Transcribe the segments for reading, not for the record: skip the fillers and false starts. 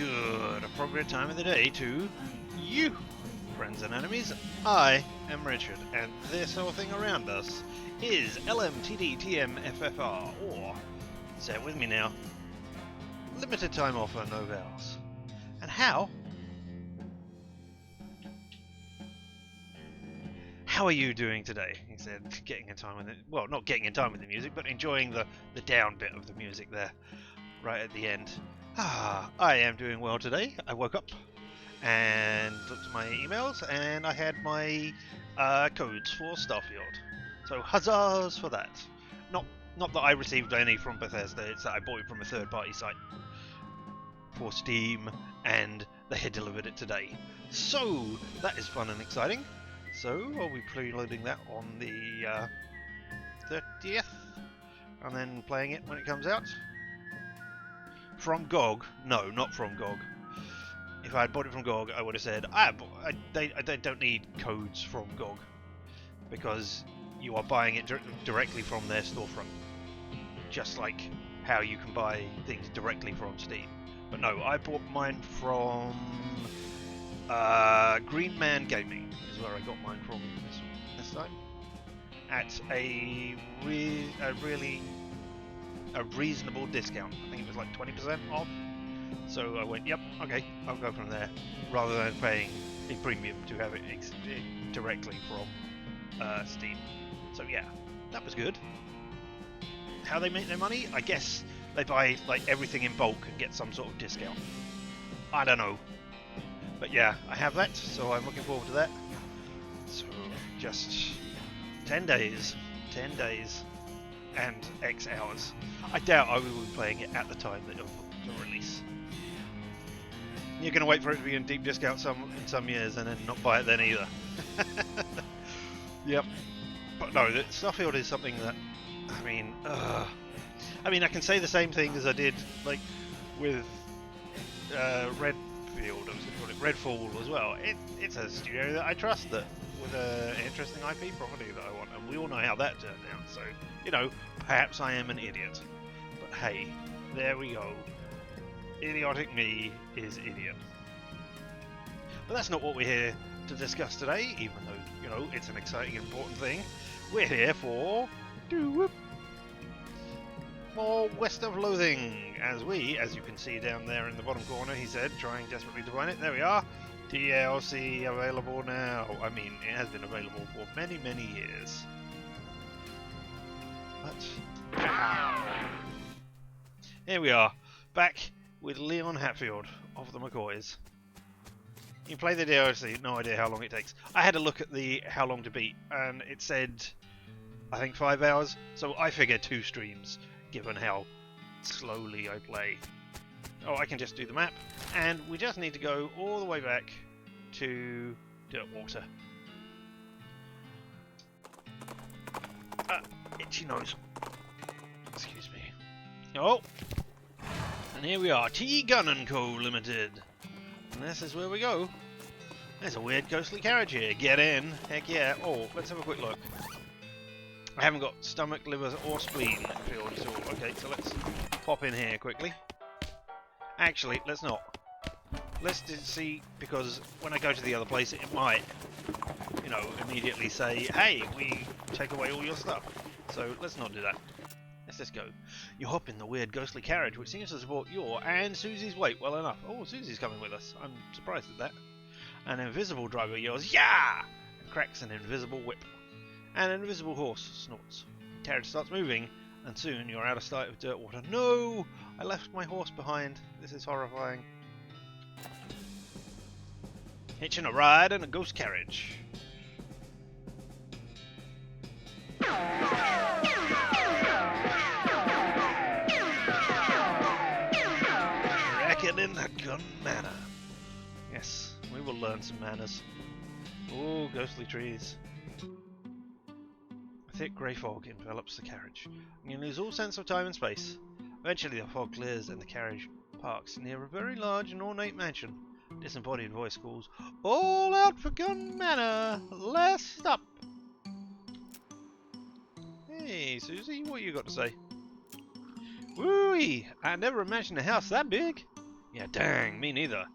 good appropriate time of the day to you, friends and enemies. I am Richard, and this whole thing around us is LMTDTMFFR, or, say it with me now, limited time offer, no vowels. And how are you doing today? He said, getting in time with it. Well, not getting in time with the music, but enjoying the down bit of the music there, right at the end. I am doing well today. I woke up and looked at my emails, and I had my codes for Starfield. So huzzahs for that. Not that I received any from Bethesda, it's that I bought it from a third-party site for Steam, and they had delivered it today. So that is fun and exciting. So I'll be preloading that on the 30th, and then playing it when it comes out. From GOG? No, not from GOG. If I had bought it from GOG, I would have said, I don't need codes from GOG, because you are buying it directly from their storefront. Just like how you can buy things directly from Steam. But no, I bought mine from Green Man Gaming, is where I got mine from this time. At a reasonable discount. I think it was like 20% off. So I went, yep, okay, I'll go from there, rather than paying a premium to have it directly from Steam. So yeah, that was good. How they make their money? I guess they buy like everything in bulk and get some sort of discount. I don't know. But yeah, I have that, so I'm looking forward to that. So just 10 days and X hours. I doubt I will be playing it at the time that it'll release. You're going to wait for it to be in deep discount in some years and then not buy it then either. Yep. But no, Starfield is something that, I mean, I can say the same thing as I did like with Redfall as well. It's a studio that I trust, that with an interesting IP property that I want, and we all know how that turned out. So, you know, perhaps I am an idiot, but hey, there we go. Idiotic me is idiot. But that's not what we're here to discuss today, even though, you know, it's an exciting, important thing. We're here for more West of Loathing, as you can see down there in the bottom corner, he said, trying desperately to find it. There we are. DLC available now. I mean, it has been available for many, many years. But here we are, back with Leon Hatfield of the McCoys. You play the DLC, no idea how long it takes. I had a look at the how long to beat, and it said, I think 5 hours, so I figure 2 streams, given how slowly I play. Oh, I can just do the map, and we just need to go all the way back to Dirtwater. Itchy nose. Excuse me. Oh! And here we are, T Gun & Co. Limited. And this is where we go. There's a weird ghostly carriage here. Get in. Heck yeah. Oh, let's have a quick look. I haven't got stomach, liver, or spleen filled at all. Okay, so let's pop in here quickly. Actually, let's not. Let's just see, because when I go to the other place, it might, you know, immediately say, hey, we take away all your stuff. So let's not do that. Let's just go. You hop in the weird ghostly carriage, which seems to support your and Susie's weight well enough. Oh, Susie's coming with us. I'm surprised at that. An invisible driver yells, yeah! And cracks an invisible whip. And an invisible horse snorts. The carriage starts moving, and soon you're out of sight of Dirtwater. No! I left my horse behind. This is horrifying. Hitching a ride in a ghost carriage. Reckon in the gun manner. Yes, we will learn some manners. Oh, ghostly trees. A thick grey fog envelops the carriage, and you lose all sense of time and space. Eventually the fog clears and the carriage parks near a very large and ornate mansion. A disembodied voice calls, all out for Gun Manor! Last up! Hey, Susie, what you got to say? Woo-wee! I never imagined a house that big! Yeah, dang, me neither.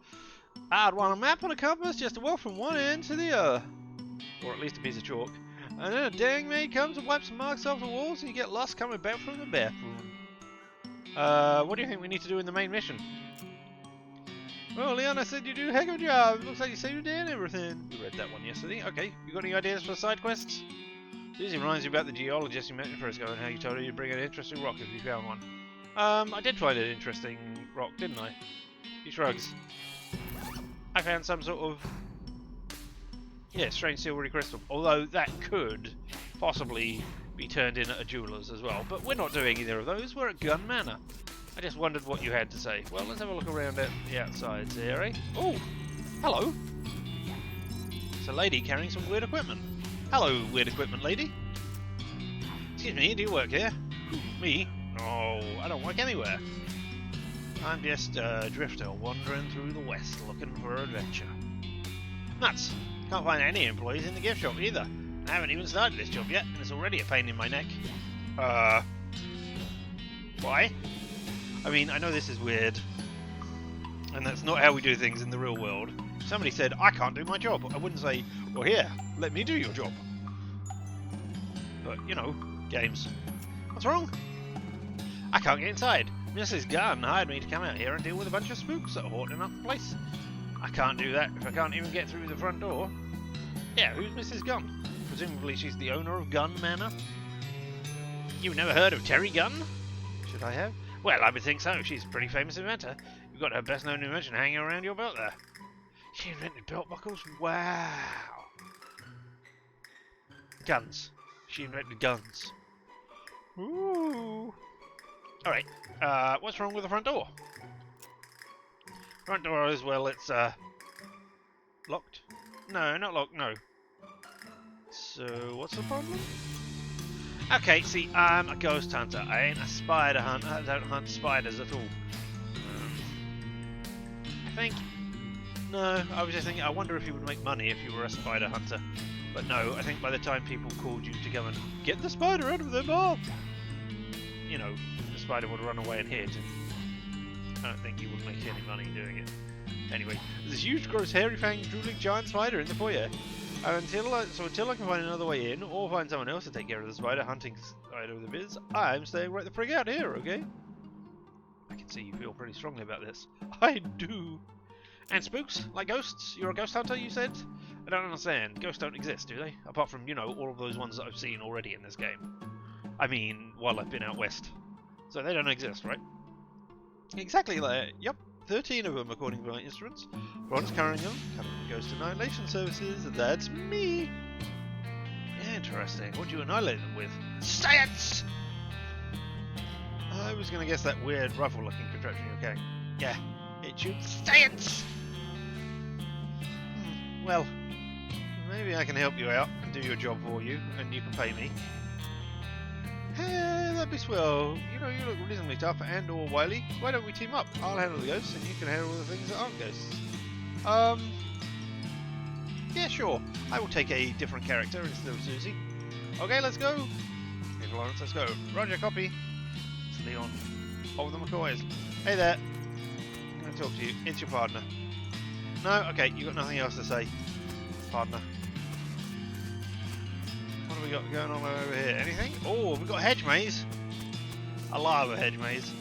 I'd want a map and a compass just to walk from one end to the other. Or at least a piece of chalk. And then a dang maid comes and wipes some marks off the walls and you get lost coming back from the bathroom. What do you think we need to do in the main mission? Well, Leon, I said you do a heck of a job. Looks like you saved the day and everything. We read that one yesterday. Okay, you got any ideas for side quests? This reminds me about the geologist you met me first go and how you told her you'd bring an interesting rock if you found one. I did find an interesting rock, didn't I? He shrugs. I found some sort of... yeah, strange silvery crystal. Although that could possibly be turned in at a jeweller's as well. But we're not doing either of those. We're at Gun Manor. I just wondered what you had to say. Well, let's have a look around at the outsides here, eh? Oh, hello. It's a lady carrying some weird equipment. Hello, weird equipment lady. Excuse me, do you work here? Me? No, I don't work anywhere. I'm just a drifter wandering through the west looking for adventure. Nuts. Can't find any employees in the gift shop either. I haven't even started this job yet, and it's already a pain in my neck. Why? I mean, I know this is weird, and that's not how we do things in the real world. If somebody said, I can't do my job, I wouldn't say, well here, let me do your job. But, you know, games. What's wrong? I can't get inside. Mrs. Gunn hired me to come out here and deal with a bunch of spooks that are haunting up the place. I can't do that if I can't even get through the front door. Yeah, who's Mrs. Gunn? Presumably she's the owner of Gun Manor. You've never heard of Terry Gunn? Should I have? Well, I would think so. She's a pretty famous inventor. You've got her best-known invention hanging around your belt there. She invented belt buckles? Wow. Guns. She invented guns. Ooh. Alright, what's wrong with the front door? Front door is, well, it's, locked? No, not locked, no. So, what's the problem? Okay, see, I'm a ghost hunter. I ain't a spider hunter. I don't hunt spiders at all. I think... no, I was just thinking, I wonder if you would make money if you were a spider hunter. But no, I think by the time people called you to go and get the spider out of their mouth, you know, the spider would run away and hid. And I don't think you would make any money doing it. Anyway, there's this huge, gross, hairy-fanged, drooling giant spider in the foyer. Until I can find another way in, or find someone else to take care of the spider hunting side of the biz, I'm staying right the frig out here, okay? I can see you feel pretty strongly about this. I do. And spooks? Like ghosts? You're a ghost hunter, you said? I don't understand. Ghosts don't exist, do they? Apart from, you know, all of those ones that I've seen already in this game. I mean, while I've been out west. So they don't exist, right? Exactly that. Yep. 13 of them, according to my instruments. Bronze Carrion, Ghost Annihilation Services, and that's me! Interesting. What do you annihilate them with? Science! I was going to guess that weird ruffle-looking contraption you're carrying. Yeah, it shoots science! Well, maybe I can help you out and do your job for you, and you can pay me. Hey, that'd be swell. You know, you look reasonably tough and or wily. Why don't we team up? I'll handle the ghosts and you can handle the things that aren't ghosts. Yeah, sure. I will take a different character instead of Susie. Okay, let's go. Hey, Florence, let's go. Roger, copy. It's Leon. Of the McCoys. Hey there. I'm going to talk to you. It's your partner. No? Okay, you got nothing else to say. Partner. What have we got going on over here? Anything? Oh, we've got a hedge maze. I love a hedge maze.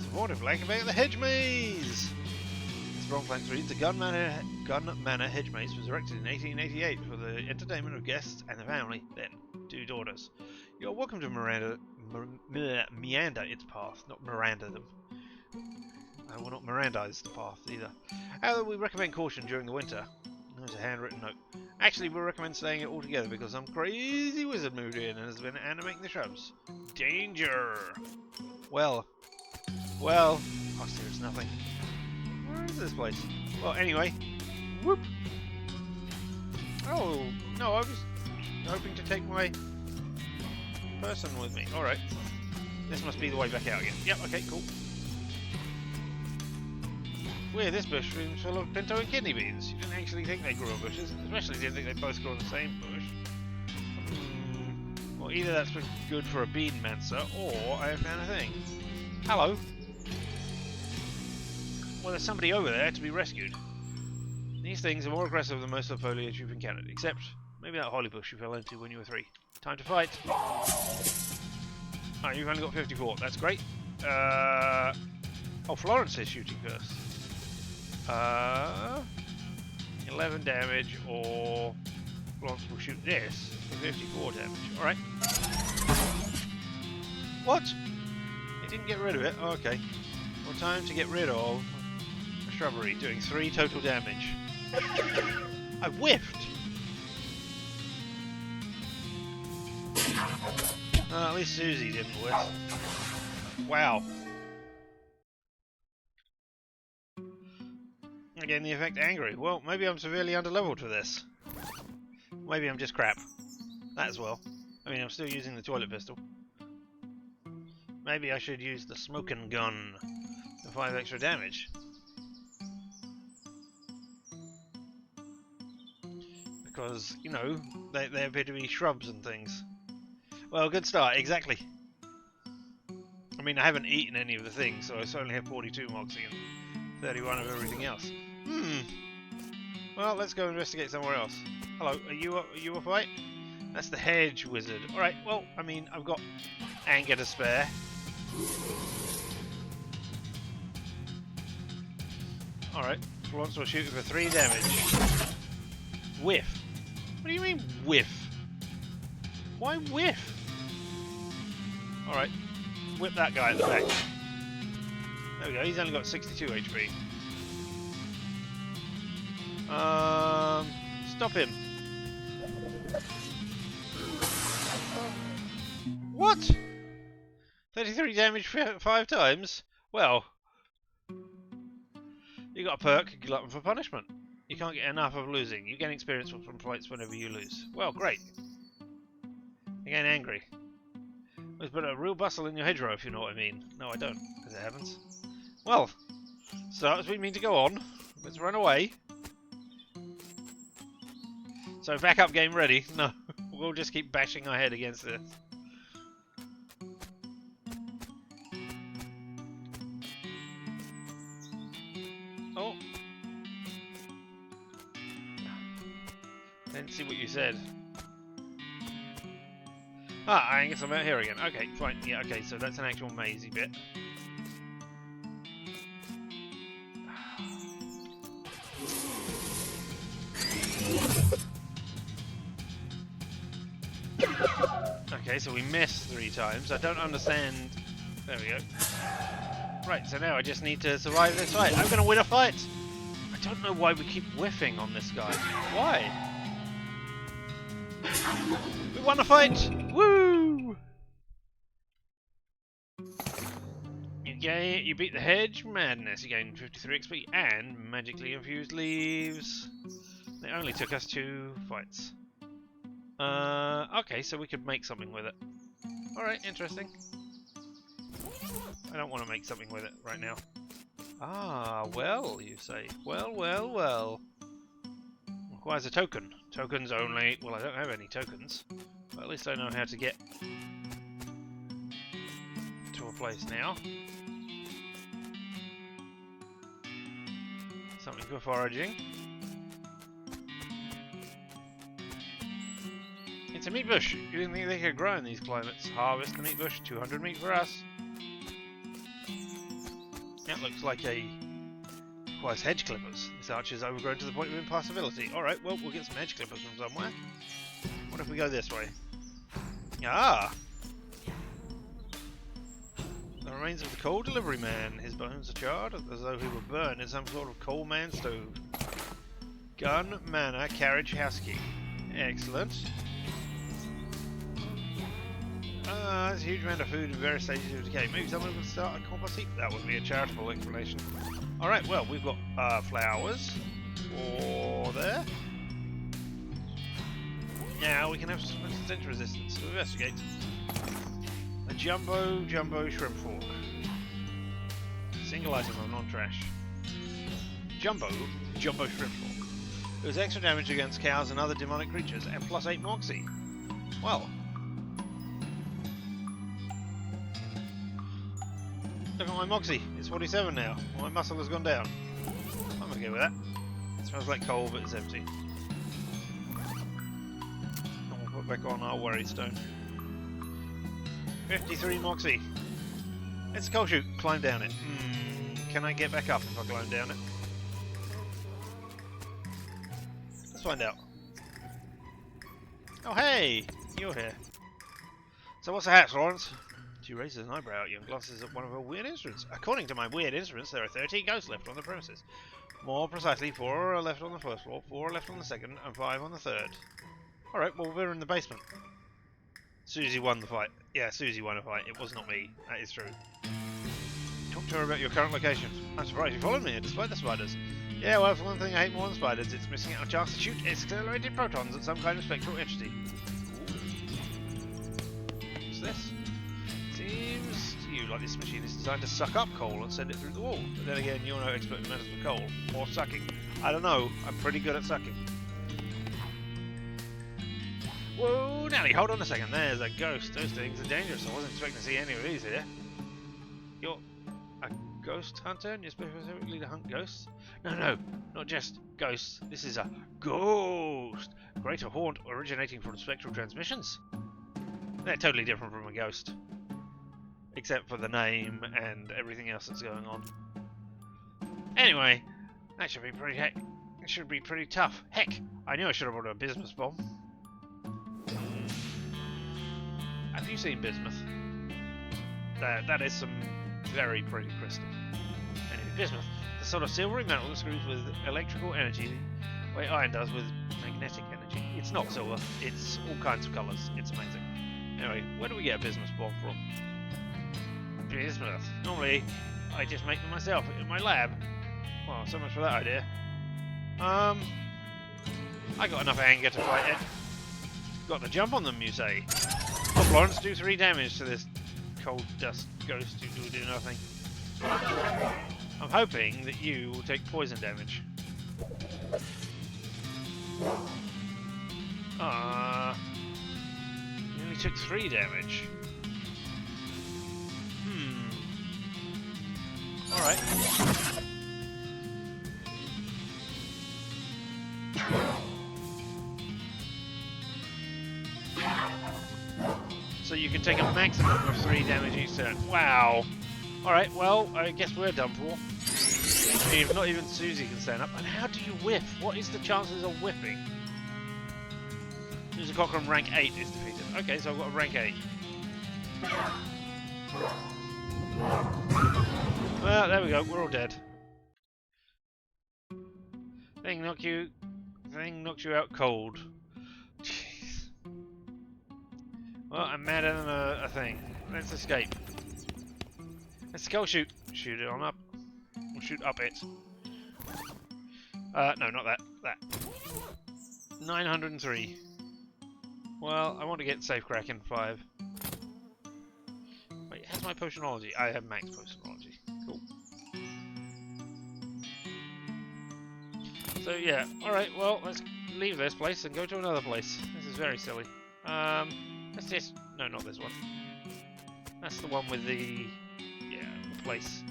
Supportive blank about the hedge maze. This wrong flank reads the Gun Manor hedge maze was erected in 1888 for the entertainment of guests and the family, then 2 daughters. You're welcome to meander its path, not Miranda them. I will not Mirandize the path either. However, we recommend caution during the winter. There's a handwritten note. Actually, we recommend staying it all together because some crazy wizard moved in and has been animating the shrubs. Danger! Well, I see there's nothing. Where is this place? Well, anyway, whoop! Oh, no, I was hoping to take my person with me. Alright. This must be the way back out again. Yep, okay, cool. Weird, this bush seems full of pinto and kidney beans. You didn't actually think they grew on bushes, especially didn't think they both grew on the same bush. Well, either that's good for a bean mancer, or I have found a thing. Hello. Well, there's somebody over there to be rescued. These things are more aggressive than most of the foliage you've encountered, except maybe that holly bush you fell into when you were 3. Time to fight. Oh, you've only got 54. That's great. Oh, Florence is shooting first. 11 damage, or Florence will shoot this for 54 damage. Alright. What? It didn't get rid of it? Oh, okay. Well, time to get rid of a shrubbery, doing 3 total damage. I whiffed! At least Susie didn't whiff. Wow. Again, the effect angry. Well, maybe I'm severely underleveled for this. Maybe I'm just crap. That as well. I mean, I'm still using the toilet pistol. Maybe I should use the smoking gun for 5 extra damage. Because, you know, they appear to be shrubs and things. Well, good start, exactly. I mean, I haven't eaten any of the things, so I certainly have 42 moxie and 31 of everything else. Well, let's go investigate somewhere else. Hello, are you a fight? That's the hedge wizard. Alright, well, I mean, I've got anger to spare. Alright, Florence will shoot for 3 damage. Whiff. What do you mean, whiff? Why whiff? Alright, whip that guy at the back. There we go, he's only got 62 HP. Stop him. What? 33 damage 5 times? Well, you got a perk, glutton for punishment. You can't get enough of losing. You gain experience from fights whenever you lose. Well, great. You gain angry. There's been a real bustle in your hedgerow, if you know what I mean. No, I don't, as it happens. Well, so as we mean to go on, let's run away. So backup game ready? No, we'll just keep bashing our head against this. Oh. Didn't see what you said. Ah, I guess I'm out here again. Okay, fine. Yeah, okay, so that's an actual mazy bit. Okay, so we missed 3 times. I don't understand. There we go. Right, so now I just need to survive this fight. I'm going to win a fight! I don't know why we keep whiffing on this guy. Why? We won a fight! Woo! You beat the hedge. Madness. You gain 53 XP and magically infused leaves. It only took us 2 fights. Okay, so we could make something with it. Alright, interesting. I don't want to make something with it right now. Ah, well, you say. Well, well, well. Requires a token. Tokens only... Well, I don't have any tokens. But at least I know how to get to a place now. Something for foraging. It's a meat bush. You didn't think they could grow in these climates. Harvest the meat bush. 200 meat for us. That looks like a... requires hedge clippers. This arch is overgrown to the point of impassability. Alright, well, we'll get some hedge clippers from somewhere. What if we go this way? Ah! The remains of the coal delivery man. His bones are charred as though he were burned in some sort of coal man stove. Gun, manor, carriage, house key. Excellent. There's a huge amount of food in various stages of decay. Maybe someone would start a compost heap. That would be a charitable explanation. Alright, well, we've got flowers. For there. Now we can have some potential resistance to investigate. A jumbo shrimp fork. Single item of non-trash. Jumbo shrimp fork. It was extra damage against cows and other demonic creatures, and plus 8 moxie. Well. Look at my moxie. It's 47 now. My muscle has gone down. I'm gonna go with that. It smells like coal, but it's empty. And we'll put back on our worry stone. 53 moxie. It's a coal chute. Climb down it. Can I get back up if I climb down it? Let's find out. Oh hey! You're here. So what's the hatch, Lawrence? She raises an eyebrow at you and glances at one of her weird instruments. According to my weird instruments, there are 13 ghosts left on the premises. More precisely, 4 are left on the first floor, 4 are left on the second, and 5 on the third. Alright, well we're in the basement. Susie won the fight. Yeah, Susie won a fight. It was not me. That is true. Talk to her about your current location. I'm surprised you followed me, despite the spiders. Yeah, well, for one thing I hate more than spiders, it's missing out a chance to shoot accelerated protons at some kind of spectral entity. What's this? Seems to you like this machine is designed to suck up coal and send it through the wall. But then again, you're no expert in matters of coal. Or sucking. I don't know. I'm pretty good at sucking. Whoa, Nelly, hold on a second. There's a ghost. Those things are dangerous. I wasn't expecting to see any of these here. You're a ghost hunter and you're specifically to hunt ghosts? No, not just ghosts. This is a ghost. Greater haunt originating from spectral transmissions. They're totally different from a ghost. Except for the name and everything else that's going on. Anyway, that should be pretty it should be pretty tough. Heck, I knew I should have brought a bismuth bomb. Have you seen bismuth? That is some very pretty crystal. Anyway, bismuth, the sort of silvery metal that screws with electrical energy, the way iron does with magnetic energy. It's not silver, it's all kinds of colours. It's amazing. Anyway, where do we get a bismuth bomb from? Bismuth. Normally, I just make them myself in my lab. Well, so much for that idea. I got enough anger to fight it. Got the jump on them, you say? Well, Florence, do 3 damage to this cold dust ghost who will do nothing. I'm hoping that you will take poison damage. You only took 3 damage. Alright. So you can take a maximum of 3 damage each turn. Wow. Alright, well, I guess we're done for. Not even Susie can stand up. And how do you whiff? What is the chances of whiffing? Susie Cochran rank 8 is defeated. Okay, so I've got a rank 8. Well, there we go. We're all dead. Thing knocked you out cold. Jeez. Well, I'm madder than a thing. Let's escape. Let's go shoot. Shoot it on up. We'll shoot up it. No, not that. That. 903. Well, I want to get safe cracking 5. Wait, how's my potionology? I have max potionology. Cool. So yeah, alright, well, let's leave this place and go to another place. This is very silly. Let's just... No, not this one. That's the one with the... Yeah, the place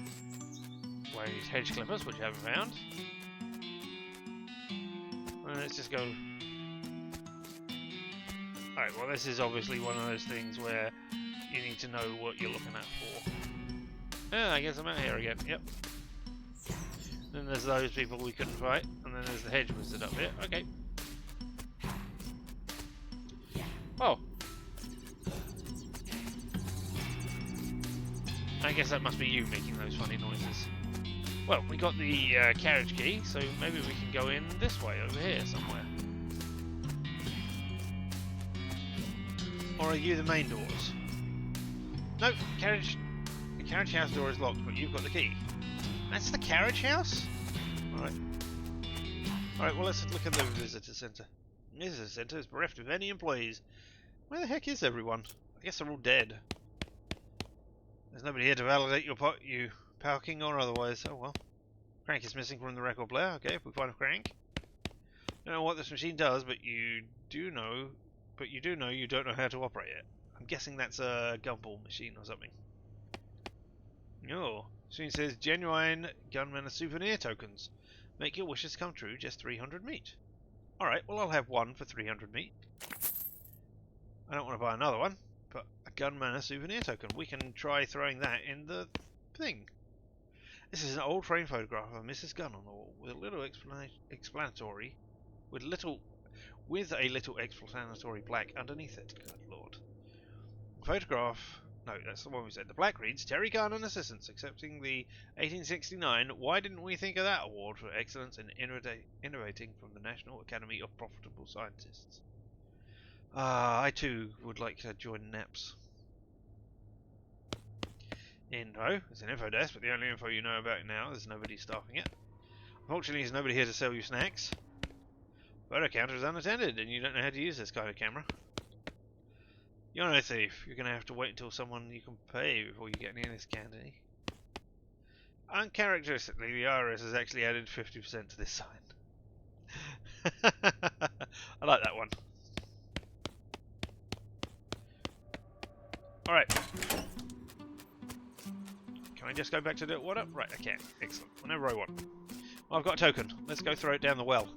where I use hedge clippers, which I haven't found. And let's just go... Alright, well this is obviously one of those things where you need to know what you're looking at for. Yeah, I guess I'm out here again, yep. Then there's those people we couldn't fight, and then there's the hedge wizard up here. Okay. Oh. I guess that must be you making those funny noises. Well, we got the carriage key, so maybe we can go in this way, over here somewhere. Or are you the main doors? No, the carriage house door is locked, but you've got the key. That's the carriage house? Alright. Alright, well let's look at the visitor centre. The visitor centre is bereft of any employees. Where the heck is everyone? I guess they're all dead. There's nobody here to validate your parking or otherwise. Oh well. Crank is missing from the record player. Okay, if we find a crank. Don't know what this machine does, but you do know you don't know how to operate it. I'm guessing that's a gumball machine or something. Oh, soon says genuine gunman souvenir tokens. Make your wishes come true, just 300 meat. Alright, well I'll have one for 300 meat. I don't want to buy another one, but a gunman souvenir token. We can try throwing that in the thing. This is an old frame photograph of Mrs. Gunn on the wall with a little explanatory, with a little explanatory plaque underneath it. Good lord. Photograph. No, that's the one we said. The plaque reads, Terry Gunn and Assistants accepting the 1869 Why Didn't We Think of That Award for Excellence in Innovating from the National Academy of Profitable Scientists. I too would like to join NAPS. Info. It's an info desk, but the only info you know about it now, there's nobody staffing it. Unfortunately, there's nobody here to sell you snacks. Photo counter is unattended, and you don't know how to use this kind of camera. You're no thief. You're going to have to wait until someone you can pay before you get near this candy. Uncharacteristically, the IRS has actually added 50% to this sign. I like that one. Alright. Can I just go back to the water? Right, I can. Excellent. Whenever I want. Well, I've got a token. Let's go throw it down the well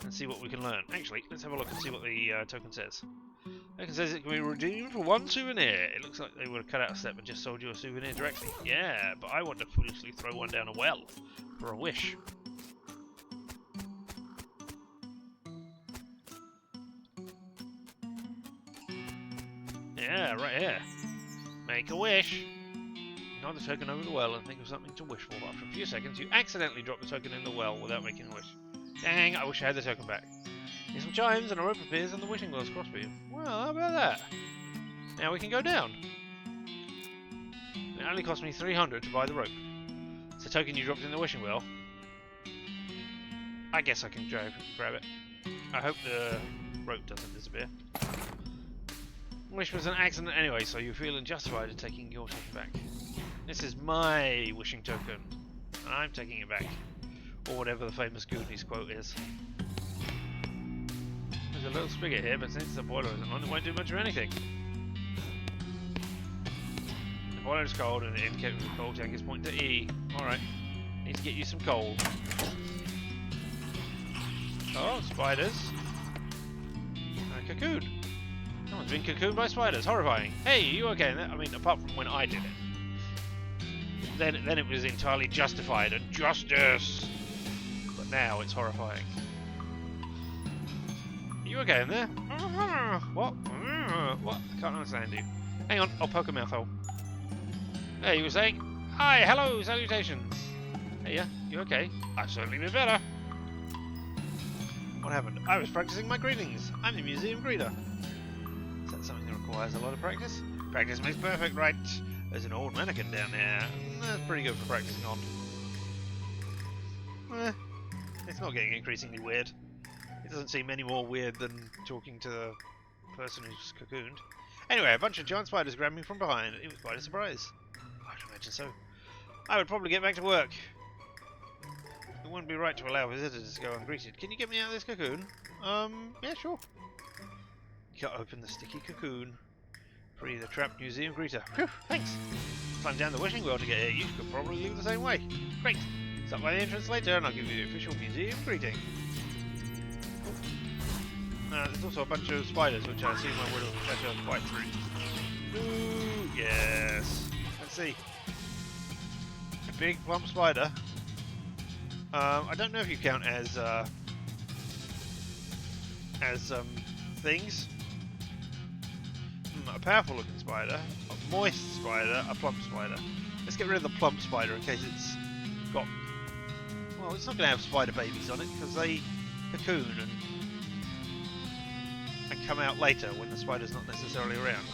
and see what we can learn. Actually, let's have a look and see what the token says. The token says it can be redeemed for one souvenir. It looks like they would have cut out a step and just sold you a souvenir directly. Yeah, but I want to foolishly throw one down a well for a wish. Yeah, right here. Make a wish. Nod the token over the well and think of something to wish for. After a few seconds, you accidentally drop the token in the well without making a wish. Dang, I wish I had the token back. Hear some chimes and a rope appears on the wishing well's crossbeam. Well, how about that? Now we can go down. It only cost me 300 to buy the rope. It's a token you dropped in the wishing well. I guess I can grab it. I hope the rope doesn't disappear. Wish was an accident anyway, so you're feeling justified in taking your token back. This is my wishing token, and I'm taking it back. Or whatever the famous Goonies quote is. There's a little spigot here, but since the boiler isn't on, it won't do much of anything. The boiler is cold, and the indicator of the coal tank is pointing to E. Alright, need to get you some coal. Oh, spiders. A cocoon. Someone's been cocooned by spiders. Horrifying. Hey, are you okay? I mean, apart from when I did it. Then it was entirely justified and justice. But now it's horrifying. Are you okay in there? What? What? I can't understand you. Hang on, I'll poke a mouth hole. Hey, you were saying? Hi, hello, salutations. Hey, yeah, you okay? I've certainly been better. What happened? I was practicing my greetings. I'm the museum greeter. Is that something that requires a lot of practice? Practice makes perfect, right? There's an old mannequin down there. That's pretty good for practicing on. It's not getting increasingly weird. It doesn't seem any more weird than talking to the person who's cocooned. Anyway, a bunch of giant spiders grabbed me from behind. It was quite a surprise. I'd imagine so. I would probably get back to work. It wouldn't be right to allow visitors to go ungreeted. Can you get me out of this cocoon? Yeah, sure. Cut open the sticky cocoon. Free the trapped museum greeter. Phew, thanks. Climb down the wishing well to get here. You could probably leave the same way. Great. Stop by the entrance later and I'll give you the official museum greeting. There's also a bunch of spiders which I assume I would have better fight through. Ooh, yes. Let's see. A big plump spider. I don't know if you count as things. A powerful looking spider, a moist spider, a plump spider. Let's get rid of the plump spider in case it's got... Well, it's not going to have spider babies on it because they cocoon and come out later when the spider's not necessarily around.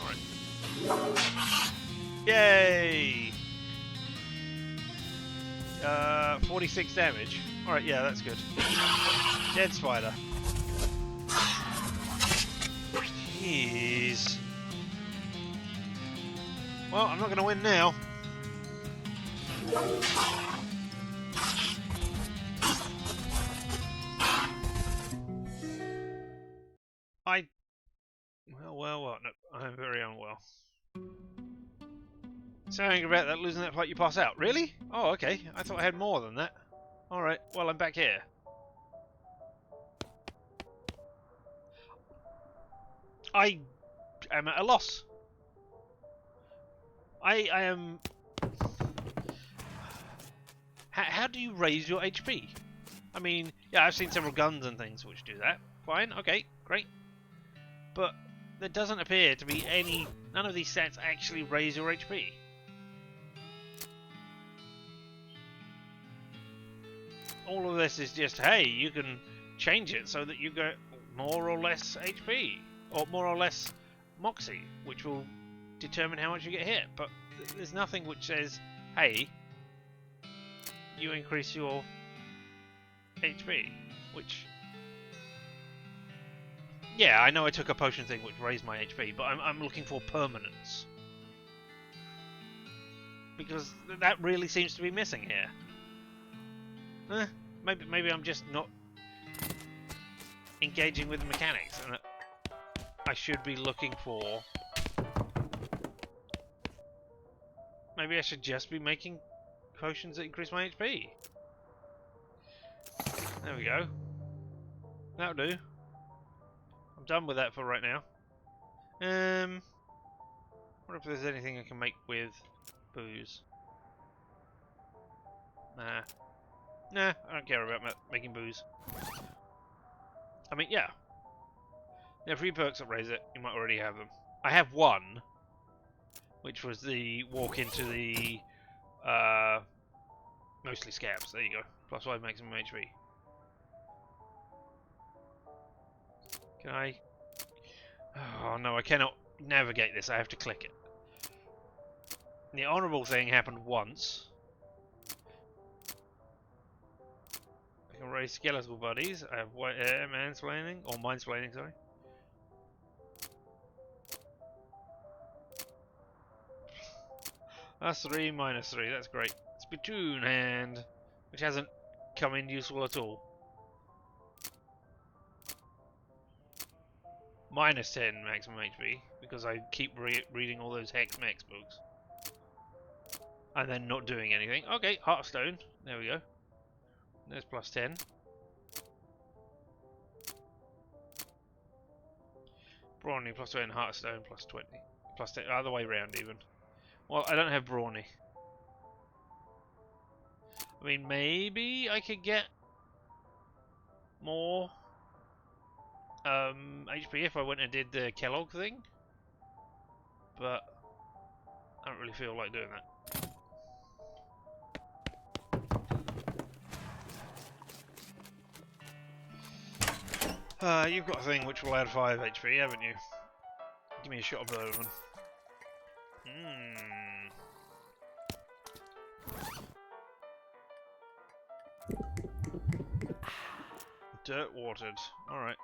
Alright. Yay! 46 damage. Alright, yeah, that's good. Dead spider. Jeez. Well, I'm not going to win now. Well, no, I'm very unwell. So angry about that, losing that fight you pass out. Really? Oh, okay. I thought I had more than that. Alright, well, I'm back here. I am at a loss. I am... How do you raise your HP? I mean, yeah, I've seen several guns and things which do that. Fine, okay, great. But there doesn't appear to be any... None of these sets actually raise your HP. All of this is just, hey, you can change it so that you get more or less HP. Or more or less Moxie, which will determine how much you get hit. But there's nothing which says, hey, you increase your HP, which... Yeah, I know I took a potion thing which raised my HP, but I'm looking for permanence. Because that really seems to be missing here. Maybe I'm just not engaging with the mechanics, and I should be looking for... Maybe I should just be making potions that increase my HP. There we go. That'll do. I'm done with that for right now. Wonder if there's anything I can make with booze. Nah. Nah, I don't care about making booze. I mean, yeah. There are free perks that raise it. You might already have them. I have one, which was the walk into the mostly scabs. There you go. +5 maximum HP. Can I? Oh no, I cannot navigate this. I have to click it. The honourable thing happened once. I can raise skeletal bodies. I have white air, mansplaining, or mindsplaining, sorry. +3, -3, that's great. Spittoon hand, which hasn't come in useful at all. -10 maximum HP, because I keep reading all those Hex Mex books. And then not doing anything. Okay, Heartstone, there we go. There's +10. Brawny +10, Heartstone +20. +10, other way round even. Well, I don't have Brawny. I mean, maybe I could get more HP if I went and did the Kellogg thing, but I don't really feel like doing that. You've got a thing which will add 5 HP, haven't you? Give me a shot of Bourbon. Dirt watered. Alright.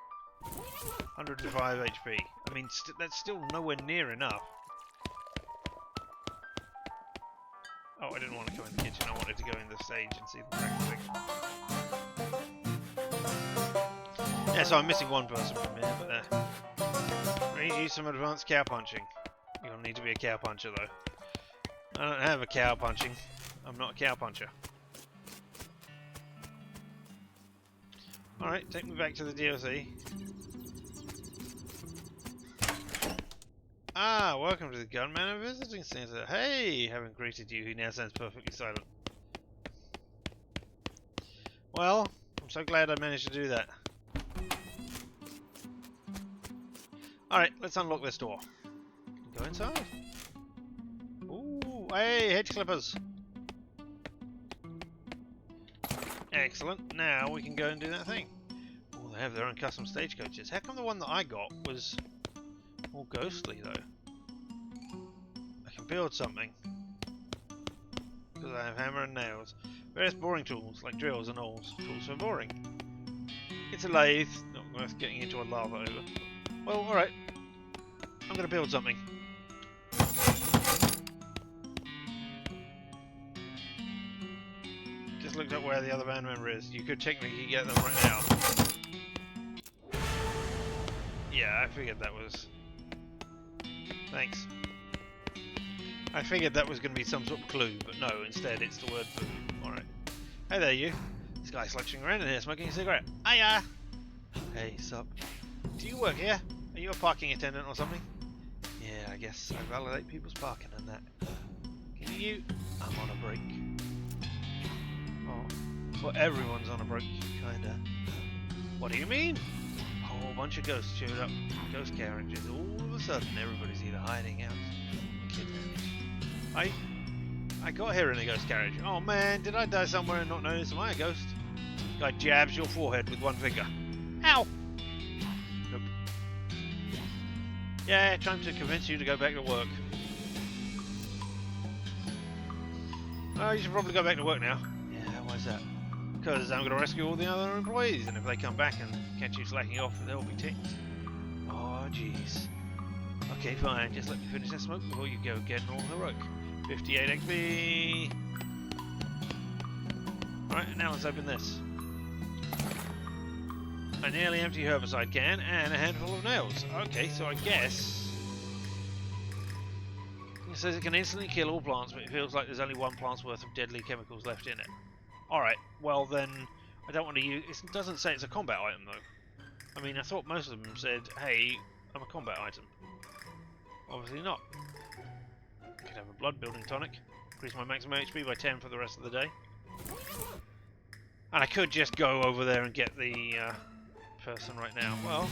105 HP. I mean, that's still nowhere near enough. Oh, I didn't want to go in the kitchen. I wanted to go in the stage and see the practicing. Yeah, so I'm missing one person from here, but I need to use some advanced cow punching. You'll need to be a cow puncher, though. I don't have a cow punching. I'm not a cow puncher. Alright, take me back to the DLC. Ah, welcome to the Gunman and Visiting Center. Hey, haven't greeted you. He now sounds perfectly silent. Well, I'm so glad I managed to do that. Alright, let's unlock this door. Go inside. Ooh, hey, hedge clippers. Excellent. Now we can go and do that thing. Oh, they have their own custom stagecoaches. How come the one that I got was all ghostly, though? I can build something. Because I have hammer and nails. Various boring tools, like drills and awls. Tools for boring. It's a lathe. Not worth getting into a lava over. Well, alright. I'm going to build something. Just looked up where the other band member is. You could technically get them right now. Yeah, I figured that was... Thanks. I figured that was going to be some sort of clue, but no, instead it's the word boo. Alright. Hey there, you. This guy's slouching around in here smoking a cigarette. Hiya! Hey, sup? Do you work here? Are you a parking attendant or something? Yeah, I guess I validate people's parking and that. Can you... I'm on a break. Oh. Well, everyone's on a break, kinda. What do you mean? A whole bunch of ghosts showed up. Ghost carriages. All of a sudden, everybody's either hiding out or kidnapped. I got here in a ghost carriage. Oh man, did I die somewhere and not notice? Am I a ghost? Guy jabs your forehead with one finger. Ow! Nope. Yeah, trying to convince you to go back to work. Oh, you should probably go back to work now. Yeah, why's that? Because I'm going to rescue all the other employees, and if they come back and catch you slacking off, they'll be ticked. Oh, jeez. Okay, fine. Just let me finish that smoke before you go getting all heroic. 58 XP. Alright, now let's open this. A nearly empty herbicide can and a handful of nails. Okay, so I guess... It says it can instantly kill all plants, but it feels like there's only one plant's worth of deadly chemicals left in it. Alright, well then, I don't want to use... It doesn't say it's a combat item though. I mean, I thought most of them said, hey, I'm a combat item. Obviously not. I could have a blood building tonic. Increase my maximum HP by 10 for the rest of the day. And I could just go over there and get the person right now. Well...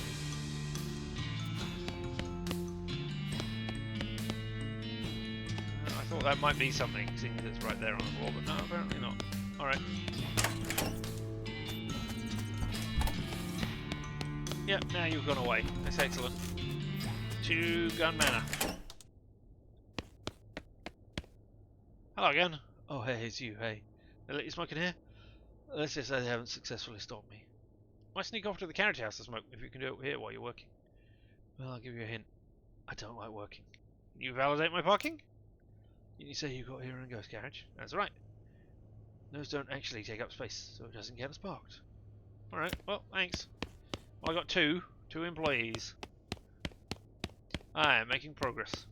I thought that might be something, seeing as it's right there on the floor, but no, apparently not. Alright. Yep, now you've gone away. That's excellent. 2 gun mana. Hello again. Oh, hey, it's you, hey. They let you smoke in here? Let's just say they haven't successfully stopped me. Why sneak off to the carriage house to smoke if you can do it here while you're working? Well, I'll give you a hint. I don't like working. Can you validate my parking? You say you got here in a ghost carriage? That's right. Those don't actually take up space, so it doesn't get us parked. Alright, well, thanks. Well, I got two employees. I am making progress.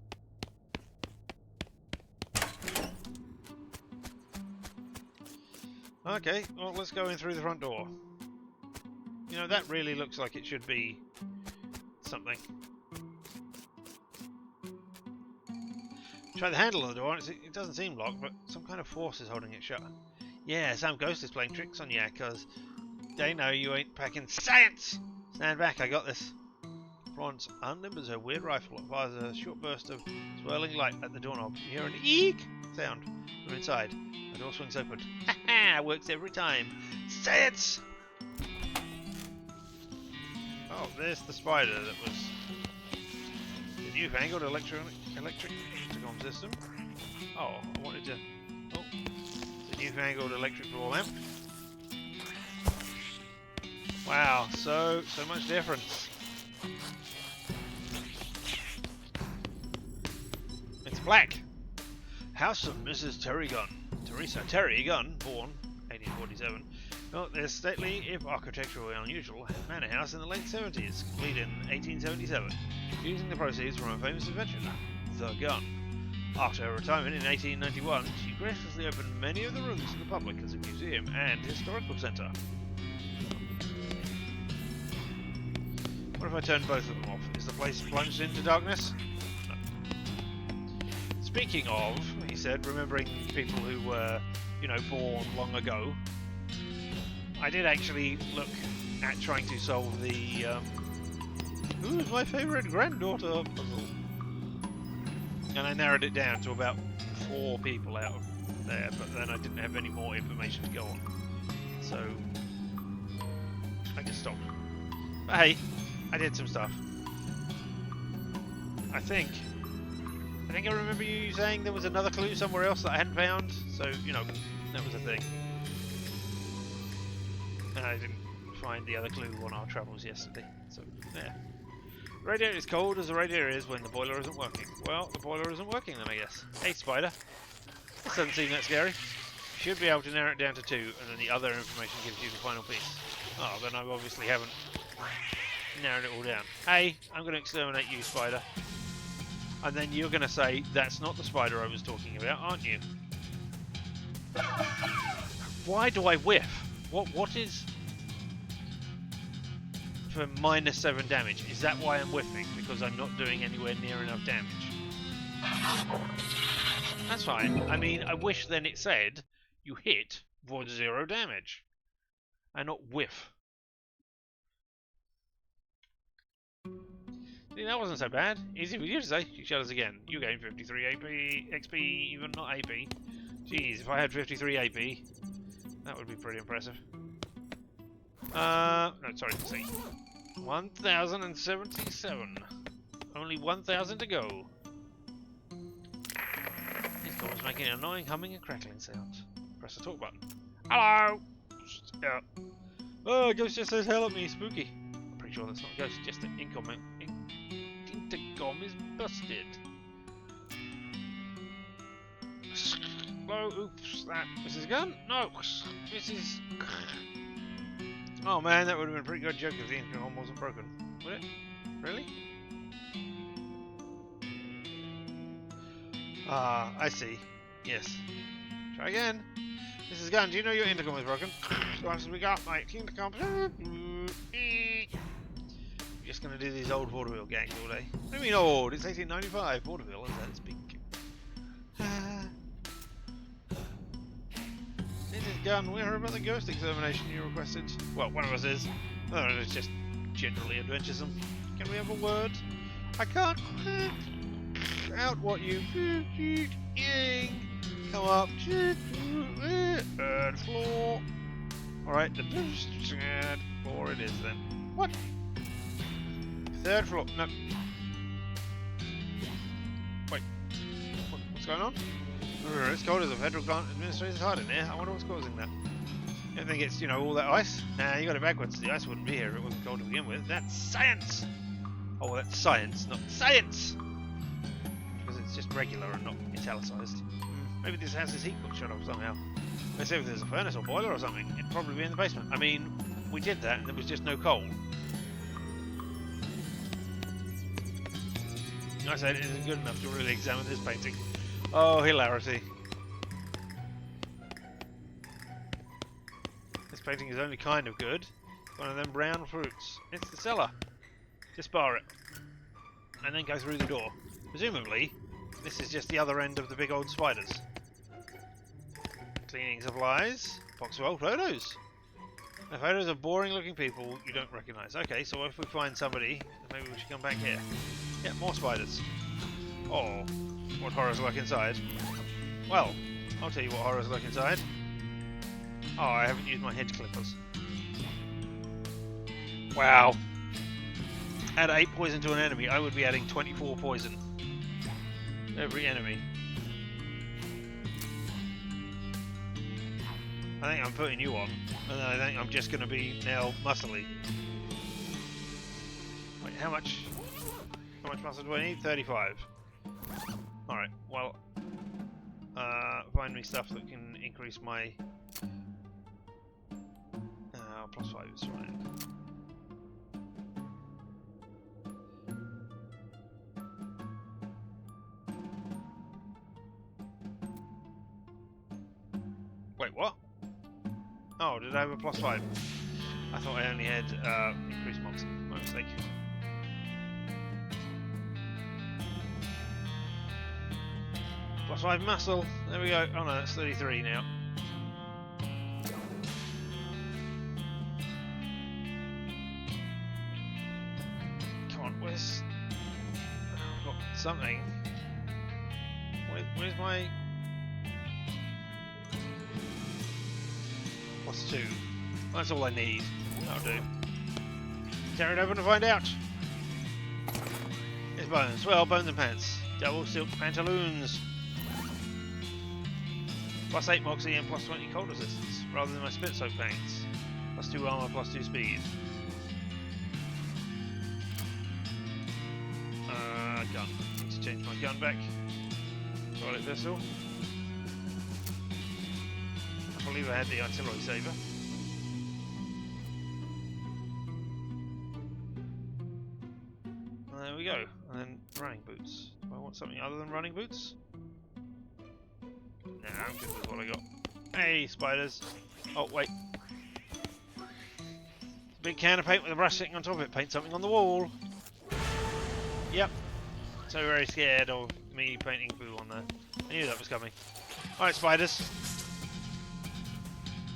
Okay, well, let's go in through the front door. You know, that really looks like it should be something. Try the handle on the door, and it doesn't seem locked, but some kind of force is holding it shut. Yeah, some ghost is playing tricks on you, because they know you ain't packing science! Stand back, I got this. Florence unlimbers her weird rifle and fires a short burst of swirling light at the doorknob. You hear an eek sound from inside. The door swings open. Ha ha! Works every time. Science! Oh, there's the spider that was the newfangled electric intercom system. Oh, I wanted to... Oh, the newfangled electric door lamp. Wow, so much difference. It's black. House of Mrs. Terry Gunn. Teresa Terry Gunn, born 1847. Well, their stately, if architecturally unusual, manor house in the late 70s, complete in 1877, using the proceeds from a famous invention, the gun. After her retirement in 1891, she graciously opened many of the rooms to the public as a museum and historical centre. What if I turn both of them off? Is the place plunged into darkness? No. Speaking of, he said, remembering people who were, you know, born long ago, I did actually look at trying to solve the who's my favourite granddaughter puzzle. And I narrowed it down to about 4 people out of there, but then I didn't have any more information to go on. So I just stopped. But hey, I did some stuff. I think I remember you saying there was another clue somewhere else that I hadn't found, so, you know, that was a thing. And I didn't find the other clue on our travels yesterday, so, yeah. The radiator is cold as the radiator is when the boiler isn't working. Well, the boiler isn't working then, I guess. Hey, spider. This doesn't seem that scary. You should be able to narrow it down to 2, and then the other information gives you the final piece. Oh, then I obviously haven't narrowed it all down. Hey, I'm going to exterminate you, spider. And then you're going to say, that's not the spider I was talking about, aren't you? Why do I whiff? What is... For -7 damage? Is that why I'm whiffing? Because I'm not doing anywhere near enough damage? That's fine. I mean, I wish then it said, you hit for 0 damage. And not whiff. See, that wasn't so bad. Easy for you to say. You shot us again. You gained 53 AP, XP, even not AP. Jeez, if I had 53 AP, that would be pretty impressive. No, sorry, let's see. 1,077. Only 1,000 to go. This goblins making an annoying humming and crackling sound. Press the talk button. Hello! Yeah. Oh, Ghost just says help me, spooky. I'm pretty sure that's not Ghost, just an intercom is busted. Oh, oops, this is a gun? No, this is... Oh man, that would have been a pretty good joke if the intercom wasn't broken. Would it? Really? Ah, I see. Yes. Try again. This is gun. Do you know your intercom is broken? What else we got, mate? Intercom. Just gonna do these old vaudeville gangs all day. What do you mean old? It's 1895. Vaudeville, as I speak. This is gun. We heard about the ghost extermination you requested. Well, one of us is. Another is just generally adventuresome. Can we have a word? I can't out what you come up. Third floor. Alright, the third floor it is then. What? Third floor. No. Wait. What's going on? It's cold as a federal administrator's heart in there. I wonder what's causing that. You don't think it's, you know, all that ice? Nah, you got it backwards. The ice wouldn't be here if it wasn't cold to begin with. That's science! Oh, that's science, not science! Because it's just regular and not italicized. Maybe this has this heat got shut off somehow. Let's see if there's a furnace or boiler or something. It'd probably be in the basement. I mean, we did that and there was just no coal. I said it isn't good enough to really examine this painting. Oh, hilarity. This painting is only kind of good. One of them brown fruits. It's the cellar. Just bar it. And then go through the door. Presumably, this is just the other end of the big old spiders. Cleaning supplies. Box of old photos. The photos of boring looking people you don't recognise. Okay, so if we find somebody, then maybe we should come back here. Yeah, more spiders. Oh, what horrors lurk inside? Well, I'll tell you what horrors lurk inside. Oh, I haven't used my hedge clippers. Wow. Add 8 poison to an enemy, I would be adding 24 poison. Every enemy. I think I'm putting you on, and then I think I'm just going to be now muscly. Wait, how much muscle do I need? 35. Alright, well, find me stuff that can increase my +5 is fine. Wait, what? Oh, did I have a +5? I thought I only had increased moxie. My mistake. +5 muscle. There we go. Oh no, that's 33 now. Come on, where's... I've got something. Where's my... +2. That's all I need. That'll do. Tear it open to find out. It's bones. Well, bones and pants. Double silk pantaloons. +8 moxie and +20 cold resistance, rather than my spit soak pants. +2 armor, +2 speed. Gun. Need to change my gun back. Toilet vessel. I believe I had the artillery saber. And there we go. And then running boots. Do I want something other than running boots? Nah, I'm good with what I got. Hey, spiders. Oh, wait. Big can of paint with a brush sitting on top of it. Paint something on the wall. Yep. So very scared of me painting poo on there. I knew that was coming. Alright, spiders.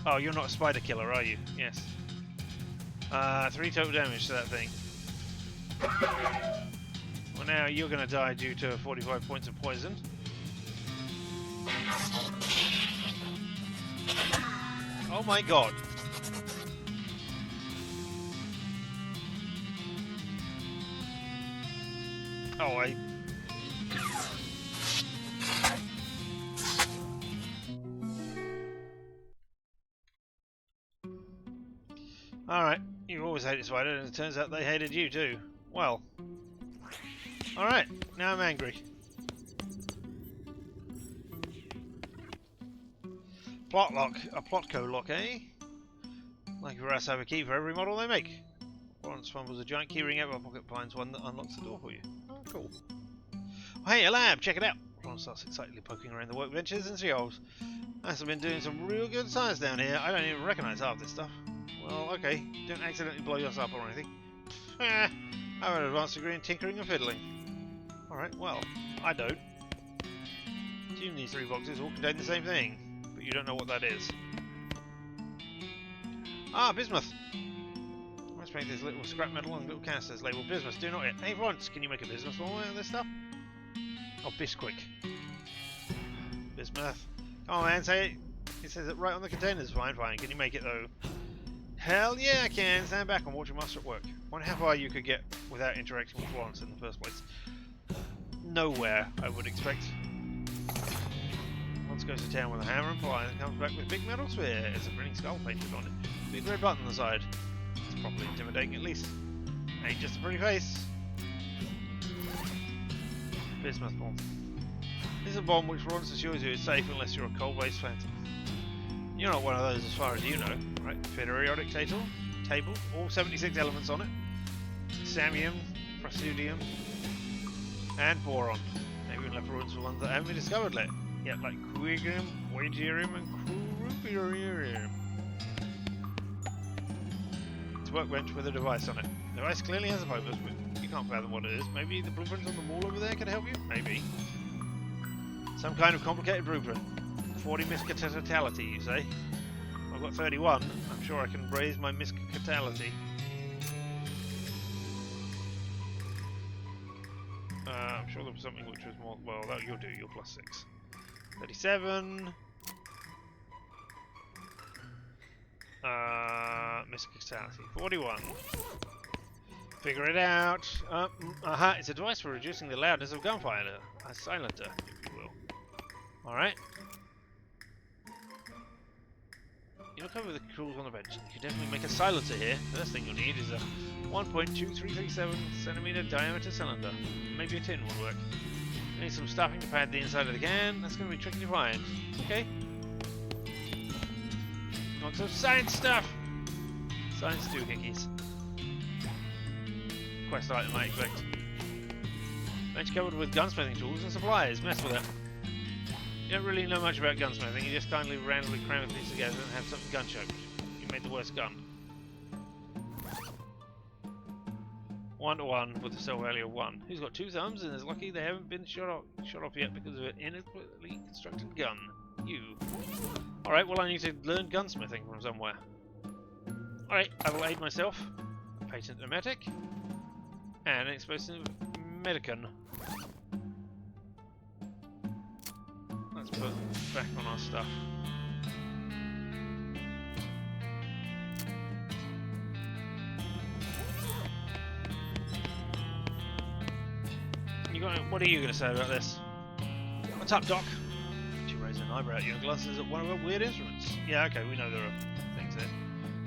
Oh, you're not a spider killer, are you? Yes. 3 total damage to that thing. Well, now you're going to die due to 45 points of poison. Oh my god. Oh, Alright, you always hated spiders, and it turns out they hated you too. Well. Alright, now I'm angry. Plot lock. A plotco lock, eh? Like a brass have a key for every model they make. Once fumbles a giant keyring out of a pocket, finds one that unlocks the door for you. Oh, cool. Oh, hey, a lab! Check it out! Ron starts excitedly poking around the workbenches and shelves. I've been doing some real good science down here. I don't even recognise half this stuff. Well, okay. Don't accidentally blow yourself up or anything. I have an advanced degree in tinkering and fiddling. Alright, well, I don't. Assume these 3 boxes all contain the same thing, but you don't know what that is. Ah, bismuth! Let's make this little scrap metal and little canisters labeled bismuth. Do not hit. Hey, Ron, can you make a bismuth bomb out of this stuff? Oh, bisquick. Bismuth. Come on, man, say it. It says it right on the containers. Fine, fine. Can you make it, though? Hell yeah, I can. Stand back and watch your master at work. Wonder how far you could get without interacting with Florence in the first place. Nowhere, I would expect. Once goes to town with a hammer and ply and comes back with a big metal sphere. It's a grinning skull painted on it. Big red button on the side. It's properly intimidating at least. Ain't just a pretty face. Bismuth bomb. This is a bomb which Florence assures you is safe unless you're a coal-based phantom. You're not one of those as far as you know, right? Periodic table, all 76 elements on it. Samnium, praseodymium, and boron. Maybe we'll have ruins for ones that haven't been discovered yet. Yeah, like quigrium, wagerium, and cruruperium. It's a workbench with a device on it. The device clearly has a purpose, but you can't fathom what it is. Maybe the blueprints on the wall over there can help you? Maybe. Some kind of complicated blueprint. 40 miscatality, you say? I've got 31. I'm sure I can raise my miscatality. I'm sure there was something which was more... Well, that you'll do. You're plus 6. 37. Miscatality. 41. Figure it out. Aha, it's a device for reducing the loudness of gunfire. A silencer, if you will. Alright. You look over the tools on the bench. You can definitely make a silencer here. The first thing you'll need is a 1.2337 centimeter diameter cylinder. Maybe a tin will work. You need some stuffing to pad the inside of the can. That's going to be tricky to find. Okay. Want some science stuff? Science doohickeys. Quest item, I expect. Bench covered with gunsmithing tools and supplies. Mess with it. You don't really know much about gunsmithing. You just kindly randomly cram a piece together and have something gun-shaped. You made the worst gun. 1-to-1 with a cell value of 1. Who's got 2 thumbs and is lucky they haven't been shot off yet because of an inadequately constructed gun? You. Alright, well I need to learn gunsmithing from somewhere. Alright, I will aid myself. Patent emetic. And an explosive medicine. Let's put back on our stuff. What are you going to say about this? What's up, Doc? She raised an eyebrow at you and glances at one of her weird instruments. Yeah, okay, we know there are things there.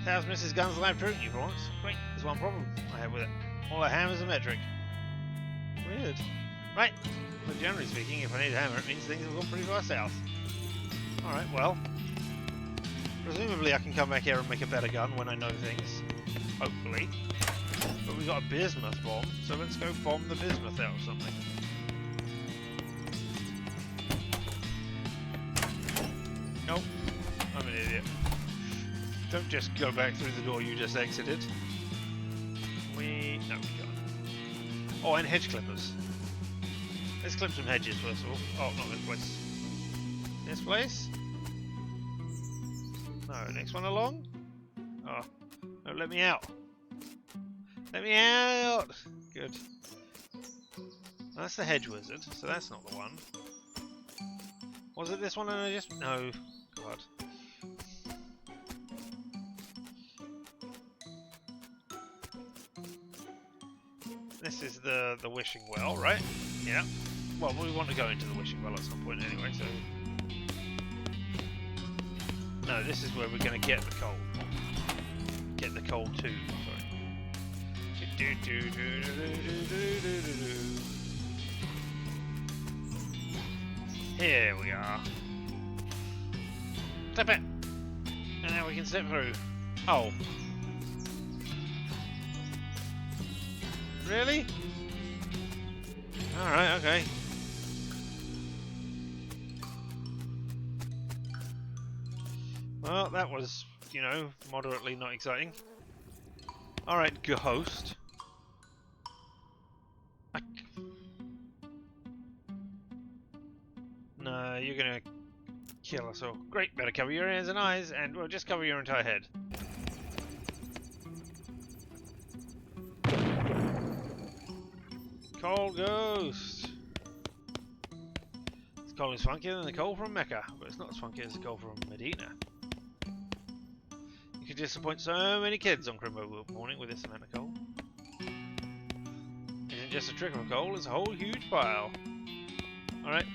How's Mrs. Gunn's lab treating you, Florence? Great, there's one problem I have with it. All I have is a metric. Weird. Right, but generally speaking, if I need a hammer, it means things have gone pretty far south. Alright, well. Presumably I can come back here and make a better gun when I know things. Hopefully. But we got a bismuth bomb, so let's go bomb the bismuth out of something. Nope. I'm an idiot. Don't just go back through the door you just exited. No, we can't. Oh, and hedge clippers. Let's clip some hedges first of all. Oh, not this place. This place? No, next one along? Oh, no, let me out. Let me out! Good. That's the hedge wizard, so that's not the one. Was it this one and I just... No. God. This is the wishing well, right? Yeah. Well, we want to go into the wishing well at some point anyway, so... No, this is where we're going to get the coal. Get the coal too, sorry. Here we are. Clip it! And now we can slip through. Oh. Really? Alright, okay. Well, that was, you know, moderately not exciting. Alright, ghost. No, you're gonna kill us all. Great, better cover your ears and eyes, and well, just cover your entire head. Coal ghost. This coal is funkier than the coal from Mecca, but it's not as funky as the coal from Medina. You could disappoint so many kids on Crimbo morning with this amount of coal. It isn't just a trick of a coal, it's a whole huge pile. Alright.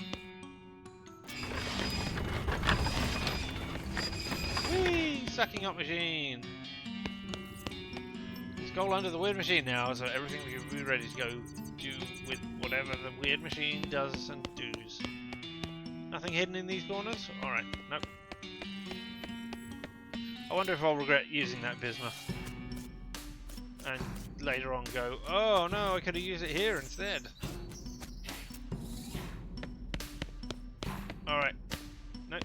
Whee! Sucking up machine! There's coal under the weird machine now, so everything will be ready to go do with whatever the weird machine does and does. Nothing hidden in these corners? Alright, nope. I wonder if I'll regret using that bismuth. And later on go, oh no, I could have used it here instead. Alright. Nope.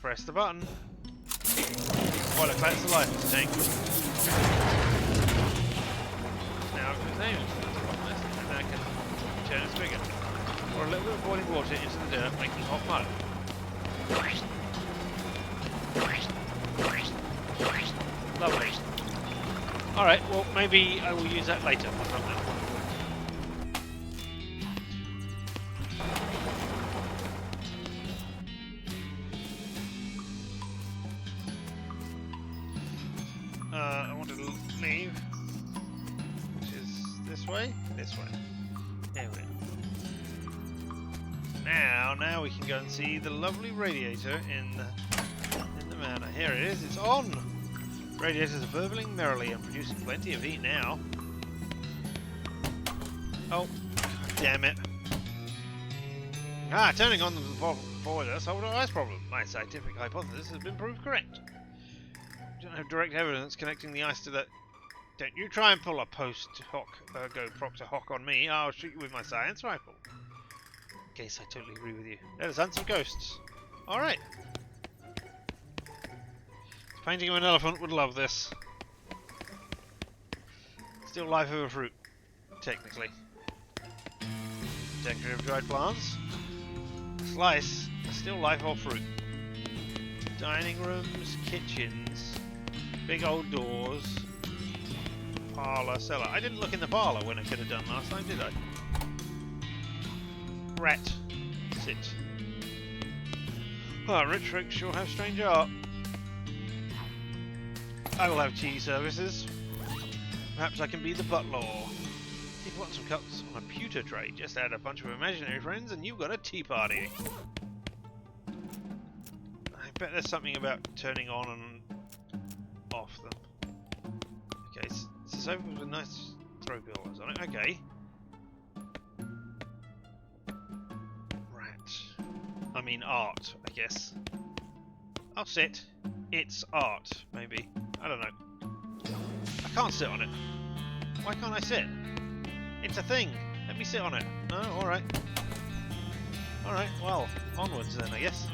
Press the button. Well, look, that's the life tank. Now I can name it. And then I can turn its bigger. Or a little bit of boiling water into the dirt, making hot mud. Lovely. Alright, well maybe I will use that later. I don't know. I want to leave, which is this way? This way. There we go. Now we can go and see the lovely radiator in the manor. Here it is, it's on! Radiators are burbling merrily and producing plenty of heat now. Oh, damn it. Ah, turning on the boiler solved our ice problem. My scientific hypothesis has been proved correct. I don't have direct evidence connecting the ice to that. Don't you try and pull a post hoc, go proctor hoc on me. I'll shoot you with my science rifle. Guess I totally agree with you. Let us hunt some ghosts. Alright. Painting of an elephant would love this. Still life of a fruit, technically. Texture of dried plants. Slice, still life of fruit. Dining rooms, kitchens, big old doors, parlour, cellar. I didn't look in the parlour when I could have done last time, did I? Rat, sit. Ah, rich folks sure have strange art. I will have tea services. Perhaps I can be the butler. If you want some cups on a pewter tray, just add a bunch of imaginary friends and you've got a tea party. I bet there's something about turning on and off them. Okay, so sofa with nice throw pillows on it. Okay. Rat. I mean art, I guess. I'll sit. It's art, maybe. I don't know. I can't sit on it. Why can't I sit? It's a thing. Let me sit on it. No? Alright. Alright, well, onwards then, I guess.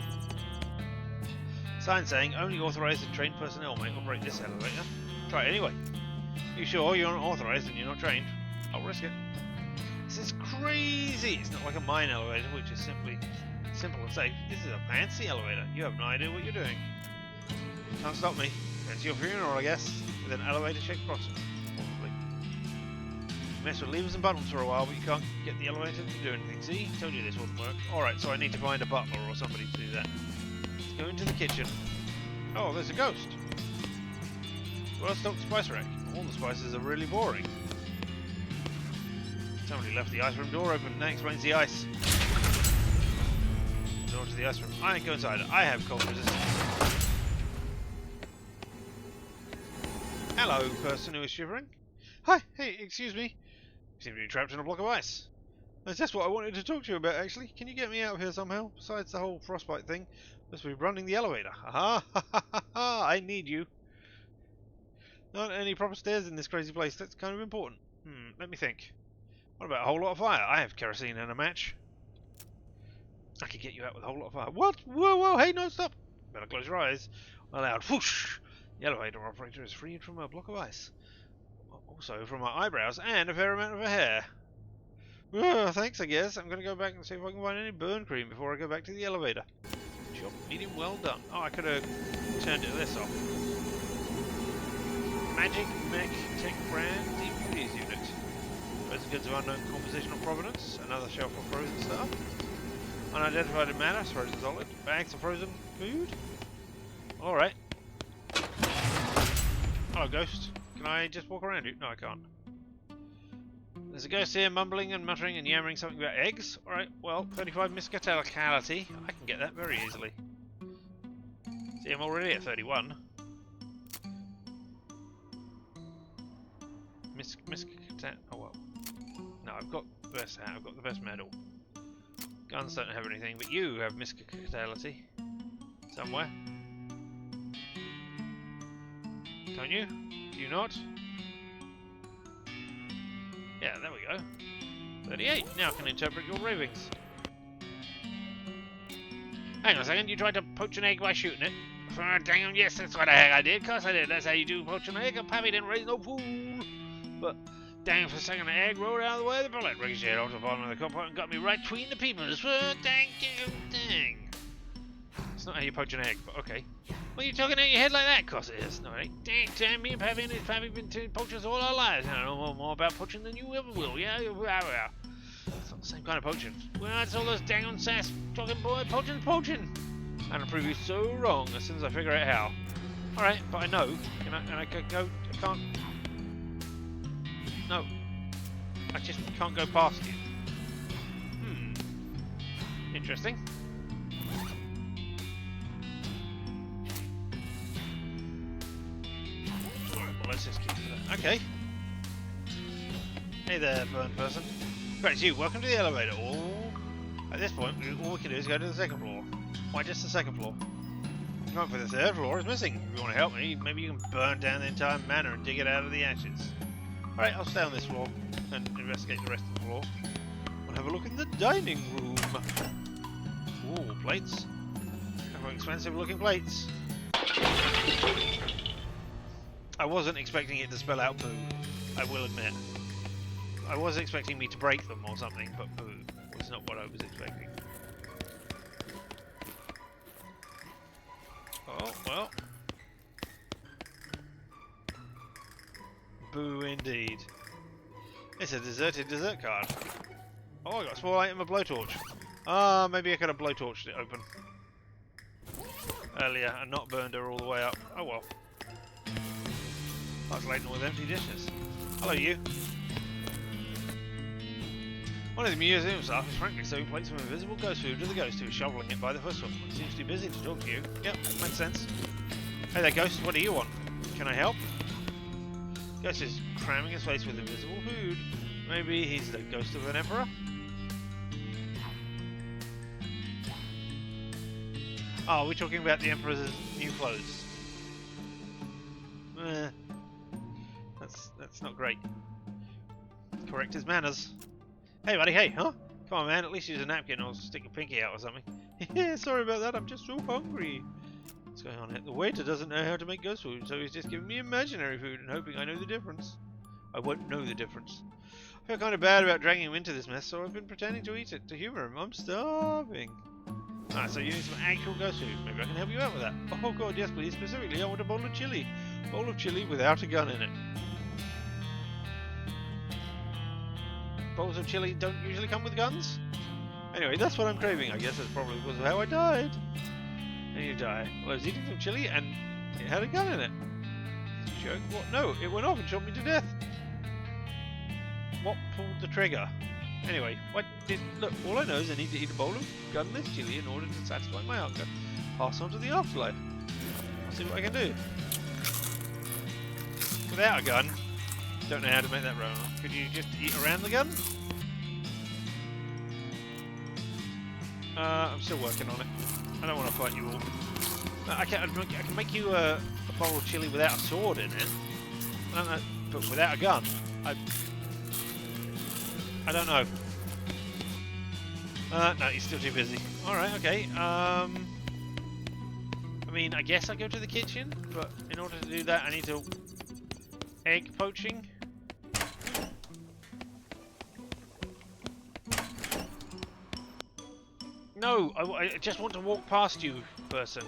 Sign saying only authorised and trained personnel may operate this elevator. Try it anyway. You sure you're not authorised and you're not trained? I'll risk it. This is crazy! It's not like a mine elevator, which is simply simple and safe. This is a fancy elevator. You have no idea what you're doing. Can't stop me. It's your funeral, I guess, with an elevator-shaped crossing. Probably. You mess with levers and buttons for a while, but you can't get the elevator to do anything. See? Told you this wouldn't work. Alright, so I need to find a butler or somebody to do that. Let's go into the kitchen. Oh, there's a ghost. Well-stocked spice rack. All the spices are really boring. Somebody left the ice room door open. That explains the ice. Door to the ice room. I ain't go inside. I have cold resistance. Hello, person who is shivering. Hi, hey, excuse me. You seem to be trapped in a block of ice. That's just what I wanted to talk to you about, actually. Can you get me out of here somehow? Besides the whole frostbite thing, must be running the elevator. Aha, ha, ha, ha, ha, I need you. Not any proper stairs in this crazy place. That's kind of important. Let me think. What about a whole lot of fire? I have kerosene and a match. I could get you out with a whole lot of fire. What? Whoa, whoa, hey, no, stop. Better close your eyes. A loud whoosh. The elevator operator is freed from a block of ice. Also from my eyebrows and a fair amount of her hair. Thanks, I guess. I'm going to go back and see if I can find any burn cream before I go back to the elevator. Job medium well done. Oh, I could have turned this off. Magic Mech Tech Brand DVDs unit. Those goods of unknown composition or provenance. Another shelf of frozen stuff. Unidentified matter, frozen solid. Bags of frozen food. Alright. Hello, ghost. Can I just walk around you? No, I can't. There's a ghost here mumbling and muttering and yammering something about eggs. Alright, well, 35 miscatality. I can get that very easily. See, I'm already at 31. Oh well. No, I've got the best hat, I've got the best medal. Guns don't have anything, but you have miscatality. Somewhere. Don't you? Do you not? Yeah, there we go. 38. Now I can interpret your ravings. Hang on a second, you tried to poach an egg by shooting it? Damn, yes, that's what the heck I did. Of course I did. That's how you do poach an egg. A Pappy didn't raise no fool. But, dang, for a second the egg rolled out of the way of the bullet. Ricocheted off the bottom of the copper and got me right between the peepers. Dang, dang. It's not how you poach an egg, but okay. What are you talking out your head like that? Of course it is. No, it ain't. Dang, me and Pappy and his family have been poachers all our lives. I know more about poaching than you ever will, yeah? It's not the same kind of poaching. Well, it's all those dang on sass talking boy. Poaching's poaching. And I'll prove you so wrong as soon as I figure out how. Alright, but I know. And I can go. I can't. No. I just can't go past you. Interesting. Alright, well, let's just keep that. Okay. Hey there, burn person. Right, it's you. Welcome to the elevator. At this point, all we can do is go to the second floor. Why just the second floor? Going for the third floor is missing. If you want to help me, maybe you can burn down the entire manor and dig it out of the ashes. Alright, I'll stay on this floor and investigate the rest of the floor. We'll have a look in the dining room. Ooh, plates. Very expensive looking plates. I wasn't expecting it to spell out boo, I will admit. I was expecting me to break them or something, but boo was not what I was expecting. Oh, well. Boo indeed. It's a deserted dessert card. Oh, I got a small item of blowtorch. Ah, maybe I could have blowtorched it open earlier and not burned her all the way up. Oh well. That's laden with empty dishes. Hello, you. One of the museum staff is frankly serving plates of invisible ghost food to the ghost who is shoveling it by the footstool. It seems too busy to talk to you. Yep, makes sense. Hey there, ghost. What do you want? Can I help? Ghost is cramming his face with invisible food. Maybe he's the ghost of an emperor? Oh, we're talking about the emperor's new clothes. That's not great. Correct his manners. Hey buddy, hey, huh? Come on man, at least use a napkin or stick a pinky out or something. Yeah, sorry about that, I'm just so hungry. Let's going on here? The waiter doesn't know how to make ghost food, so he's just giving me imaginary food and hoping I know the difference. I won't know the difference. I feel kind of bad about dragging him into this mess, so I've been pretending to eat it to humour him. I'm starving. Ah, so you need some actual ghost food. Maybe I can help you out with that. Oh god, yes please. Specifically, I want a bowl of chili. Bowl of chili without a gun in it. Bowls of chili don't usually come with guns? Anyway, that's what I'm craving. I guess that's probably because of how I died. And you die. Well, I was eating some chili and it had a gun in it. Joke? What? No, it went off and shot me to death. What pulled the trigger? Anyway, what did... Look, all I know is I need to eat a bowl of gunless chili in order to satisfy my hunger. Pass on to the afterlife. I'll see what I can do. Without a gun, don't know how to make that roll. Could you just eat around the gun? I'm still working on it. I don't want to fight you all. I can make you a bowl of chili without a sword in it. I don't know, but without a gun. I don't know. No, he's still too busy. Alright, okay. I mean, I guess I go to the kitchen, but in order to do that, I need to... Egg poaching? No, I just want to walk past you, person.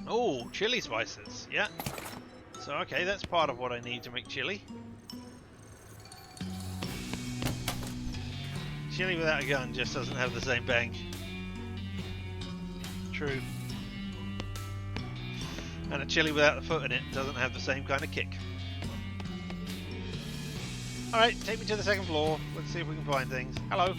Oh, chili spices, yeah. So, okay, that's part of what I need to make chili. Chili without a gun just doesn't have the same bang. True. And a chili without the foot in it doesn't have the same kind of kick. Alright, take me to the second floor. Let's see if we can find things. Hello.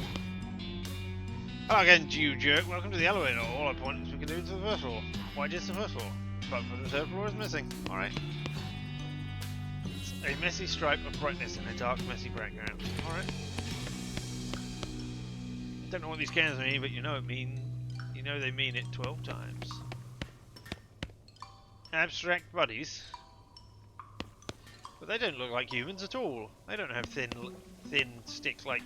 Hello again, you jerk. Welcome to the elevator. All I point is we can do to the first floor. Why just the first floor? But the third floor is missing. Alright. A messy stripe of brightness in a dark, messy background. Alright. Don't know what these cans mean, but you know they mean it 12 times. Abstract buddies. But they don't look like humans at all. They don't have thin stick-like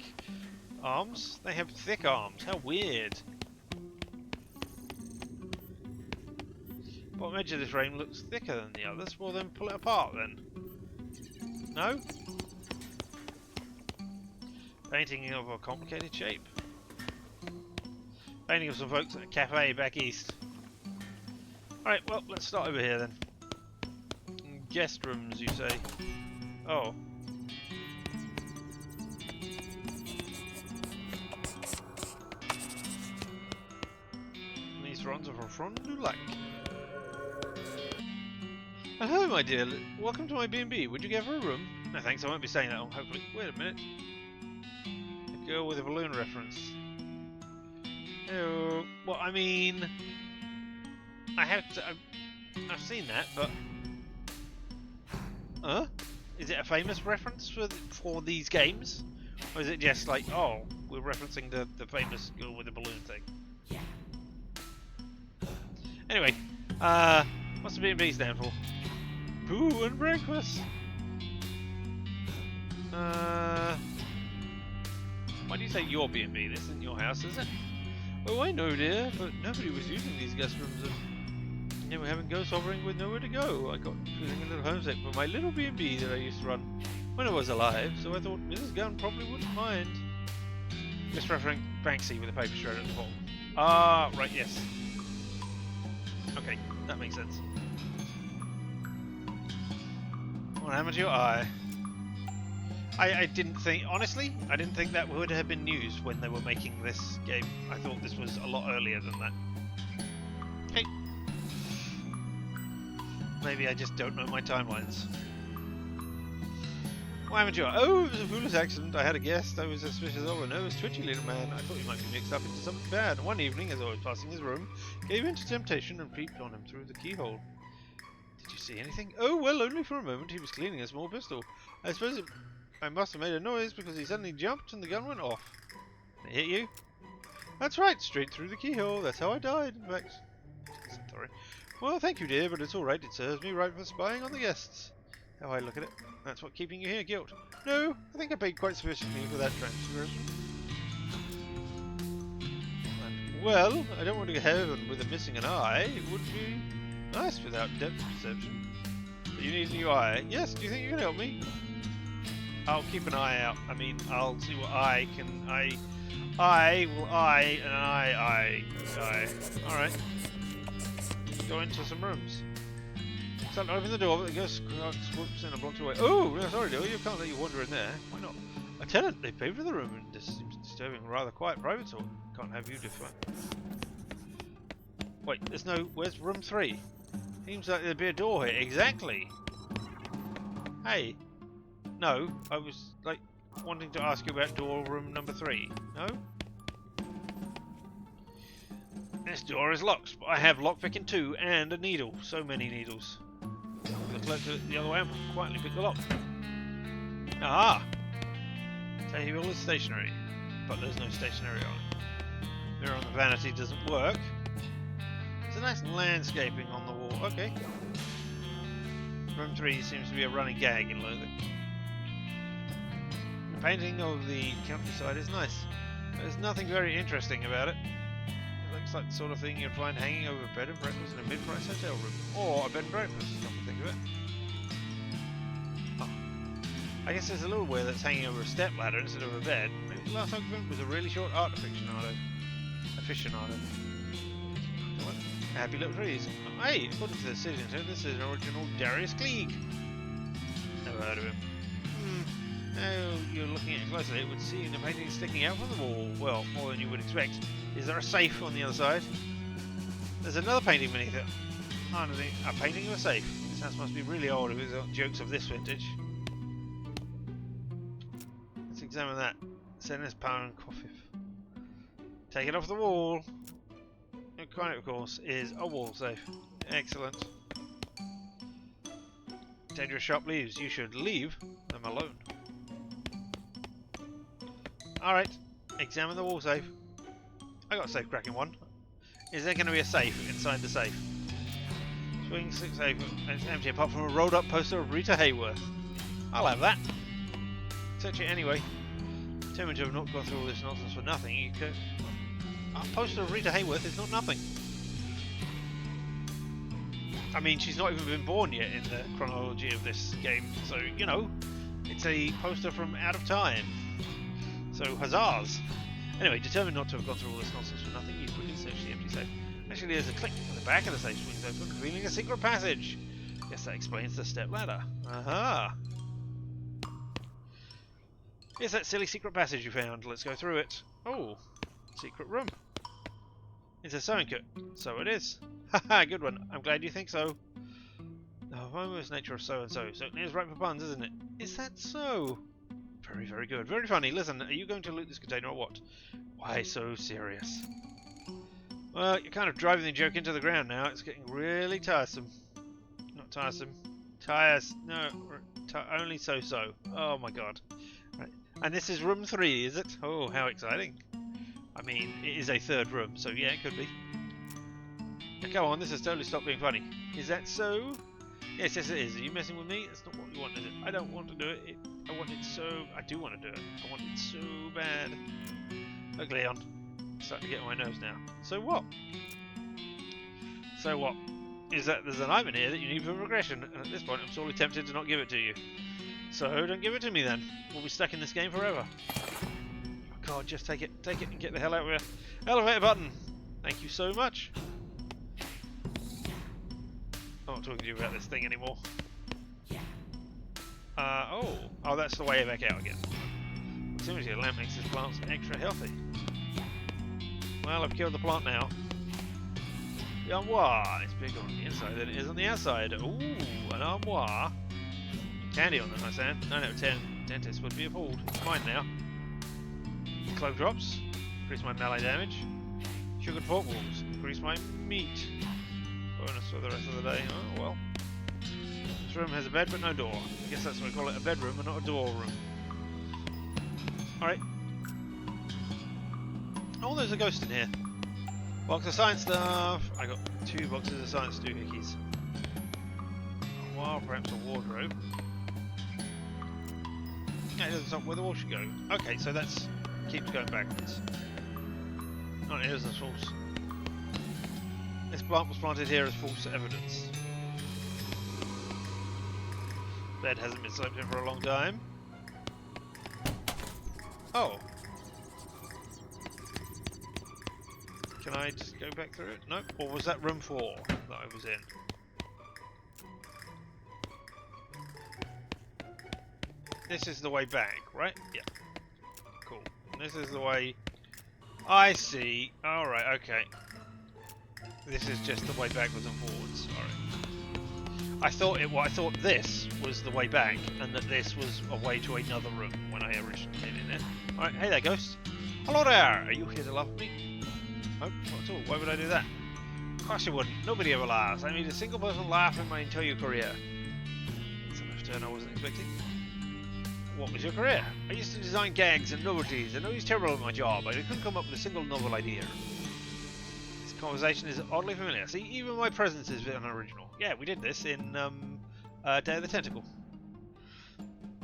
arms. They have thick arms. How weird. Bottom edge of this frame looks thicker than the others. Well then pull it apart then. No? Painting of a complicated shape. Painting of some folks at a cafe back east. Alright, well, let's start over here then. Guest rooms, you say? Oh. These runs are from Front du Lac. Hello, my dear. Welcome to my B&B. Would you give her a room? No thanks, I won't be staying that long, hopefully. Wait a minute. A girl with a balloon reference. Oh, well, I mean... I've seen that, but... Is it a famous reference for these games? Or is it just like, oh, we're referencing the famous girl with the balloon thing? Yeah. Anyway, what's the B&B stand for? Poo and breakfast! Why do you say your B&B? This isn't your house, is it? Oh, I know, dear, but nobody was using these guest rooms and they were having ghosts hovering with nowhere to go. I got feeling a little homesick for my little B&B that I used to run when I was alive, so I thought Mrs. Gunn probably wouldn't mind. Just referring Banksy with a paper shredder at the bottom. Ah, right, yes. Okay, that makes sense. What happened to your eye? I didn't think, honestly, I didn't think that would have been news when they were making this game. I thought this was a lot earlier than that. Hey. Maybe I just don't know my timelines. What happened to your eye? Oh, it was a foolish accident. I had a guest I was suspicious of, a nervous, twitchy little man. I thought he might be mixed up into something bad. One evening, as I was passing his room, gave in to temptation and peeped on him through the keyhole. Did you see anything? Oh, well, only for a moment. He was cleaning a small pistol. I suppose I must have made a noise because he suddenly jumped and the gun went off. It hit you? That's right, straight through the keyhole. That's how I died, in fact. Sorry. Well, thank you, dear, but it's all right. It serves me right for spying on the guests. How I look at it. That's what keeping you here, guilt. No, I think I paid quite sufficiently for that transgression. And Well, I don't want to go heaven with a missing an eye. It would be nice without depth perception. But you need a new eye. Yes, do you think you can help me? I'll keep an eye out. I mean, I'll see what I can... I will eye and eye. Alright. Go into some rooms. Start open the door, but the ghost swoops in and blocks your way. Oh, no, sorry, dear. You can't let you wander in there. Why not? A tenant, they paid for the room, and this seems disturbing. Rather quiet, private sort. Can't have you define. Wait, there's no. Where's room 3? Seems like there'd be a door here. Exactly. Hey. No, I was like wanting to ask you about door room number 3. No? This door is locked, but I have lockpicking 2 and a needle. So many needles. The clerk the other way and quietly pick the lock. Aha! Table is stationary, but there's no stationery on it. Mirror on the vanity doesn't work. There's a nice landscaping on the wall. Okay. Room 3 seems to be a running gag in Loathing. The painting of the countryside is nice. There's nothing very interesting about it. It looks like the sort of thing you'd find hanging over a bed and breakfast in a mid-price hotel room. Or a bed and breakfast, come to think of it. Oh. I guess there's a little weird that's hanging over a step ladder instead of a bed. Maybe the last occupant was a really short art aficionado. What? Happy little trees. Oh, hey, according to the citizen, this is an original Darius Klieg. Never heard of him. Now you're looking at it closely, it would seem the painting sticking out from the wall. Well, more than you would expect. Is there a safe on the other side? There's another painting beneath it. A painting of a safe. This house must be really old if it's got jokes of this vintage. Let's examine that. Sena's power and coffee. Take it off the wall. The kind, of course, is a wall safe. Excellent. Dangerous shop leaves. You should leave them alone. Alright, examine the wall safe. I got a safe cracking one. Is there going to be a safe inside the safe? Swing 6 safe and it's empty apart from a rolled up poster of Rita Hayworth. I'll have that. Search it anyway. Determined to have not gone through all this nonsense for nothing. You could... A poster of Rita Hayworth is not nothing. I mean, she's not even been born yet in the chronology of this game, so, you know, it's a poster from out of time. So, huzzahs! Anyway, determined not to have gone through all this nonsense for nothing, you quickly search the empty safe. Actually, there's a click on the back of the safe swings open, revealing a secret passage. Guess that explains the step ladder. Aha! Here's that silly secret passage you found. Let's go through it. Oh, secret room. It's a sewing kit. So it is. Haha, good one. I'm glad you think so. The harmonious nature of so-and-so certainly is right for puns, isn't it? Is that so? Very, very good. Very funny. Listen, are you going to loot this container or what? Why so serious? Well, you're kind of driving the joke into the ground now. It's getting really tiresome. Not tiresome. No, only so-so. Oh my god. Right. And this is room 3, is it? Oh, how exciting. I mean, it is a 3rd room, so yeah, it could be. Now, come on, this has totally stopped being funny. Is that so? Yes, yes it is. Are you messing with me? That's not what you want, is it? I don't want to do it. I want it so... I do want to do it. I want it so bad. Look, Leon. It's starting to get on my nerves now. So what? So what? Is that there's an item in here that you need for progression, and at this point I'm sorely tempted to not give it to you. So don't give it to me then. We'll be stuck in this game forever. Oh god, just take it and get the hell out of here. Elevator button! Thank you so much. I'm not talking to you about this thing anymore. Oh, that's the way back out again. Proximity of the lamp makes this plant extra healthy. Well, I've killed the plant now. The armoire is bigger on the inside than it is on the outside. Ooh, an armoire. Candy on them, I say. 9 out of 10 dentists would be appalled. It's mine now. Clove drops. Increase my melee damage. Sugared pork balls. Increase my meat. Bonus for the rest of the day. Oh, well. This room has a bed but no door. I guess that's why we call it a bedroom and not a door room. Alright. Oh, there's a ghost in here. Box of science stuff. I got 2 boxes of science doohickeys. Well, perhaps a wardrobe. Yeah, it doesn't stop where the wall should go. Okay, so that's keeps going backwards. Oh, it is false. This plant was planted here as false evidence. Bed hasn't been slept in for a long time. Oh. Can I just go back through it? Nope. Or was that room 4 that I was in? This is the way back, right? Yeah. Cool. And this is the way... I see. Alright, okay. This is just the way backwards and forwards. Alright. I thought this was the way back, and that this was a way to another room when I originally came in there. Alright, hey there, ghost. Hello there! Are you here to laugh at me? Oh, not at all. Why would I do that? Of course you wouldn't. Nobody ever laughs. I made a single person laugh in my entire career. It's a left turn I wasn't expecting. What was your career? I used to design gags and novelties. I know he's terrible at my job. I couldn't come up with a single novel idea. This conversation is oddly familiar. See, even my presence is a bit unoriginal. Yeah, we did this in Day of the Tentacle.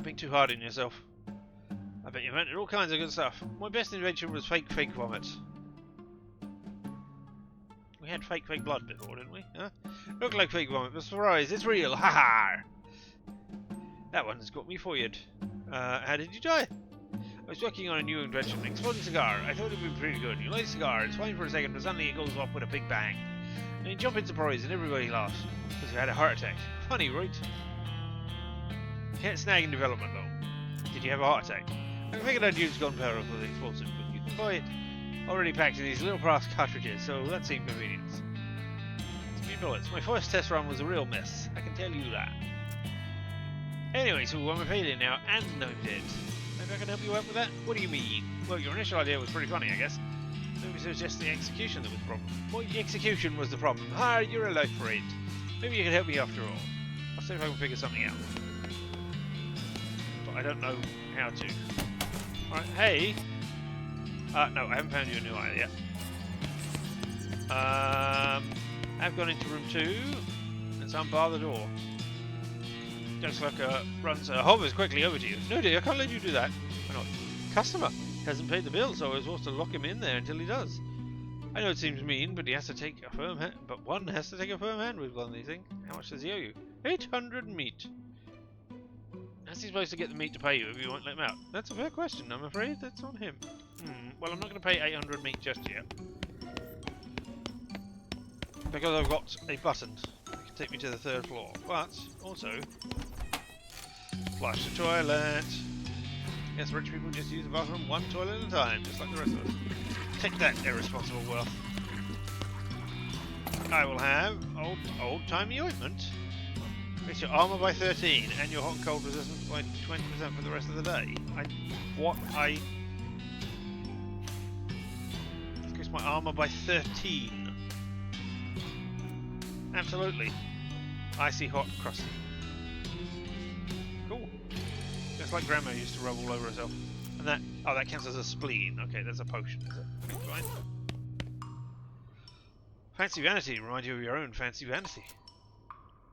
Being too hard on yourself. I bet you invented all kinds of good stuff. My best invention was fake vomit. We had fake blood before, didn't we? Huh? Look like fake vomit, but surprise, it's real. Ha ha! That one's got me foiled. How did you die? I was working on a new invention, an exploding cigar. I thought it would be pretty good. You light a cigar, it's fine for a second, but suddenly it goes off with a big bang. And you jump in surprise and everybody laughs. Because you had a heart attack. Funny, right? Can't snag in development though. Did you have a heart attack? I figured I'd use gunpowder for the explosive, but you can buy it already packed in these little brass cartridges, so that seemed convenient. 3 bullets. My first test run was a real mess. I can tell you that. Anyway, so I'm a failure now, and I'm dead. Maybe I can help you out with that? What do you mean? Well, your initial idea was pretty funny, I guess. Maybe it was just the execution that was the problem. Well, the execution was the problem. Ah, you're a life friend. Maybe you can help me after all. I'll see if I can figure something out. But I don't know how to. Alright, hey! No, I haven't found you a new eye yet. I've gone into room 2. Let's unbar the door. Looks like hovers quickly over to you. No dear, I can't let you do that. Why not? Customer hasn't paid the bill, so I was forced to lock him in there until he does. I know it seems mean, but he has to take a firm hand. But one has to take a firm hand with one of these things. How much does he owe you? 800 meat. How's he supposed to get the meat to pay you if you won't let him out? That's a fair question. I'm afraid that's on him. Well, I'm not going to pay 800 meat just yet. Because I've got a button that can take me to the 3rd floor. But, also, flush the toilet. Yes, rich people just use the bathroom one toilet at a time, just like the rest of us. Take that, irresponsible wealth. I will have old-timey ointment. Increase your armor by 13 and your hot and cold resistance by 20% for the rest of the day. Increase my armor by 13. Absolutely. Icy hot crusty. Cool. Just like Grandma used to rub all over herself. And that counts as a spleen. Okay, that's a potion, is it? Okay, fine. Fancy vanity. Remind you of your own fancy vanity.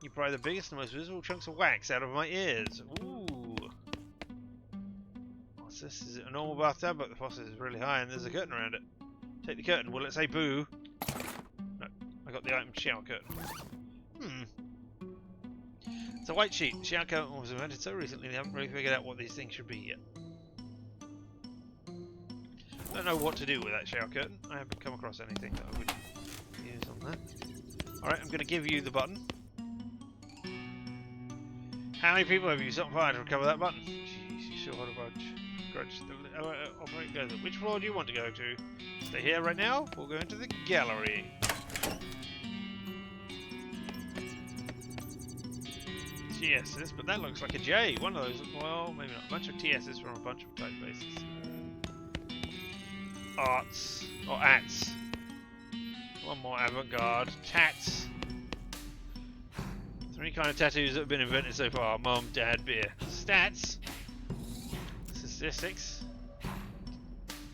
You pry the biggest and most visible chunks of wax out of my ears. Ooh. What's this? Is it a normal bathtub? But the faucet is really high and there's a curtain around it. Take the curtain. Will it say boo? No. I got the item shower curtain. It's a white sheet. The shower curtain was invented so recently they haven't really figured out what these things should be yet. I don't know what to do with that shower curtain. I haven't come across anything that I would use on that. Alright, I'm going to give you the button. How many people have you set on fire to recover that button? Jeez, you sure had a grudge. Operate together. Which floor do you want to go to? Stay here right now. We'll go into the gallery. TS's, but that looks like a J. One of those. Well, maybe not. A bunch of TS's from a bunch of typefaces. Arts or ats. One more avant-garde. Tats. 3 kind of tattoos that have been invented so far. Mum, Dad, beer. Stats. Statistics.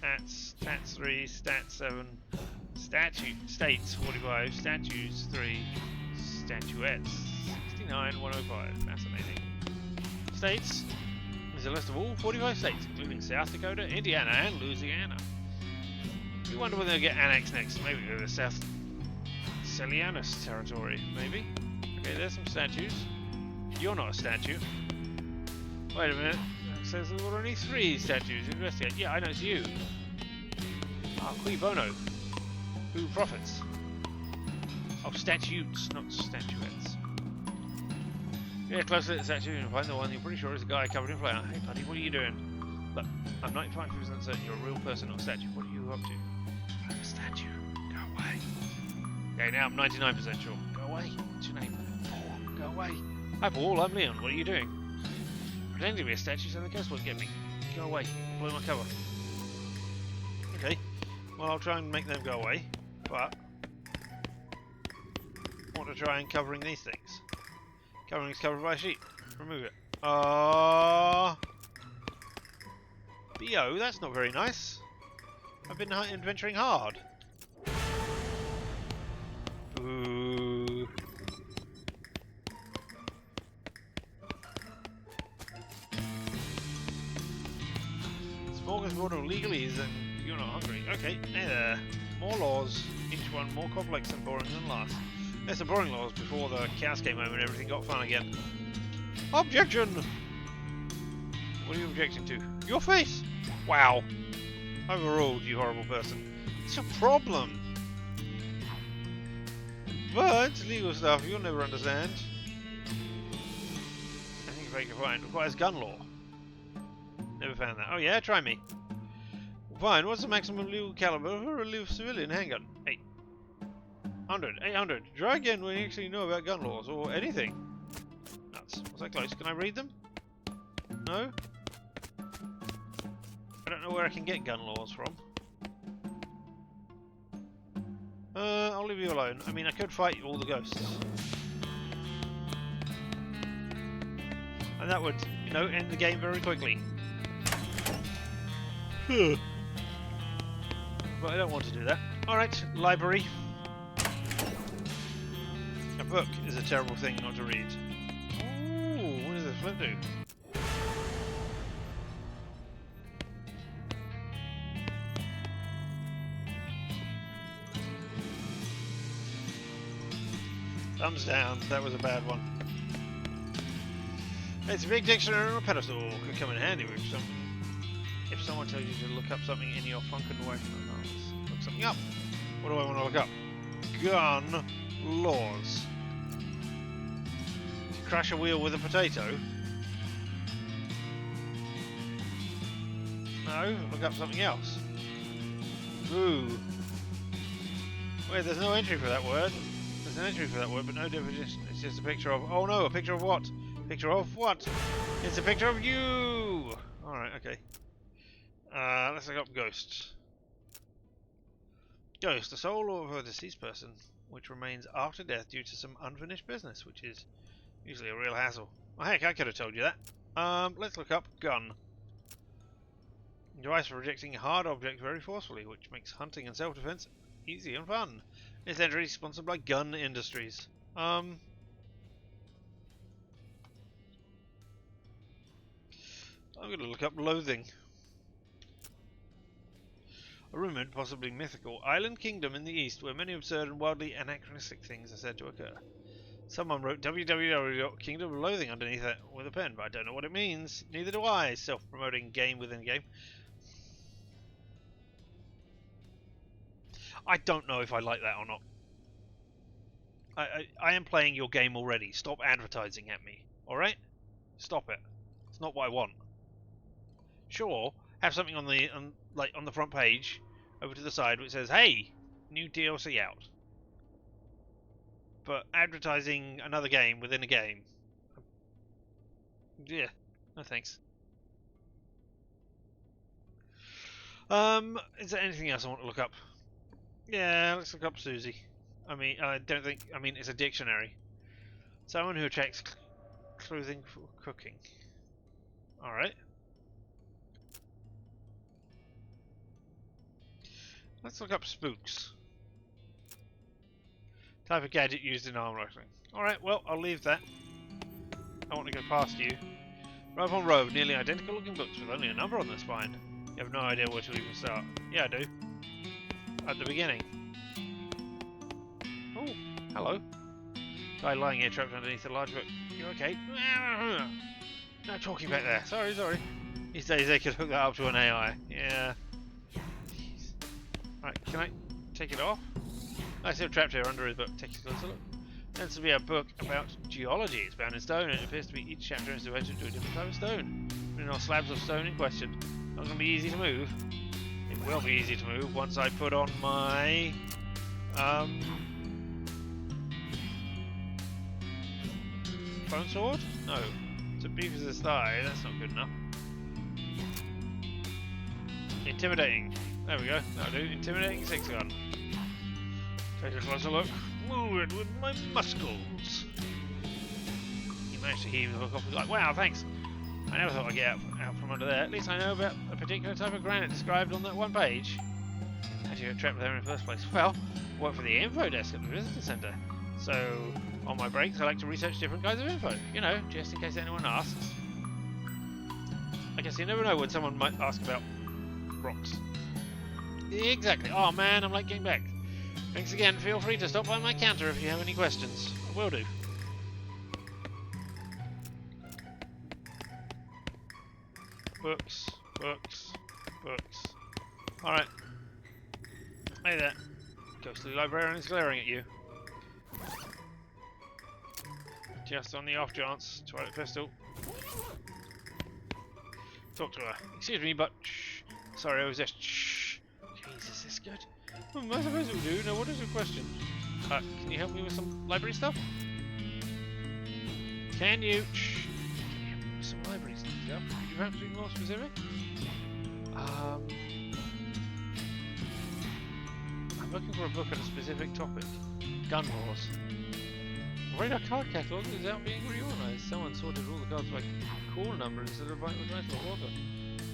Stats 3. Stats 7. States 45. Statues 3. Statuettes 69. 105. Fascinating. States. There's a list of all 45 states, including South Dakota, Indiana, and Louisiana. We wonder when they'll get annexed next. Maybe to the South Celianus territory, maybe? Okay, there's some statues. You're not a statue. Wait a minute. It says there were only 3 statues. Investigate. Yeah, I know it's you. Ah, qui bono. Who profits? Oh, statues, not statuettes. Yeah, close to the statue and find the one you're pretty sure is a guy covered in flour. Hey buddy, what are you doing? Look, I'm 95% certain you're a real person, not a statue. What are you up to? I'm a statue. Go away. Okay, now I'm 99% sure. Go away. What's your name? Paul. Go away. Hi Paul, I'm Leon. What are you doing? Pretending to be a statue so the ghost won't get me. Go away. Blow my cover. Okay. Well, I'll try and make them go away, but I want to try and covering these things. Covering is covered by a sheet. Remove it. BO, that's not very nice. I've been adventuring hard. Ooh. Smorgasbord of legalese and you're not hungry. Okay, hey there. More laws, each one more complex and boring than last. There's some boring laws before the cows came home and everything got fun again. Objection! What are you objecting to? Your face! Wow. Overruled, you horrible person. It's your problem. But legal stuff you'll never understand. I think if I can find requires gun law. Never found that. Oh yeah, try me. Fine, what's the maximum legal caliber for a civilian handgun? 800. 800. Try again when you actually know about gun laws or anything. Nuts. Was that close? Can I read them? No? I don't know where I can get gun laws from. I'll leave you alone. I mean, I could fight all the ghosts. And that would, you know, end the game very quickly. But I don't want to do that. Alright, library. A book is a terrible thing not to read. Ooh, what does this flip do? Thumbs down, that was a bad one. It's a big dictionary on a pedestal. Could come in handy with some. If someone tells you to look up something in your funkin' way, look something up. What do I want to look up? Gun laws. Crash a wheel with a potato? No, look up something else. Ooh. Wait, there's no entry for that word. There's an entry for that word, but no definition. It's just a picture of. Oh no, a picture of what? Picture of what? It's a picture of you! Alright, okay. Let's look up ghosts. Ghost, the soul of a deceased person, which remains after death due to some unfinished business, which is usually a real hassle. Well, heck, I could have told you that. Let's look up gun. Device for rejecting a hard object very forcefully, which makes hunting and self-defense easy and fun. This entry is sponsored by Gun Industries. I'm going to look up Loathing. A rumoured, possibly mythical, island kingdom in the east where many absurd and wildly anachronistic things are said to occur. Someone wrote www.kingdom of loathing underneath it with a pen, but I don't know what it means. Neither do I. Self-promoting game within game. I don't know if I like that or not. I am playing your game already. Stop advertising at me. Alright? Stop it. It's not what I want. Sure, have something on the on the front page over to the side which says, hey, new DLC out. But advertising another game within a game. Yeah, no thanks. Is there anything else I want to look up? Yeah, let's look up Susie. I mean, it's a dictionary. Someone who checks clothing for cooking. Alright. Let's look up spooks. Type of gadget used in arm wrestling. Alright, well, I'll leave that. I want to go past you. Robe on robe, nearly identical looking books with only a number on the spine. You have no idea where to even start. Yeah, I do. at the beginning. Oh, hello. Guy lying here trapped underneath a large book. You okay? No talking back there. Sorry. These days they could hook that up to an AI. Yeah. Jeez. Right, can I take it off? I see him trapped here under his book. Take a closer look. Tends to be a book about geology. It's bound in stone, and it appears to be each chapter is devoted to a different type of stone. Written on slabs of stone in question. Not going to be easy to move. It will be easy to move once I put on my bone sword? No. To beef as his thigh, that's not good enough. Intimidating. There we go. That'll do. Intimidating 6-gun. Take a closer look. Move it with my muscles. He managed to heave the hook off. Like, wow, thanks. I never thought I'd get out from under there. At least I know about a particular type of granite described on that one page. How'd you get trapped there in the first place? Well, I work for the info desk at the visitor centre. So, on my breaks, I like to research different kinds of info. You know, just in case anyone asks. I guess you never know when someone might ask about rocks. Exactly. Oh man, I'm late getting back. Thanks again. Feel free to stop by my counter if you have any questions. I will do. Books. Alright. Hey there. Ghostly librarian is glaring at you. Just on the off chance. Twilight pistol. Talk to her. Excuse me, but shh. Sorry, I was just shh. Jeez, is this good? I suppose it will do. Now, what is your question? Can you help me with some library stuff? Can you? Shh. Can you help me with some library stuff? Could you perhaps be more specific? I'm looking for a book on a specific topic. Gun wars. I'm afraid our card catalogue is out being reorganised. Someone sorted all the cards by call number instead of by transport order.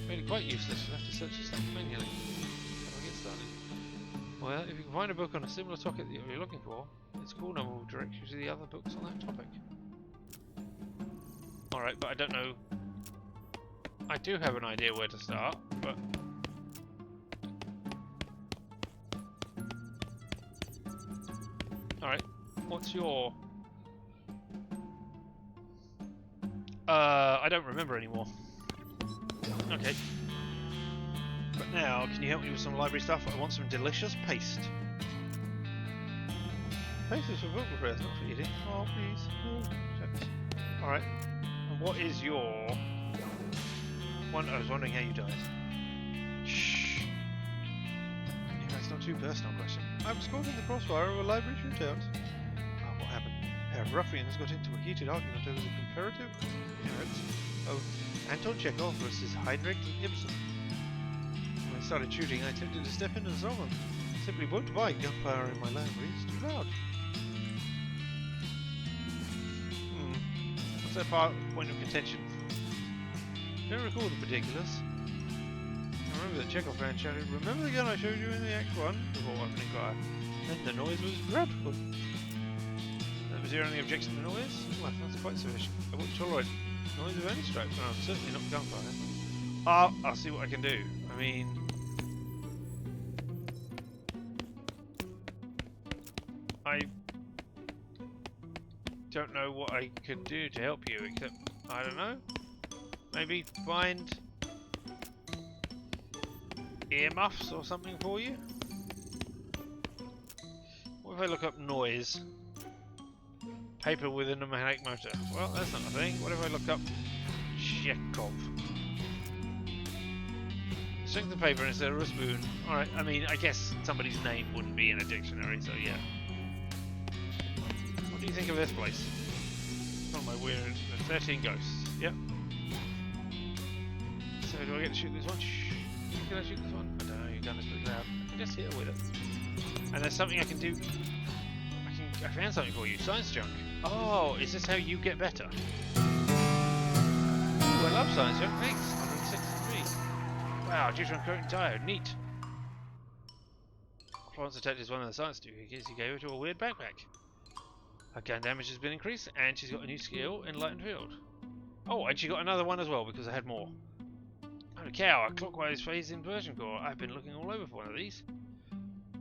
Made it quite useless. You'll have to search this stuff manually. How do I get started? Well, if you can find a book on a similar topic that you're looking for, its call number will direct you to the other books on that topic. Alright, but I don't know. I do have an idea where to start, but alright, what's your... I don't remember anymore. Okay. But now, can you help me with some library stuff? I want some delicious paste. Paste is for book repairs, not for eating. Oh, please. Oh, shucks. Alright. And what is your... I was wondering how you died. Shh. Yeah, that's not too personal question. I was caught in the crossfire of a library shootout. Oh, what happened? A pair of ruffians got into a heated argument over the comparative merits of Anton Chekhov versus Heinrich Ibsen. When I started shooting, I attempted to step in and solve them. I simply won't buy gunfire in my library, it's too loud. What's that point of contention? I don't recall the particulars. I remember the Chekhov man shouted, "Remember the gun I showed you in the Act 1?" before I could inquire. And the noise was dreadful. Was there any objection to noise? Well, that's quite sufficient. I wouldn't tolerate noise of any stripe, and I'm certainly not gunfire. I'll see what I can do. I mean... I don't know what I could do to help you, except, I don't know, maybe find earmuffs or something for you? What if I look up noise? Paper with a pneumatic motor. Well, that's not a thing. What if I look up Chekhov? Strength of paper instead of a spoon. Alright, I mean, I guess somebody's name wouldn't be in a dictionary, so yeah. What do you think of this place? One of my weird... 13 ghosts. Yep. So do I get to shoot this one? Shh. Can I shoot this one? I don't know, your gun is pretty loud. I can just hit it with it. And there's something I can do... I found something for you. Science junk. Oh, is this how you get better? Ooh, I love science junk. Thanks. 163. Wow, due to uncurtain tire. Neat. Florence detected one of the science doohies he gave her to a weird backpack. Her gun damage has been increased, and she's got a new skill in light and field. Oh, and she got another one as well because I had more. Holy cow, a clockwise phase inversion core. I've been looking all over for one of these.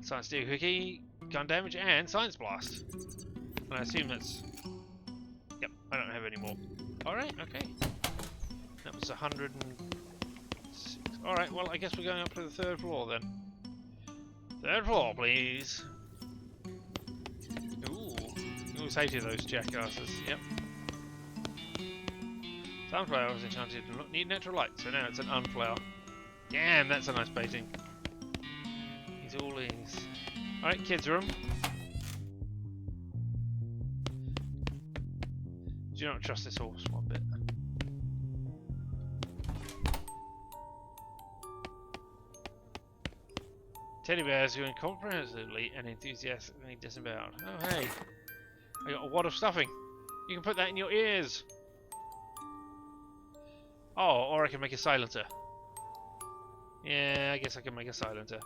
Science Steel Cookie, gun damage, and Science Blast. And I assume that's... Yep, I don't have any more. Alright, okay. That was 106. Alright, well, I guess we're going up to the 3rd floor then. 3rd floor, please. Ooh. I always hated those jackasses. Yep. Sunflower was enchanted to need natural light, so now it's an unflower. Damn, that's a nice painting. He's all ease. Alright, kids' room. Do not trust this horse one bit. Teddy bears who incomprehensibly and enthusiastically disemboweled. Oh hey, I got a wad of stuffing. You can put that in your ears. Oh, or I can make a silencer. Yeah, I guess I can make a silencer.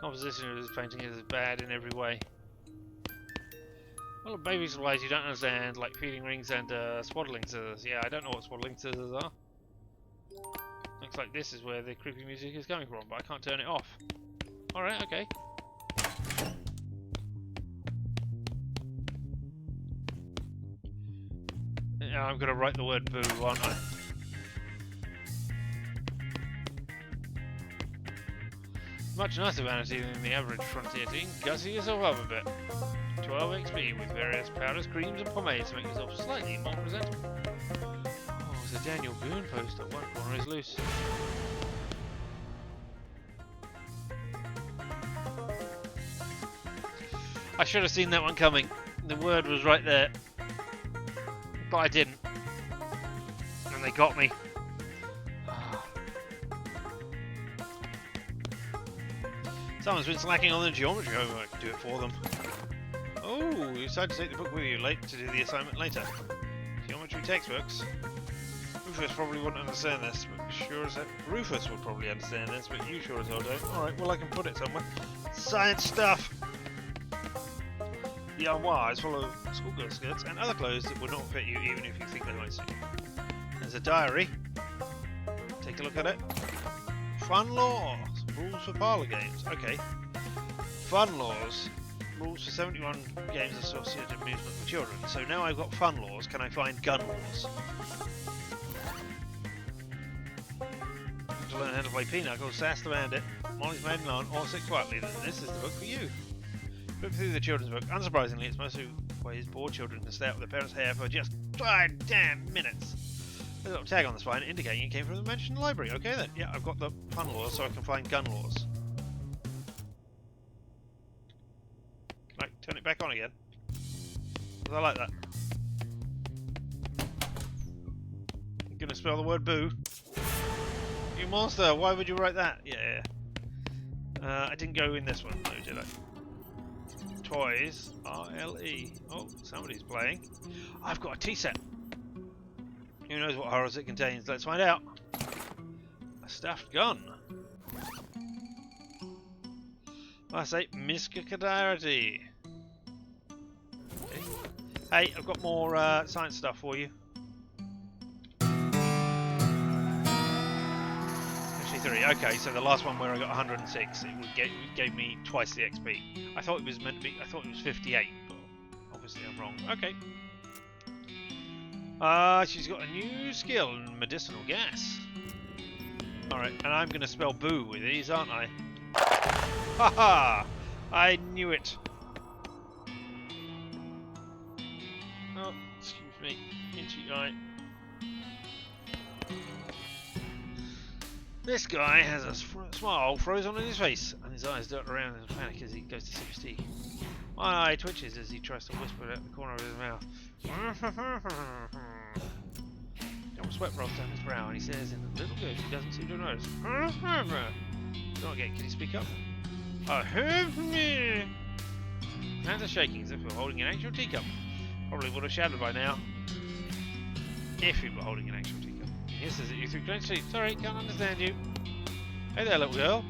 Composition of this painting is bad in every way. Well, baby supplies you don't understand, like feeding rings and swaddling scissors. Yeah, I don't know what swaddling scissors are. Looks like this is where the creepy music is coming from, but I can't turn it off. Alright, okay. Now I'm gonna write the word boo, aren't I? Much nicer vanity than the average frontier teen. Gussy yourself up a bit. 12 XP with various powders, creams and pomades to make yourself slightly more presentable. Oh, there's a Daniel Boone poster. One corner is loose. I should have seen that one coming. The word was right there. But I didn't. And they got me. Someone's been slacking on the geometry homework. Do it for them. Oh, you decided to take the book with you late to do the assignment later. Geometry textbooks. Rufus probably wouldn't understand this, but sure as Rufus would probably understand this, but you sure as hell don't. Alright, well I can put it somewhere. Science stuff! The armoire is full of schoolgirl skirts and other clothes that would not fit you even if you think they might suit you. There's a diary. Take a look at it. Fun laws. Rules for parlour games. Okay. Fun laws. Rules for 71 games associated amusement with children. So now I've got fun laws, can I find gun laws? To learn how to play Pinochle, Sass the Bandit, Molly's Maiden Aunt, or Sit Quietly, then this is the book for you. Look through the children's book. Unsurprisingly, it's mostly ways poor children can stay out with their parents' hair for just 5 damn minutes. There's a little tag on the spine indicating it came from the mentioned library. Okay then, yeah, I've got the fun laws so I can find gun laws. Can I turn it back on again? Because I like that. I'm gonna spell the word boo. You monster, why would you write that? Yeah. I didn't go in this one, no, did I? Toys, R-L-E. Oh, somebody's playing. I've got a tea set. Who knows what horrors it contains? Let's find out. A stuffed gun. I say miscalcularity. Okay. Hey, I've got more science stuff for you. Actually 3. Okay, so the last one where I got 106, it gave me twice the XP. I thought it was meant to be. I thought it was 58, but obviously I'm wrong. Okay. She's got a new skill, medicinal gas. Alright, and I'm going to spell boo with these, aren't I? Haha! I knew it! Oh, excuse me. Itchy eye. This guy has a smile frozen on his face, and his eyes dart around in panic as he goes to sip his tea. One eye twitches as he tries to whisper out the corner of his mouth. Drop sweat rolls down his brow, and he says in a little good he doesn't seem to notice. Don't get, can you speak up? Hands are shaking as if we're holding an actual teacup. Probably would have shouted by now. If we were holding an actual teacup. He hisses at you through clenched teeth. Sorry, can't understand you. Hey there, little girl.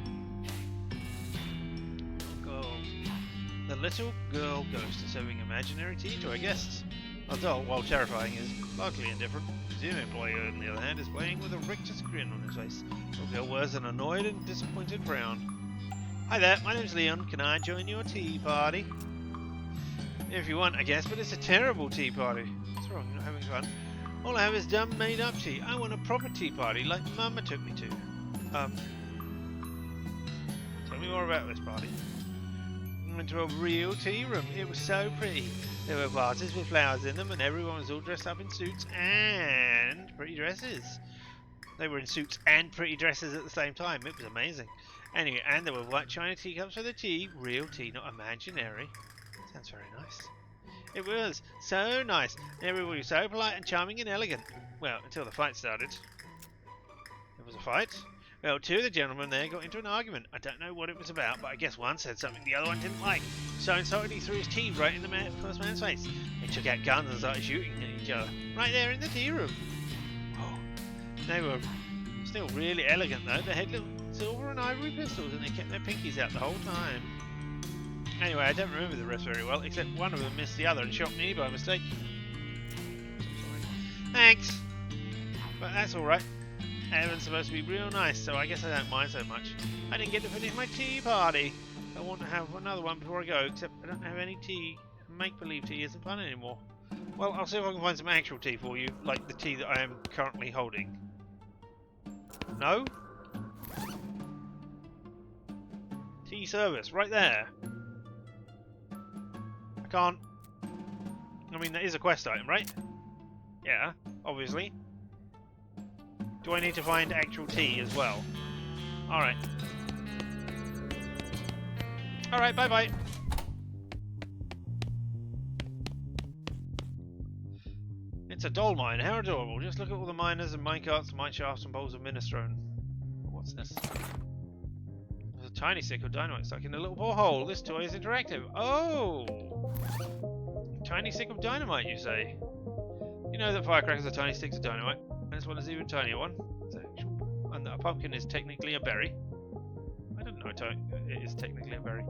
The little girl ghost is serving imaginary tea to her guests. Adult, while terrifying, is largely indifferent. The employee, on the other hand, is playing with a rictus grin on his face. The girl wears an annoyed and disappointed frown. Hi there, my name's Leon. Can I join your tea party? If you want, I guess, but it's a terrible tea party. What's wrong? You're not having fun? All I have is dumb made-up tea. I want a proper tea party, like Mama took me to. Tell me more about this party. We went to a real tea room. It was so pretty. There were vases with flowers in them, and everyone was all dressed up in suits and pretty dresses. They were in suits and pretty dresses at the same time. It was amazing. Anyway, and there were white china teacups for the tea. Real tea, not imaginary. Sounds very nice. It was so nice. Everybody was so polite and charming and elegant. Well, until the fight started. There was a fight? Well, two of the gentlemen there got into an argument. I don't know what it was about, but I guess one said something the other one didn't like. So insulted, he threw his tea right in the first man's face. They took out guns and started shooting at each other. Right there in the tea room. Oh, they were still really elegant though. They had little silver and ivory pistols and they kept their pinkies out the whole time. Anyway, I don't remember the rest very well, except one of them missed the other and shot me by mistake. Thanks! But that's alright. Everyone's supposed to be real nice, so I guess I don't mind so much. I didn't get to finish my tea party. I want to have another one before I go, except I don't have any tea. Make-believe tea isn't fun anymore. Well, I'll see if I can find some actual tea for you, like the tea that I am currently holding. No? Tea service, right there. I can't... I mean, that is a quest item, right? Yeah, obviously. Do I need to find actual tea as well? Alright. Alright, bye-bye. It's a doll mine. How adorable. Just look at all the miners and minecarts, mine shafts and bowls of minestrone. What's this? There's a tiny stick of dynamite stuck in a little borehole. This toy is interactive. Oh! Tiny stick of dynamite, you say? You know that firecrackers are tiny sticks of dynamite. This one is an even tinier one. And a pumpkin is technically a berry. I don't know it is technically a berry.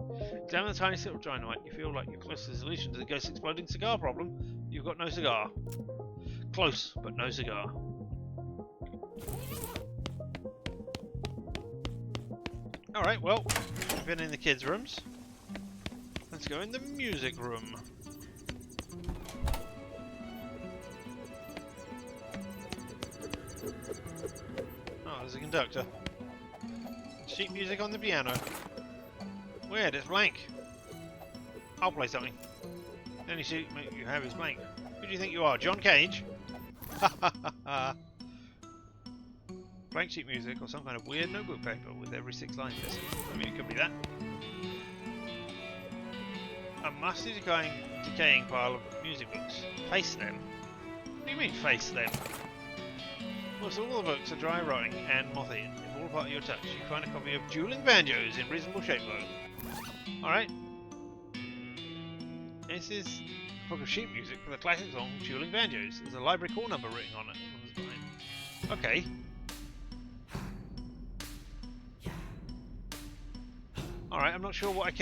Examine the tiny stick of dynamite. You feel like you're close to the solution to the ghost exploding cigar problem. You've got no cigar. Close, but no cigar. Alright, well, we've been in the kids' rooms. Let's go in the music room. Oh, there's a conductor. Sheet music on the piano. Weird, it's blank. I'll play something. The only sheet you have is blank. Who do you think you are, John Cage? Blank sheet music or some kind of weird notebook paper with every 6 lines missing. I mean, it could be that. A musty decaying pile of music books. Face them? What do you mean, face them? Most all the books are dry rotting and moth-eaten. If all part of your touch, you find a copy of Dueling Banjos in reasonable shape though. Alright. This is a book of sheet music for the classic song Dueling Banjos. There's a library call number written on it. Okay. Alright, I'm not sure what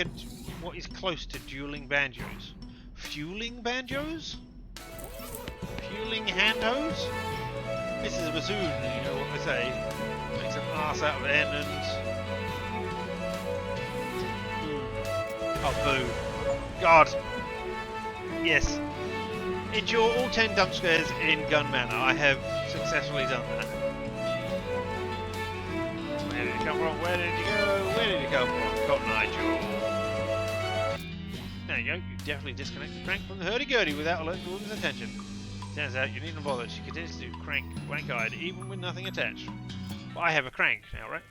is close to dueling banjos. Fueling banjos? Fueling hand hose? This is a bassoon, you know what they say. Makes an arse out of it and... Oh, boo. God. Yes. Endure all 10 dump scares in Gun Manor. I have successfully done that. Where did it come from? Where did you go? Where did it come from? Cotton Eye Joe. There you go. You definitely disconnected Crank from the hurdy-gurdy without alerting the woman's attention. Turns out you needn't bother. She continues to crank blank-eyed, even with nothing attached. But I have a crank now, right?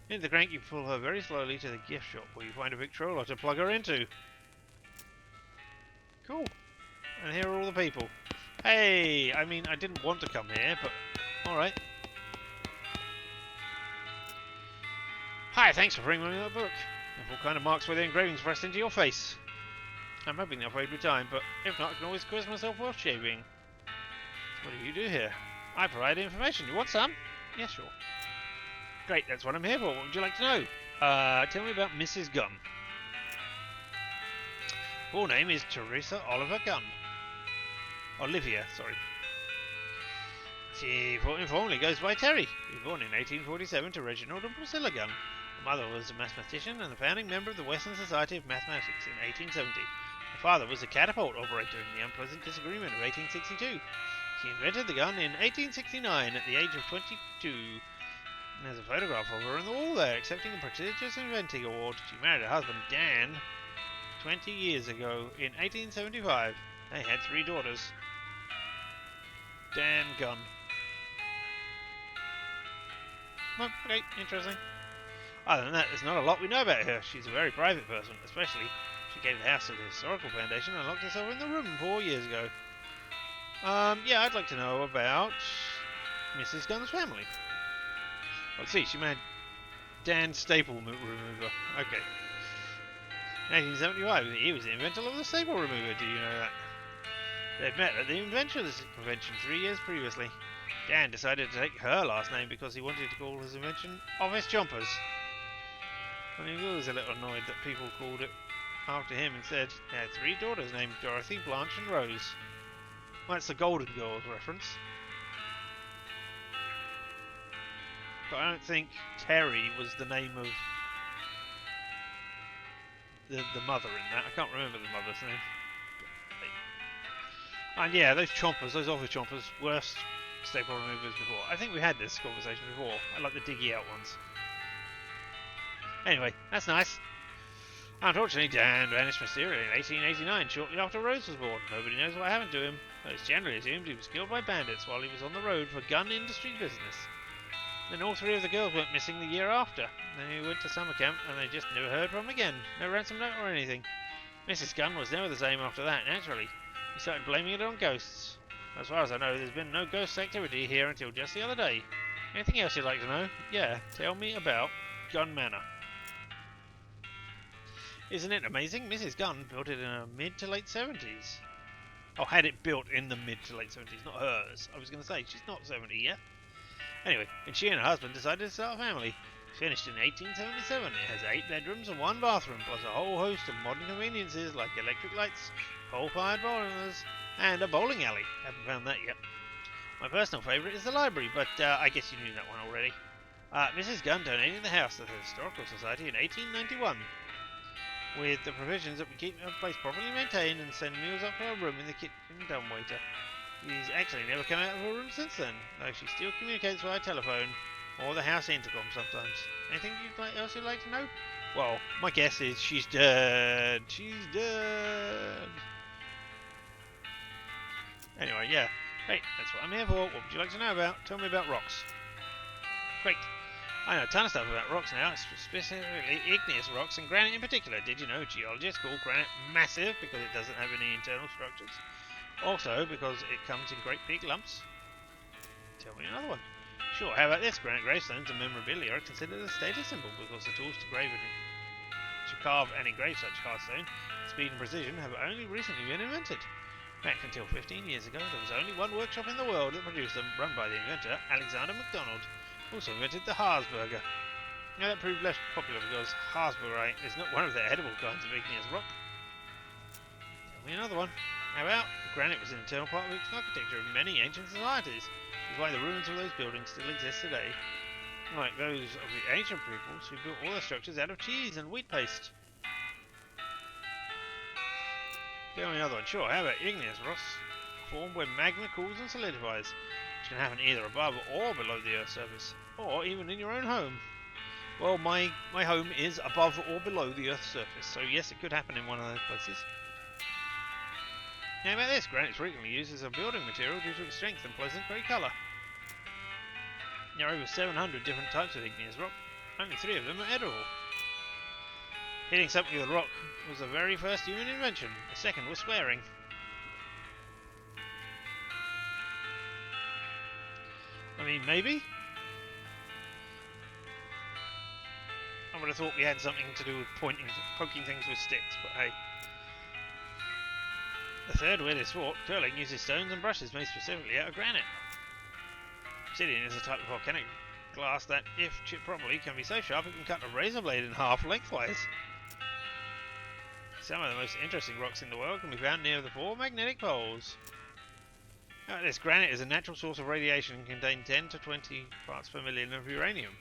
Into the crank, you pull her very slowly to the gift shop, where you find a Victrola to plug her into. Cool. And here are all the people. Hey! I mean, I didn't want to come here, but... Alright. Hi, thanks for bringing me that book. And what kind of marks were the engravings pressed into your face? I'm hoping they'll fade with time, but if not, I can always quiz myself while shaving. What do you do here? I provide information. You want some? Yeah, sure. Great, that's what I'm here for. What would you like to know? Tell me about Mrs. Gunn. Full name is Teresa Oliver Gunn. Olivia, sorry. She informally goes by Terry. He was born in 1847 to Reginald and Priscilla Gunn. mother was a mathematician and a founding member of the Western Society of Mathematics in 1870. Her father was a catapult operator in the unpleasant disagreement of 1862. She invented the gun in 1869 at the age of 22. And there's a photograph of her on the wall there, accepting a prestigious inventing award. She married her husband, Dan, 20 years ago in 1875. They had 3 daughters. Dan Gunn. Oh, okay, interesting. Other than that, there's not a lot we know about her. She's a very private person, especially she gave the house to the Historical Foundation and locked herself in the room 4 years ago. Yeah, I'd like to know about Mrs. Gunn's family. Let's see, she married Dan Staple Remover. Okay. 1875, he was the inventor of the staple remover, do you know that? They'd met at the Inventors Convention 3 years previously. Dan decided to take her last name because he wanted to call his invention Office Chompers. And he was a little annoyed that people called it after him instead. He had 3 daughters named Dorothy, Blanche and Rose. Well, that's the Golden Girls reference. But I don't think Terry was the name of the mother in that. I can't remember the mother's name. And yeah, those chompers, those office chompers, worst staple removers before. I think we had this conversation before. I like the diggy out ones. Anyway, that's nice. Unfortunately, Dan vanished mysteriously in 1889, shortly after Rose was born. Nobody knows what happened to him, but it's generally assumed he was killed by bandits while he was on the road for gun industry business. Then all 3 of the girls went missing the year after. Then he went to summer camp and they just never heard from him again. No ransom note or anything. Mrs. Gunn was never the same after that, naturally. He started blaming it on ghosts. As far as I know, there's been no ghost activity here until just the other day. Anything else you'd like to know? Yeah, tell me about Gunn Manor. Isn't it amazing? Mrs. Gunn built it in the mid to late 70s. Oh, had it built in the mid to late 70s, not hers. I was going to say, she's not 70 yet. Anyway, and she and her husband decided to start a family. Finished in 1877, it has 8 bedrooms and 1 bathroom, plus a whole host of modern conveniences like electric lights, coal-fired boilers, and a bowling alley. Haven't found that yet. My personal favourite is the library, but I guess you knew that one already. Mrs. Gunn donated the house to the Historical Society in 1891, with the provisions that we keep the place properly maintained and send meals up to her room in the kitchen dumbwaiter. She's actually never come out of her room since then, though she still communicates via telephone or the house intercom sometimes. Anything else you'd like to know? Well, my guess is she's dead. She's dead. Anyway, yeah. Great, that's what I'm here for. What would you like to know about? Tell me about rocks. Great. I know a ton of stuff about rocks now, specifically igneous rocks and granite in particular. Did you know geologists call granite massive because it doesn't have any internal structures? Also, because it comes in great big lumps. Tell me another one. Sure, how about this? Granite gravestones and memorabilia are considered a status symbol because the tools to carve and engrave such hard stone, speed and precision, have only recently been invented. Back until 15 years ago, there was only one workshop in the world that produced them, run by the inventor, Alexander MacDonald, who also invented the Harzburger. Now that proved less popular because Harzburgerite is not one of the edible kinds of igneous rock. Tell me another one. How about granite was an internal part of the architecture of many ancient societies, which is why the ruins of those buildings still exist today. Like those of the ancient peoples who built all their structures out of cheese and wheat paste. Tell me another one. Sure, how about igneous rocks formed when magma cools and solidifies, which can happen either above or below the Earth's surface, or even in your own home. Well, my home is above or below the Earth's surface, so yes, it could happen in one of those places. How about this? Granite is frequently used as a building material due to its strength and pleasant grey colour. There are over 700 different types of igneous rock. Only 3 of them are edible. Hitting something with a rock was the very first human invention. The second was swearing. I mean, maybe? I would have thought we had something to do with poking things with sticks, but hey. The third weirdest sport, curling, uses stones and brushes made specifically out of granite. Obsidian is a type of volcanic glass that, if chipped properly, can be so sharp it can cut a razor blade in half lengthwise. Some of the most interesting rocks in the world can be found near the 4 magnetic poles. This granite is a natural source of radiation and contains 10 to 20 parts per million of uranium.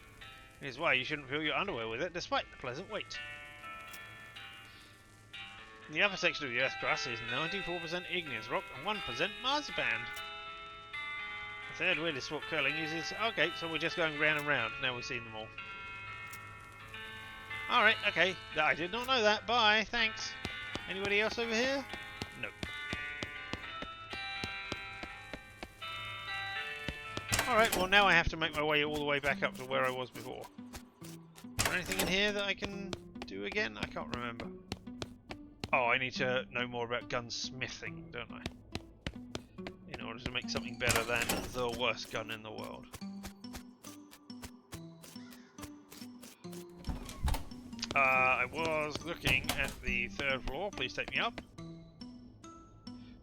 Here's why you shouldn't fill your underwear with it, despite the pleasant weight. The upper section of the Earth crust is 94% igneous rock and 1% marzipan. The third weirdest what curling uses. Okay, so we're just going round and round. Now we've seen them all. Alright, okay. I did not know that. Bye, thanks. Anybody else over here? No. Alright, well now I have to make my way all the way back up to where I was before. Is there anything in here that I can do again? I can't remember. Oh, I need to know more about gunsmithing, don't I? In order to make something better than the worst gun in the world. I was looking at the third floor. Please take me up.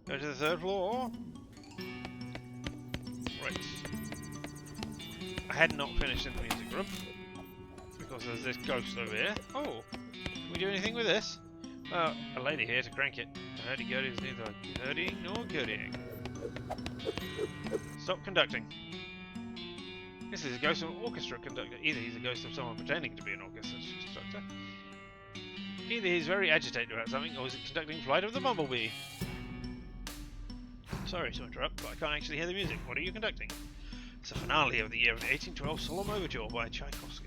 Go to the third floor. Right. I had not finished in the music room because there's this ghost over here. Oh, can we do anything with this? Well, a lady here to crank it. The hurdy-gurdy is neither hurdying nor gurdying. Stop conducting. This is a ghost of an orchestra conductor. Either he's a ghost of someone pretending to be an orchestra conductor. Either he's very agitated about something, or is it conducting Flight of the Bumblebee? Sorry to interrupt, but I can't actually hear the music. What are you conducting? It's the finale of the year of the 1812 Solemn Overture by Tchaikovsky.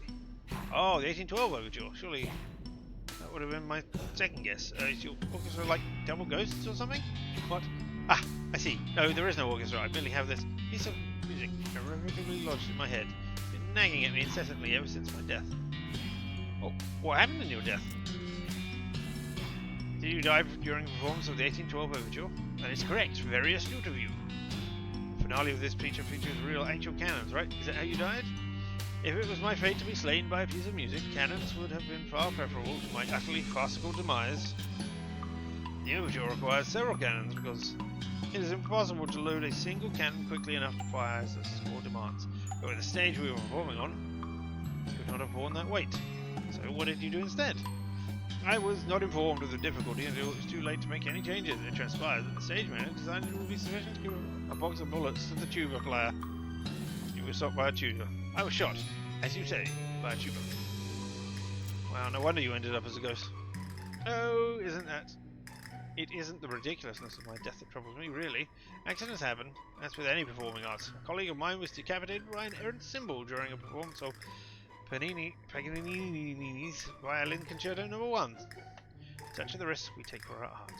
Oh, the 1812 Overture. Surely that would have been my second guess. Is your orchestra like double ghosts or something? What? Ah, I see. No, there is no orchestra. I merely have this piece of music irrevocably lodged in my head. It's been nagging at me incessantly ever since my death. Oh, what happened in your death? Did you die during the performance of the 1812 Overture? That is correct. Very astute of you. The finale of this feature features real actual cannons, right? Is that how you died? If it was my fate to be slain by a piece of music, cannons would have been far preferable to my utterly farcical demise. The Overture requires several cannons because it is impossible to load a single cannon quickly enough to fire as the score demands. But with the stage we were performing on, could not have borne that weight. So what did you do instead? I was not informed of the difficulty until it was too late to make any changes. It transpired that the stage manager decided it would be sufficient to give a box of bullets to the tuba player. You were shot by a tuba. I was shot, as you say, by a tuba. Well, no wonder you ended up as a ghost. Oh, isn't that... It isn't the ridiculousness of my death that troubles me, really. Accidents happen. That's with any performing arts. A colleague of mine was decapitated by an errant cymbal during a performance of Paganini's Violin Concerto No. 1. Such are the risks we take for our art.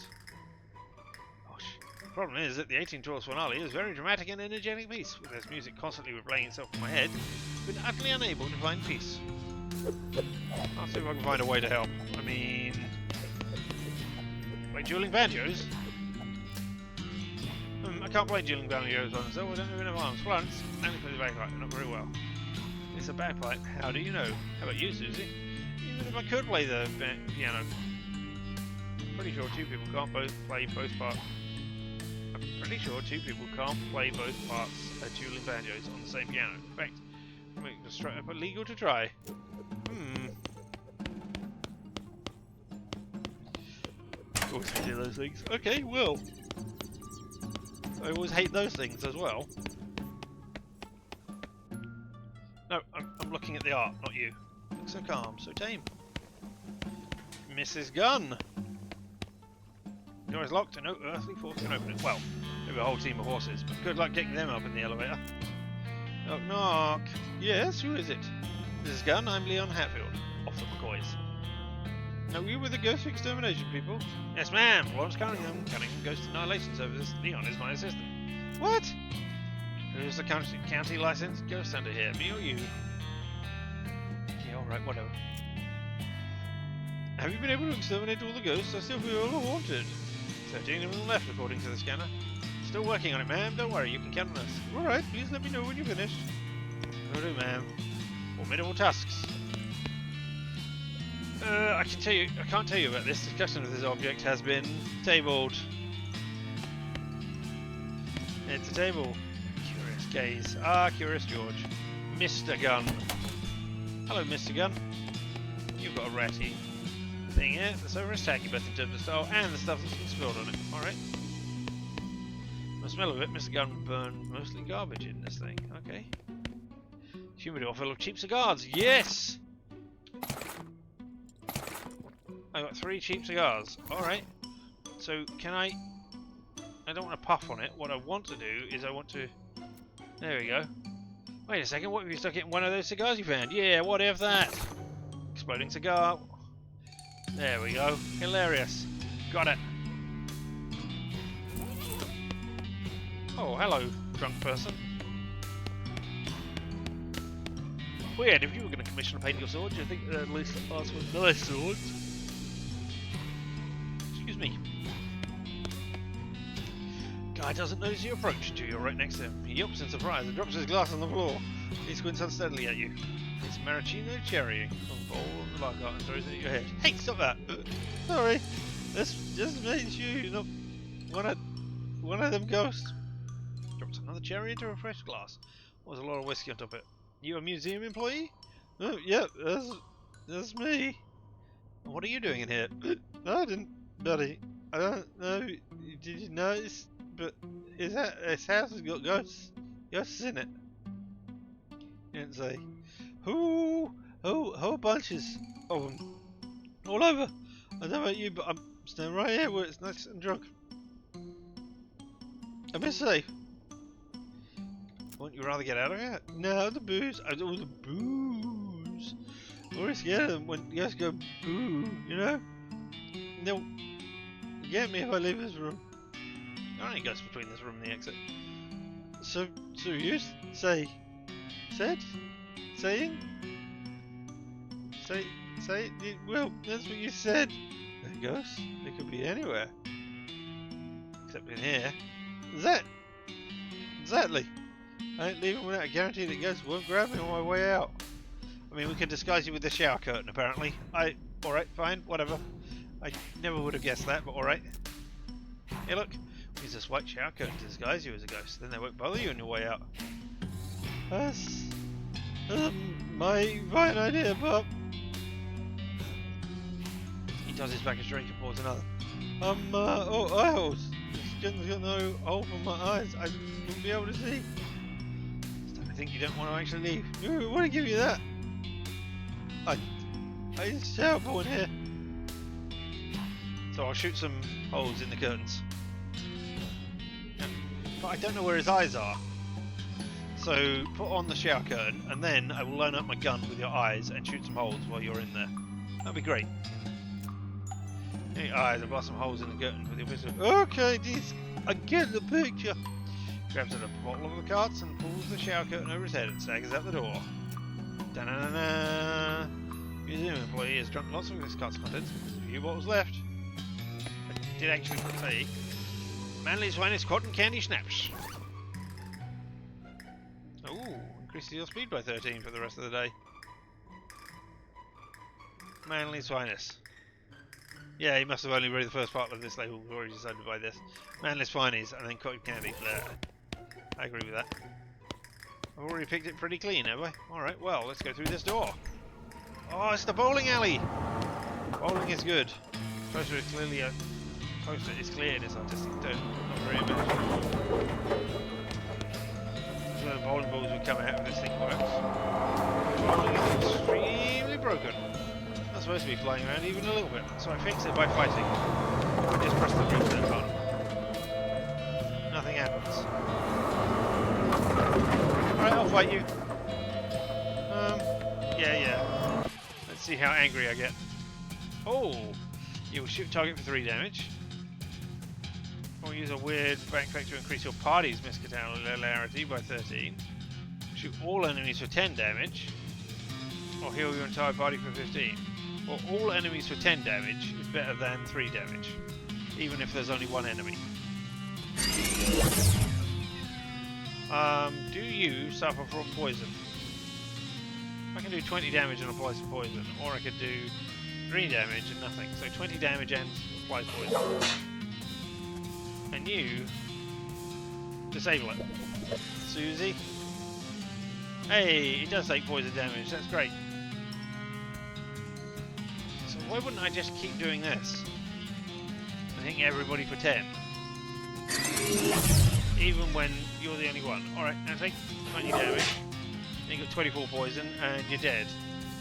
Gosh. The problem is that the 1812 finale is a very dramatic and energetic piece. With this music constantly replaying itself in my head, I've been utterly unable to find peace. I'll see if I can find a way to help. I mean... Play dueling banjos? I can't play dueling banjos on myself. I don't have enough arms. Florence, only play the bagpipe, not very well. It's a bagpipe. How do you know? How about you, Susie? Even if I could play the piano, I'm pretty sure two people can't play both parts. I'm pretty sure two people can't play both parts of dueling banjos on the same piano. In fact, it's straight up illegal to try. Always hated those things. Okay, well, I always hate those things as well. No, I'm looking at the art, not you. Look so calm, so tame. Mrs. Gunn! The door is locked and no earthly force can open it. Well, maybe a whole team of horses, but good luck getting them up in the elevator. Knock knock! Yes, who is it? Mrs. Gunn, I'm Leon Hatfield. Off the McCoys. No, you were the Ghost Extermination people? Yes, ma'am. Lawrence Cunningham, Ghost Annihilation Service. Leon is my assistant. What? Who's the county licensed ghost hunter here? Me or you? Yeah, alright, whatever. Have you been able to exterminate all the ghosts? I still feel all wanted. 13 of them left, according to the scanner. Still working on it, ma'am. Don't worry, you can count on us. Alright, please let me know when you're finished. Will do, ma'am. Formidable tusks. I can't tell you about this. Discussion of this object has been tabled. It's a table. Curious gaze. Ah, Curious George. Mr. Gunn. Hello, Mr. Gunn. You've got a ratty thing here. The sofa is tacky both in terms of style and the stuff that's been spilled on it. Alright. The smell of it, Mr. Gunn burned mostly garbage in this thing. Okay. Humidor full of cheap cigars. Yes! I got 3 cheap cigars. Alright. So, can I don't want to puff on it. What I want to do is I want to... There we go. Wait a second, what if you stuck it in one of those cigars you found? Yeah, what if that? Exploding cigar. There we go. Hilarious. Got it. Oh, hello, drunk person. Weird, if you were going to commission a painting of swords, you think at least ask for nice swords. Excuse me. Guy doesn't notice you approach until you're right next to him. He yelps in surprise and drops his glass on the floor. He squints unsteadily at you. It's maraschino cherry. A bowl of the lager and throws it at your head. Hey, stop that! Sorry, this just makes you not one of them ghosts. Drops another cherry into a fresh glass. There's a lot of whiskey on top of it. You a museum employee? Oh, yep, that's me. What are you doing in here? I didn't, buddy. I don't know. Did you notice? But this house has got ghosts in it. You didn't say. Whole bunches of them, all over. I don't know about you, but I'm standing right here where it's nice and drunk. I must say. Wouldn't you rather get out of here? No, the booze. Oh, the booze. I'm always scared of them when you guys go boo, you know? They'll get me if I leave this room. There only goes between this room and the exit. So you saying? Well, that's what you said. There goes. They could be anywhere. Except in here. Exactly. I ain't leaving without a guarantee that ghosts won't grab me on my way out. I mean, we can disguise you with the shower curtain, apparently. Alright, fine, whatever. I never would have guessed that, but alright. Hey, look. Use this white shower curtain to disguise you as a ghost. Then they won't bother you on your way out. That's my fine idea, Bob. He does his back a drink and pours another. Eyes. This gun's got no hole for my eyes. I wouldn't be able to see. I think you don't want to actually leave. I want to give you that. It's terrible in here. So I'll shoot some holes in the curtains. But I don't know where his eyes are. So put on the shower curtain and then I will line up my gun with your eyes and shoot some holes while you're in there. That'd be great. Your eyes and blast some holes in the curtain with your pistol. Okay, I get the picture. Grabs at a bottle of the carts and pulls the shower curtain over his head and staggers out the door. Da-na-na-na! Museum employee has drunk lots of this cart's contents. There's a few bottles left. I did actually say Manly's finest cotton candy schnapps. Ooh, increases your speed by 13 for the rest of the day. Manly's finest. Yeah, he must have only read the first part of this label. We've already decided to buy this. Manly's finest and then cotton candy. There. I agree with that. I've already picked it pretty clean, have I? Alright, well, let's go through this door. Oh, it's the bowling alley! Bowling is good. Poster is clearly poster is clear in its artistic tone, not very imaginative. So the bowling balls would come out if this thing works. Bowling is extremely broken. Not supposed to be flying around even a little bit, so I fix it by fighting. I just press the reset button. Nothing happens. Alright, I'll fight you. Yeah. Let's see how angry I get. Oh! You will shoot target for 3 damage. Or use a weird back effect to increase your party's miscalcularity by 13. Shoot all enemies for 10 damage. Or heal your entire party for 15. Or all enemies for 10 damage is better than 3 damage. Even if there's only one enemy. Do you suffer from poison? I can do 20 damage and apply some poison, or I could do 3 damage and nothing. So 20 damage and apply poison. And you disable it. Susie. Hey, it does take poison damage, that's great. So why wouldn't I just keep doing this? I think everybody for 10. Even when you're the only one. Alright, now take 20 damage. You got 24 poison and you're dead.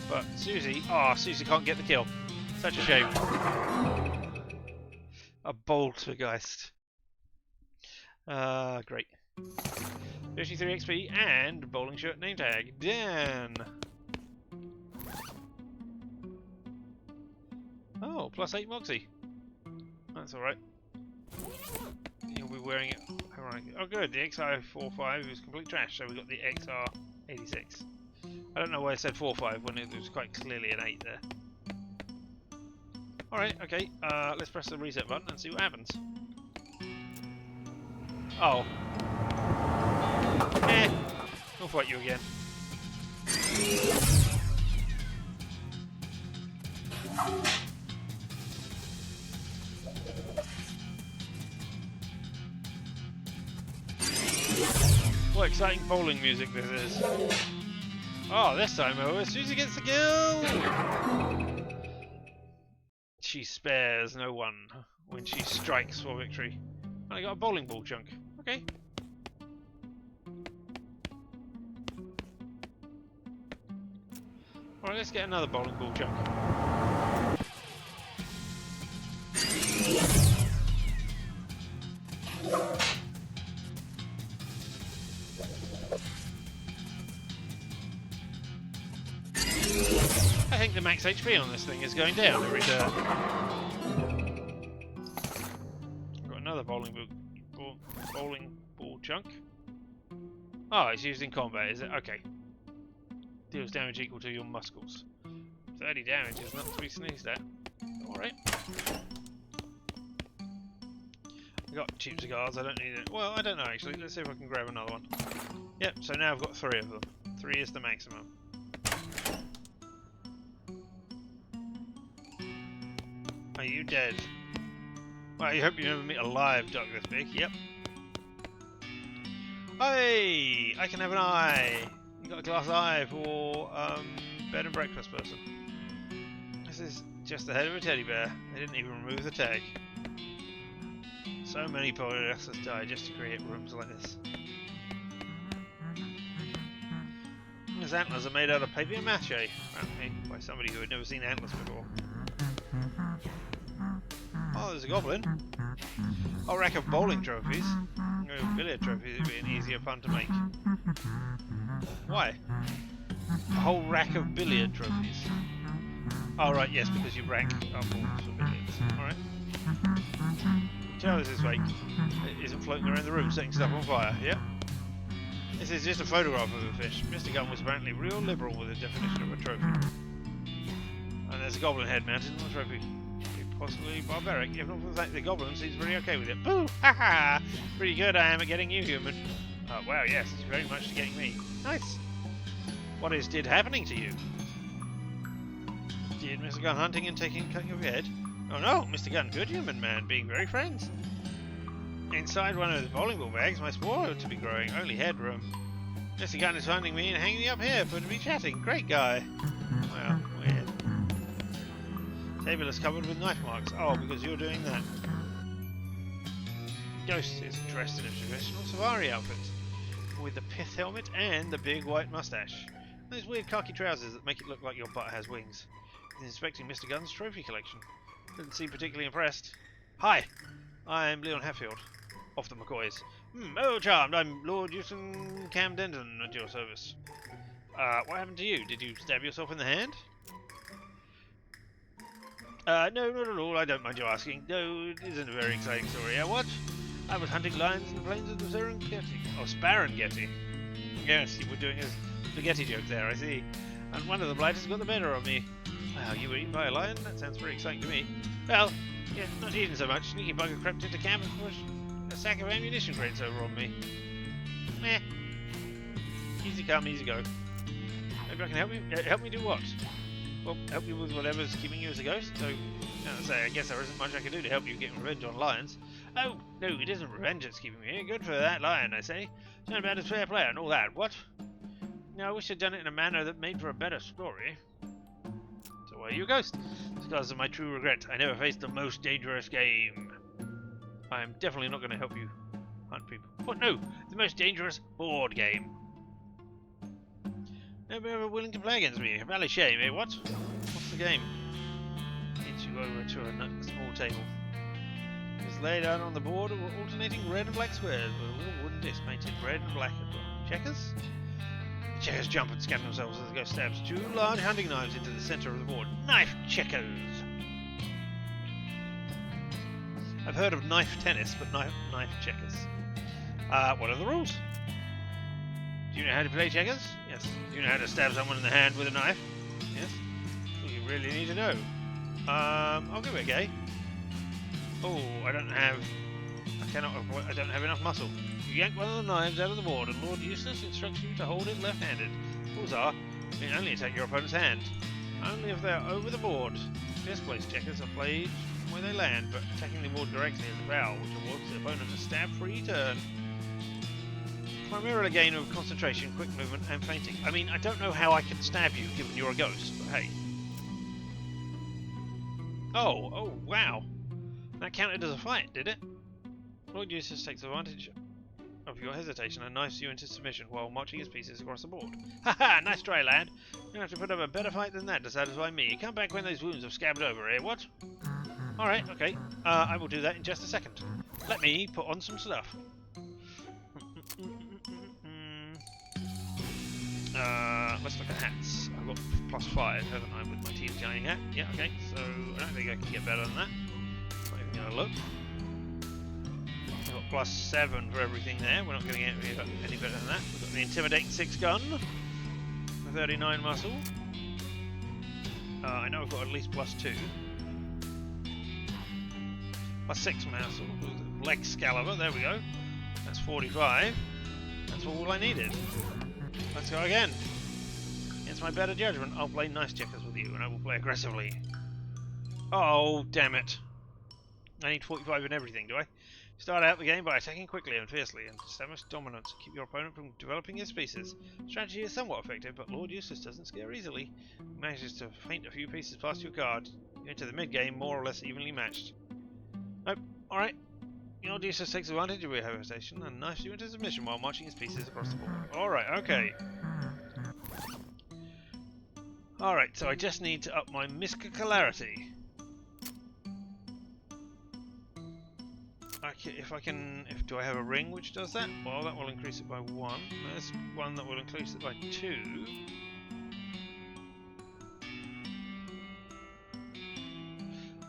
But Susie, Susie can't get the kill. Such a shame. A Boltergeist. Great. 53 XP and bowling shirt name tag. Dan. Oh, plus 8 Moxie. That's alright. You'll be wearing it. Oh good, the XI45 is complete trash, so we got the XR86. I don't know why I said 45 when it was quite clearly an 8 there. Alright, okay, let's press the reset button and see what happens. Oh. I'll fight you again. What exciting bowling music this is. Oh, this time over, Susie gets the kill! She spares no one when she strikes for victory. And I got a bowling ball chunk. Okay. Alright, let's get another bowling ball chunk. I think the max HP on this thing is going down every turn. Got another bowling ball chunk. Oh, it's used in combat, is it? Okay. Deals damage equal to your muscles. 30 damage is not to be sneezed at. Alright. I got cheap cigars, I don't need it. Well, I don't know actually. Let's see if I can grab another one. Yep, so now I've got 3 of them. 3 is the maximum. Are you dead? Well, I hope you never meet a live duck this big. Yep. Hey! I can have an eye! You got a glass eye for bed and breakfast person. This is just the head of a teddy bear. They didn't even remove the tag. So many polyesters die just to create rooms like this. His antlers are made out of papier mâché, apparently, by somebody who had never seen antlers before. Oh, there's a goblin. A rack of bowling trophies. Billiard trophies would be an easier pun to make. Why? A whole rack of billiard trophies. Oh right, yes, because you rank up balls for billiards. Alright. Tell us this fake. It isn't floating around the room setting stuff on fire, yep. This is just a photograph of a fish. Mr. Gunn was apparently real liberal with the definition of a trophy. And there's a goblin head mounted on the trophy. Possibly barbaric, if not for the fact the goblin seems pretty okay with it. Boo! Ha ha! Pretty good I am at getting you, human. Wow, yes, it's very much to getting me. Nice! What is happening to you? Did Mr. Gunn hunting and cutting off your head? Oh no, Mr. Gunn, good human man, being very friends. Inside one of the bowling ball bags, my spore ought to be growing, only headroom. Mr. Gunn is finding me and hanging me up here for to be chatting. Great guy. Well, weird. Table is covered with knife marks. Oh, because you're doing that. Ghost is dressed in a traditional safari outfit, with the pith helmet and the big white mustache. And those weird khaki trousers that make it look like your butt has wings. He's inspecting Mr. Gunn's trophy collection. Doesn't seem particularly impressed. Hi, I'm Leon Hatfield, of the McCoys. Oh, charmed. I'm Lord Houston Camdenton at your service. What happened to you? Did you stab yourself in the hand? No, not at all. I don't mind you asking. No, it isn't a very exciting story. What? I was hunting lions in the plains of the Serengeti. Oh, Sparengeti. Yes, you were doing a spaghetti joke there, I see. And one of the blighters got the better of me. Wow, you were eaten by a lion? That sounds very exciting to me. Well, yeah, not eaten so much. Sneaky bugger crept into camp and pushed a sack of ammunition crates over on me. Meh. Easy come, easy go. Maybe I can help you? Help me do what? Well, help you with whatever's keeping you as a ghost, so I guess there isn't much I can do to help you get revenge on lions. Oh, no, it isn't revenge that's keeping me here. Good for that lion, I say. Turn about as fair play and all that. What? No, I wish I'd done it in a manner that made for a better story. So why are you a ghost? Because of my true regret, I never faced the most dangerous game. I'm definitely not going to help you hunt people. What? No, the most dangerous board game. Never ever willing to play against me. A valley shame, eh? What? What's the game? Leads you over to a small table. It's laid out on the board with alternating red and black squares with a little wooden disc painted red and black as well. Checkers? The checkers jump and scatter themselves as the ghost stabs two large hunting knives into the centre of the board. Knife checkers! I've heard of knife tennis, but knife checkers. What are the rules? Do you know how to play checkers? Yes. Do you know how to stab someone in the hand with a knife? Yes. Well, you really need to know. I'll give it a go. Oh, I don't have enough muscle. You yank one of the knives out of the board, and Lord Eustace instructs you to hold it left-handed. Rules are: you can only attack your opponent's hand. Only if they are over the board. Displaced checkers are played where they land, but attacking the board directly is a foul, which awards the opponent a stab-free turn. Primarily a gain of concentration, quick movement, and feinting. I mean, I don't know how I can stab you, given you're a ghost, but hey. Oh, wow. That counted as a fight, did it? Lord Eustace takes advantage of your hesitation and knifes you into submission while marching his pieces across the board. Haha, nice try, lad. You have to put up a better fight than that to satisfy me. Come back when those wounds have scabbed over, eh? What? Alright, okay. I will do that in just a second. Let me put on some stuff. Let's look at hats. I've got +5, haven't I, with my team giant hat? Yeah, okay, so I don't think I can get better than that. Not even going to look. I've got +7 for everything there. We're not going to get any better than that. We've got the Intimidate 6 gun, the 39 muscle. I know I've got at least +2. +6 muscle. Leg Scalibur, there we go. That's 45. That's all I needed. Let's go again. It's my better judgment. I'll play nice checkers with you, and I will play aggressively. Oh, damn it. I need 45 in everything, do I? Start out the game by attacking quickly and fiercely, and establish dominance. Keep your opponent from developing his pieces. Strategy is somewhat effective, but Lord Eustace doesn't scare easily. He manages to feint a few pieces past your card. You enter the mid-game more or less evenly matched. Nope. Alright. Lord Eustace takes advantage of your hesitation and knifes you into submission while marching his pieces across the board. Alright, okay. Alright, so I just need to up my muscularity. Do I have a ring which does that? Well, that will increase it by 1. There's one that will increase it by 2.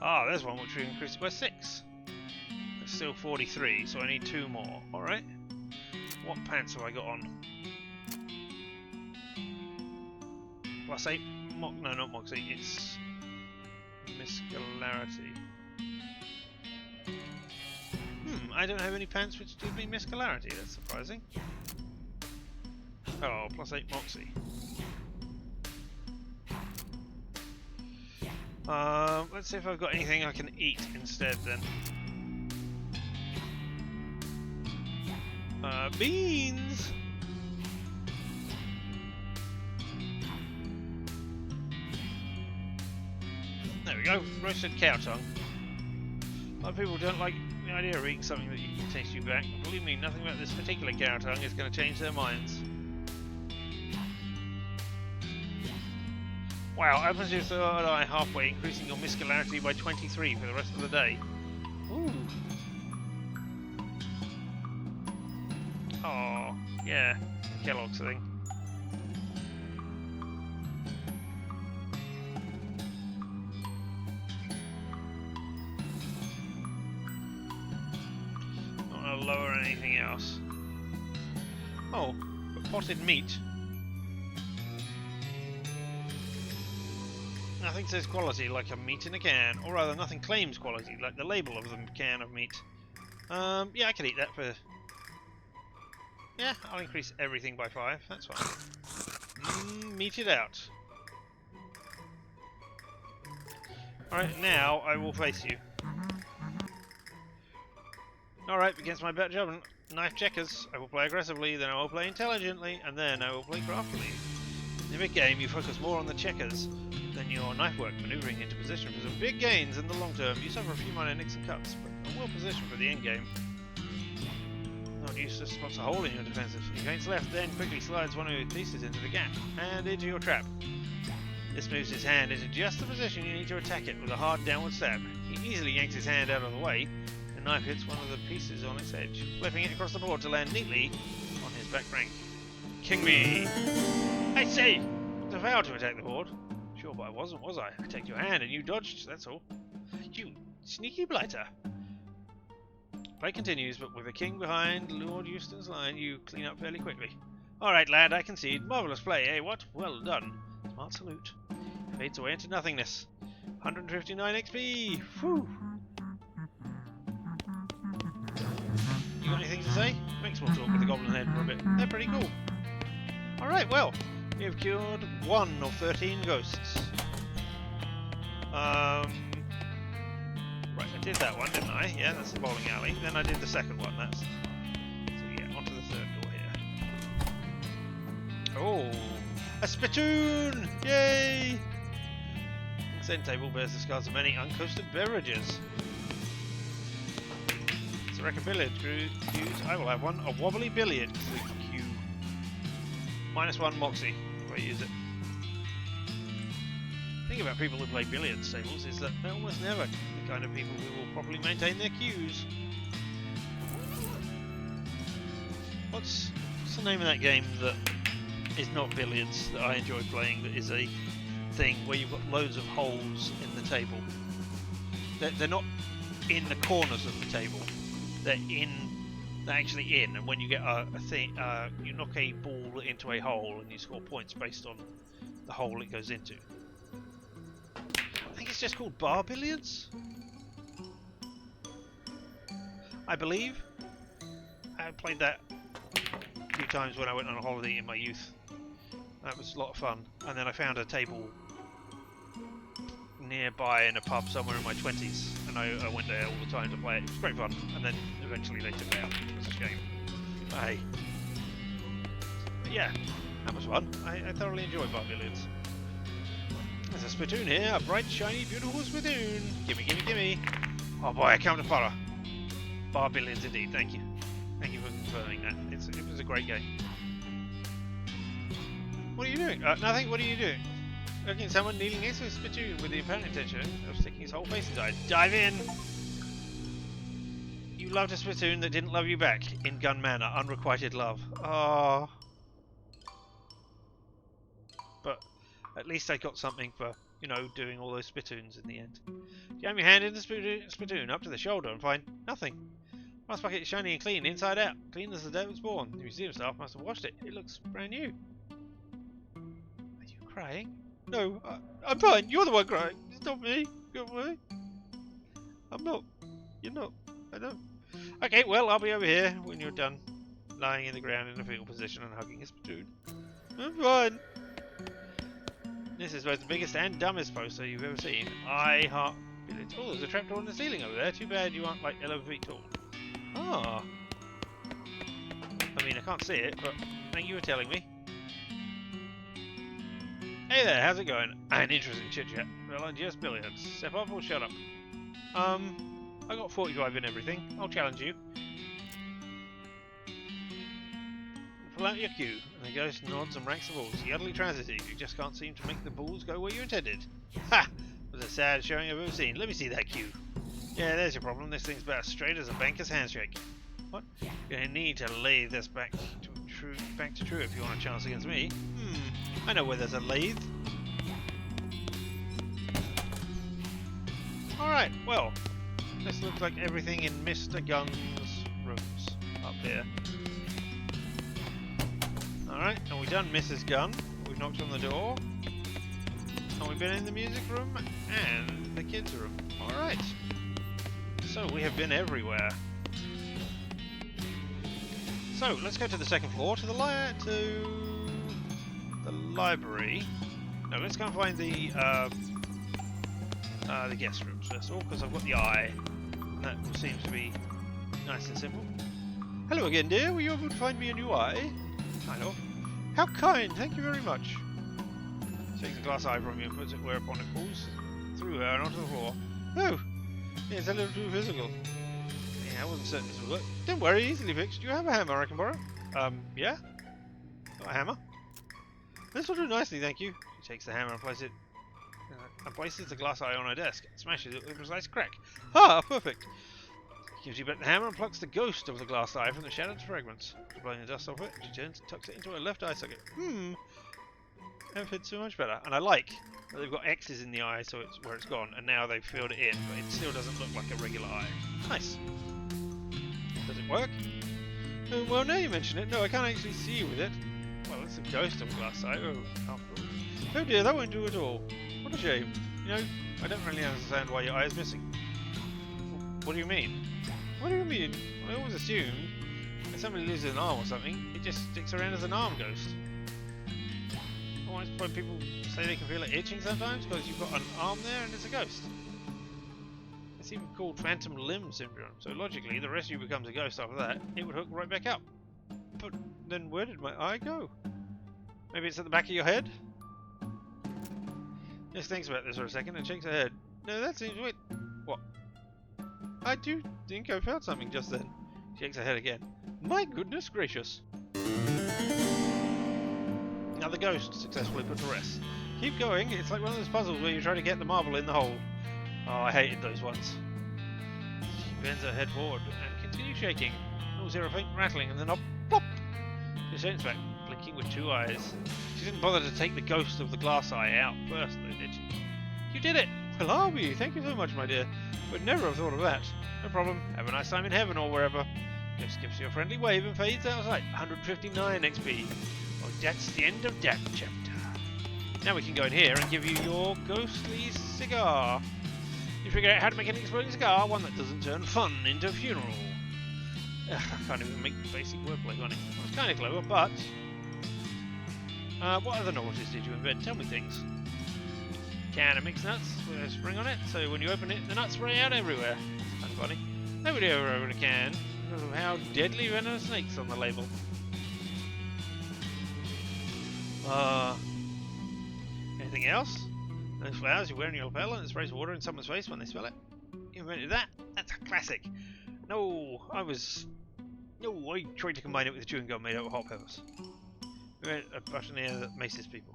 Ah, there's one which will increase it by 6. It's still 43, so I need 2 more. Alright. What pants have I got on? +8. No, not Moxie. It's muscularity. I don't have any pants which give me muscularity. That's surprising. Oh, +8 Moxie. Let's see if I've got anything I can eat instead then. Beans! There we go, roasted cow tongue. A lot of people don't like the idea of eating something that can taste you back. Believe me, nothing about this particular cow tongue is going to change their minds. Wow, opens your third eye halfway, increasing your muscularity by 23 for the rest of the day. Ooh. Oh, yeah, Kellogg's thing. Not gonna lower anything else. Oh, but potted meat. Nothing says quality like a meat in a can, or rather nothing claims quality like the label of the can of meat. Yeah, I could eat that for... Yeah, I'll increase everything by 5, that's fine. Meet it out. Alright, now I will face you. Alright, against my better judgment, knife checkers. I will play aggressively, then I will play intelligently, and then I will play craftily. In the mid-game, you focus more on the checkers than your knife work, maneuvering into position for some big gains in the long term. You suffer a few minor nicks and cuts, but are well positioned for the end game. Not useless, spots a hole in your defensive. He faints left, then quickly slides one of your pieces into the gap and into your trap. This moves his hand into just the position you need to attack it with a hard downward stab. He easily yanks his hand out of the way. The knife hits one of the pieces on its edge, flipping it across the board to land neatly on his back rank. King me! I say! It was a vow to attack the board. Sure, but I wasn't, was I? I attacked your hand and you dodged, that's all. You sneaky blighter! Play continues, but with a king behind Lord Euston's line, you clean up fairly quickly. Alright, lad, I concede. Marvellous play, eh? What? Well done. Smart salute. Fades away into nothingness. 159 XP! Whew! You got anything to say? Make small talk with the goblin head for a bit. They're pretty cool. Alright, well, we have cured 1 of 13 ghosts. Right, I did that one, didn't I? Yeah, that's the bowling alley. Then I did the second one, that's... So yeah, onto the third door here. Oh! A spittoon! Yay! The end table bears the scars of many uncoasted beverages. It's a record billiard cues. I will have one. A wobbly billiard cue. -1 moxie if I use it. The thing about people who play billiards tables is that they're almost never the kind of people who will properly maintain their cues. What's the name of that game that is not billiards that I enjoy playing, that is a thing where you've got loads of holes in the table? They're not in the corners of the table, they're actually in, and when you get a thing, you knock a ball into a hole and you score points based on the hole it goes into. I think it's just called bar billiards, I believe. I played that a few times when I went on a holiday in my youth. That was a lot of fun. And then I found a table nearby in a pub somewhere in my 20s, and I went there all the time to play it. It was great fun, and then eventually they took it out. It was a shame. But hey. But yeah, that was fun. I thoroughly enjoyed bar billiards. There's a spittoon here, a bright, shiny, beautiful spittoon. Gimme, gimme, gimme. Oh boy, I count to follow. Bar billiards indeed, thank you. Thank you for confirming that. It was a great game. What are you doing? Nothing, what are you doing? Looking at someone kneeling next to a spittoon with the apparent intention of sticking his whole face inside. Dive in! You loved a spittoon that didn't love you back. In gun manner, unrequited love. Oh. But at least I got something for, you know, doing all those spittoons in the end. Jam your hand in the spittoon up to the shoulder and find nothing. Brass bucket is shiny and clean, inside out. Clean as the day it was born. The museum staff must have washed it. It looks brand new. Are you crying? No, I'm fine. You're the one crying. It's not me. Go away. I'm not. You're not. I don't. Okay, well, I'll be over here when you're done lying in the ground in a fetal position and hugging a spittoon. I'm fine. This is both the biggest and dumbest poster you've ever seen. I heart village. Oh, there's a trapdoor in the ceiling over there. Too bad you aren't like 11 feet tall. Ah. I mean, I can't see it, but thank you for telling me. Hey there, how's it going? An interesting chit-chat. Well, just billiards. Step up or shut up? I got 45 in everything. I'll challenge you. Pull out your cue. And the ghost nods and ranks the balls. The utterly transitive. You just can't seem to make the balls go where you intended. Ha! It was a sad showing I've ever seen. Let me see that cue. Yeah, there's your problem. This thing's about as straight as a banker's handshake. What? You're gonna need to lay this back to true if you want a chance against me. I know where there's a lathe. Alright, well, this looks like everything in Mr. Gun's rooms up here. Alright, and we've done Mrs. Gunn. We've knocked on the door. And we've been in the music room and the kids' room. Alright. So we have been everywhere. So let's go to the second floor to the library. No, let's go and find the guest rooms first of all, because I've got the eye. And that seems to be nice and simple. Hello again, dear. Were you able to find me a new eye? Kind of. How kind. Thank you very much. Takes a glass eye from you and puts it whereupon it falls through her and onto the floor. Oh, it's a little too physical. Yeah, I wasn't certain this would work. Don't worry, easily fixed. Do you have a hammer I can borrow? Yeah? Got a hammer? This will do nicely, thank you. She takes the hammer and places the glass eye on her desk. Smashes it with a precise crack. Ah, perfect! Gives you back the hammer and plucks the ghost of the glass eye from the shattered fragments. Blowing the dust off it, she turns and tucks it into her left eye socket. That fits so much better. And I like that they've got X's in the eye so it's where it's gone, and now they've filled it in, but it still doesn't look like a regular eye. Nice. Does it work? Well, now you mention it, no, I can't actually see you with it. Well, it's a ghost of a glass eye. Oh dear, that won't do at all. What a shame. You know, I don't really understand why your eye is missing. What do you mean? What do you mean? I always assumed if somebody loses an arm or something, it just sticks around as an arm ghost. Why people say they can feel it itching sometimes because you've got an arm there and it's a ghost. It's even called phantom limb syndrome, so logically the rest of you becomes a ghost after that. It would hook right back up. But then where did my eye go? Maybe it's at the back of your head? Just thinks about this for a second and shakes her head. No, that seems weird. What? I do think I felt something just then. Shakes her head again. My goodness gracious. Now the ghost successfully put to rest. Keep going, it's like one of those puzzles where you try to get the marble in the hole. Oh, I hated those ones. She bends her head forward and continues shaking. Oh, zero faint rattling and then up, plop! She turns back, blinking with two eyes. She didn't bother to take the ghost of the glass eye out first, though, did she? You did it! Well, I'll be. Thank you so much, my dear. Would never have thought of that. No problem. Have a nice time in heaven or wherever. Just gives you a friendly wave and fades out of sight. 159 XP. Well, that's the end of that chapter. Now we can go in here and give you your ghostly cigar. You figure out how to make an exploding cigar, one that doesn't turn fun into a funeral. Ugh, I can't even make basic wordplay on it. Well, it's kind of clever, but... what other novelties did you invent? Tell me things. Can of mixed nuts with a spring on it, so when you open it, the nuts spray out everywhere. It's kind of funny. Nobody ever opened a can because of how deadly venomous snakes on the label. Anything else? Those flowers you wear in your lapel and it sprays water in someone's face when they smell it. You invented that? That's a classic. I tried to combine it with chewing gum made out of hot peppers. We made a buttoneer that maces people.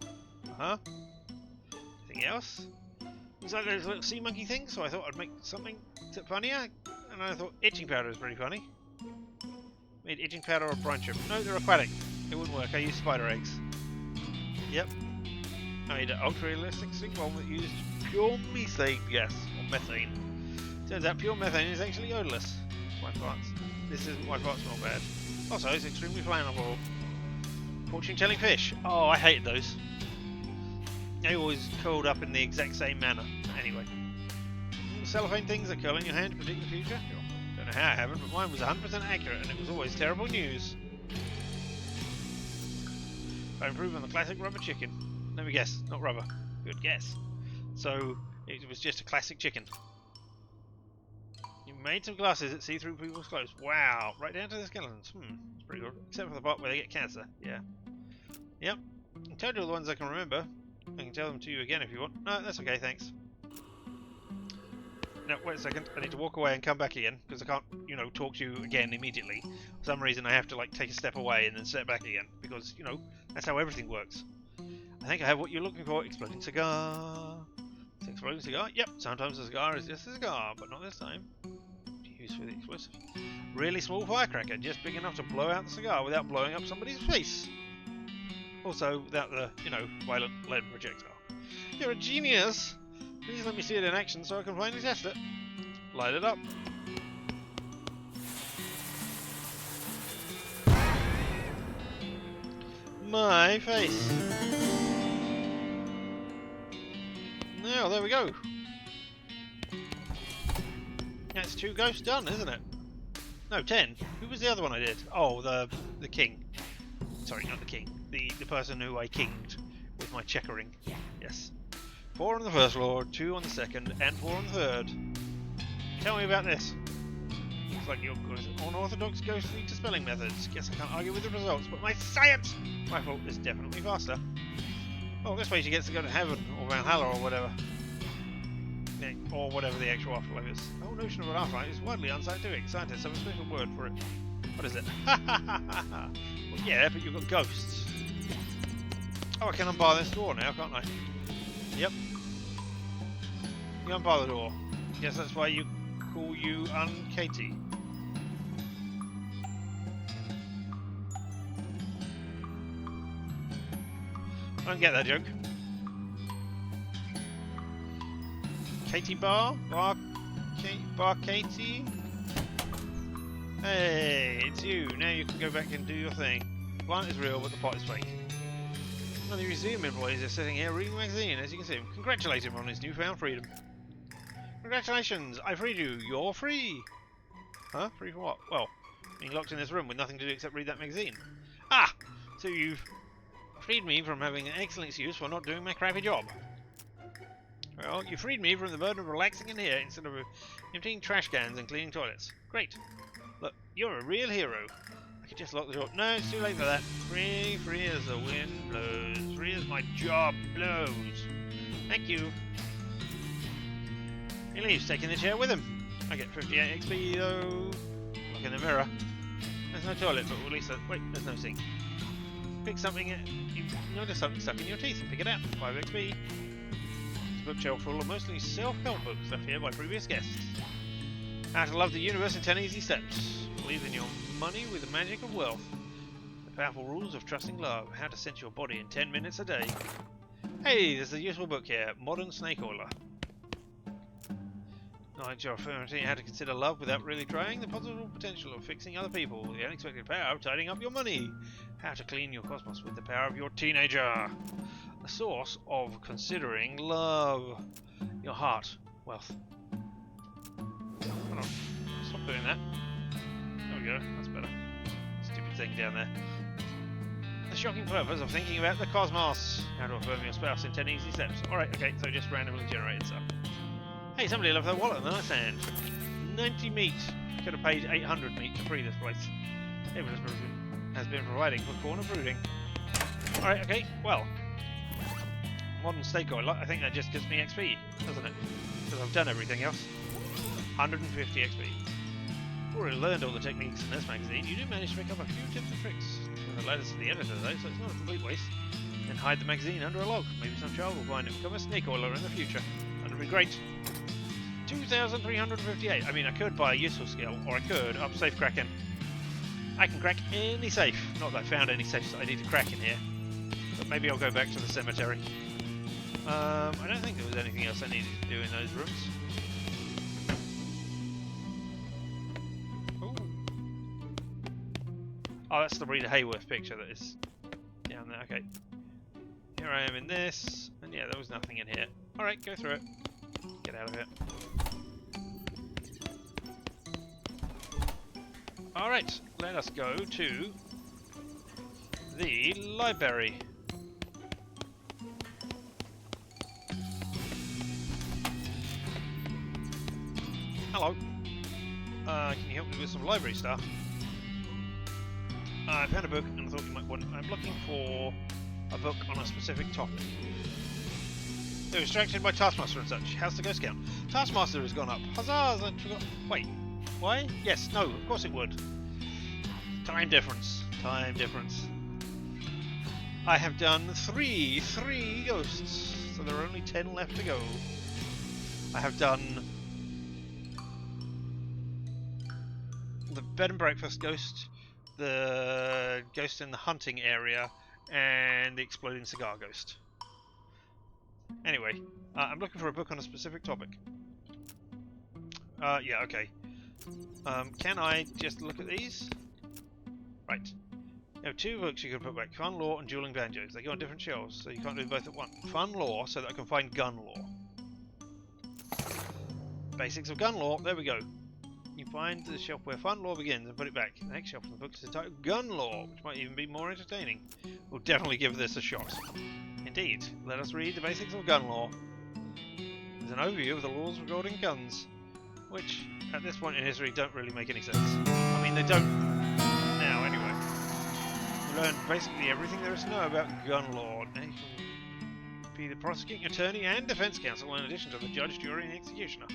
Anything else? Looks like those little sea monkey things, so I thought I'd make something a bit funnier. And I thought itching powder is pretty funny. Made itching powder or brine shrimp. No, they're aquatic. It wouldn't work. I used spider eggs. Yep. I made an ultra-realistic sink bomb that used pure methane gas, or methane. Turns out pure methane is actually odorless. My farts. This isn't my farts smell bad. Also, it's extremely flammable. Fortune-telling fish. Oh, I hated those. They always curled up in the exact same manner. Anyway. Cellophane things that curl in your hand to predict the future? Don't know how I haven't, but mine was 100% accurate and it was always terrible news. I improved on the classic rubber chicken. Let me guess, not rubber. Good guess. So, it was just a classic chicken. You made some glasses that see through people's clothes. Wow, right down to the skeletons. It's pretty good. Except for the part where they get cancer. Yeah. Yep. I told you all the ones I can remember. I can tell them to you again if you want. No, that's okay, thanks. No, wait a second. I need to walk away and come back again because I can't, talk to you again immediately. For some reason, I have to take a step away and then step back again because, that's how everything works. I think I have what you're looking for. Exploding cigar. It's an exploding cigar? Yep. Sometimes a cigar is just a cigar, but not this time. Used for the explosive. Really small firecracker, just big enough to blow out the cigar without blowing up somebody's face. Also, without the, violent lead projectile. You're a genius! Please let me see it in action so I can finally test it. Light it up. My face. Now, there we go. That's 2 ghosts done, isn't it? No, 10. Who was the other one I did? Oh, the king. Sorry, not the king. The person who I kinged with my checkering. Yes. 4 on the first floor, 2 on the second, and 4 on the third. Tell me about this. Looks like you're good at unorthodox ghostly spelling methods. Guess I can't argue with the results, but my science! My fault is definitely faster. Oh, this way she gets to go to heaven, or Valhalla, or whatever. or whatever the actual afterlife is. The whole notion of an afterlife is widely unscientific. Scientists have a special word for it. What is it? Well, yeah, but you've got ghosts. Oh, I can unbar this door now, can't I? Yep. You unbar the door. Guess that's why you call you Katie. I don't get that joke. Katie Bar? Bar Katie? Hey, it's you. Now you can go back and do your thing. The plant is real, but the pot is fake. One of the museum employees is sitting here reading a magazine, as you can see him. Congratulate him on his newfound freedom. Congratulations, I freed you. You're free. Huh? Free from what? Well, being locked in this room with nothing to do except read that magazine. Ah! So you've freed me from having an excellent excuse for not doing my crappy job. Well, you freed me from the burden of relaxing in here instead of emptying trash cans and cleaning toilets. Great. Look, you're a real hero. I could just lock the door. No, it's too late for that. Free as the wind blows. Free as my job blows. Thank you. He leaves, taking the chair with him. I get 58 XP though. Look in the mirror. There's no toilet, but at least wait, there's no sink. Pick something. You notice something stuck in your teeth and pick it out. 5 XP. It's a bookshelf full of mostly self-help books left here by previous guests. How to love the universe in 10 easy steps. Believe in your money with the magic of wealth. The powerful rules of trusting love. How to sense your body in 10 minutes a day. Hey, there's a useful book here. Modern Snake Oiler. Knowledge of affirmity, how to consider love without really trying. The possible potential of fixing other people. The unexpected power of tidying up your money. How to clean your cosmos with the power of your teenager. A source of considering love. Your heart. Wealth. Hold on. Stop doing that. There we go. That's better. Stupid thing down there. The shocking purpose of thinking about the cosmos. How to affirm your spouse in 10 easy steps. Alright, okay, so just randomly generated stuff. Hey, somebody left their wallet in the nightstand. 90 meat. Could have paid 800 meat to free this place. Evidence has been providing for corner brooding. Alright, okay, well. Modern steak oil, I think that just gives me XP, doesn't it? Because I've done everything else. 150 XP. Already learned all the techniques in this magazine. You do manage to pick up a few tips and tricks. The letters to the editor though, so it's not a complete waste. Then hide the magazine under a log. Maybe some child will find it and become a snake oiler in the future. That'd be great. 2,358. I mean, I could buy a useful skill, or I could up safe cracking. I can crack any safe. Not that I found any safes that I need to crack in here. But maybe I'll go back to the cemetery. I don't think there was anything else I needed to do in those rooms. Ooh. Oh, that's the Rita Hayworth picture that is down there. Okay. Here I am in this. And yeah, there was nothing in here. Alright, go through it. Get out of it. Alright, let us go to the library. Hello. Can you help me with some library stuff? I found a book and I thought you might want. I'm looking for a book on a specific topic. They're distracted by Taskmaster and such. How's the ghost count? Taskmaster has gone up. Huzzah! I forgot. Wait. Why? Yes. No. Of course it would. Time difference. Time difference. I have done three ghosts, so there are only 10 left to go. I have done the bed and breakfast ghost, the ghost in the hunting area, and the exploding cigar ghost. Anyway, I'm looking for a book on a specific topic. Yeah, okay. Can I just look at these? Right. You have 2 books you can put back. Fun Law and Dueling Banjos. They go on different shelves, so you can't do both at once. Fun Law, so that I can find Gun Law. Basics of Gun Law, there we go. You find the shelf where Fun Law begins and put it back. The next shelf in the book is entitled Gun Law, which might even be more entertaining. We'll definitely give this a shot. Indeed, let us read the basics of Gun Law. There's an overview of the laws regarding guns, which, at this point in history, don't really make any sense. I mean, they don't now, anyway. We learned basically everything there is to know about gun law. be the prosecuting attorney and defense counsel in addition to the judge, jury, and executioner.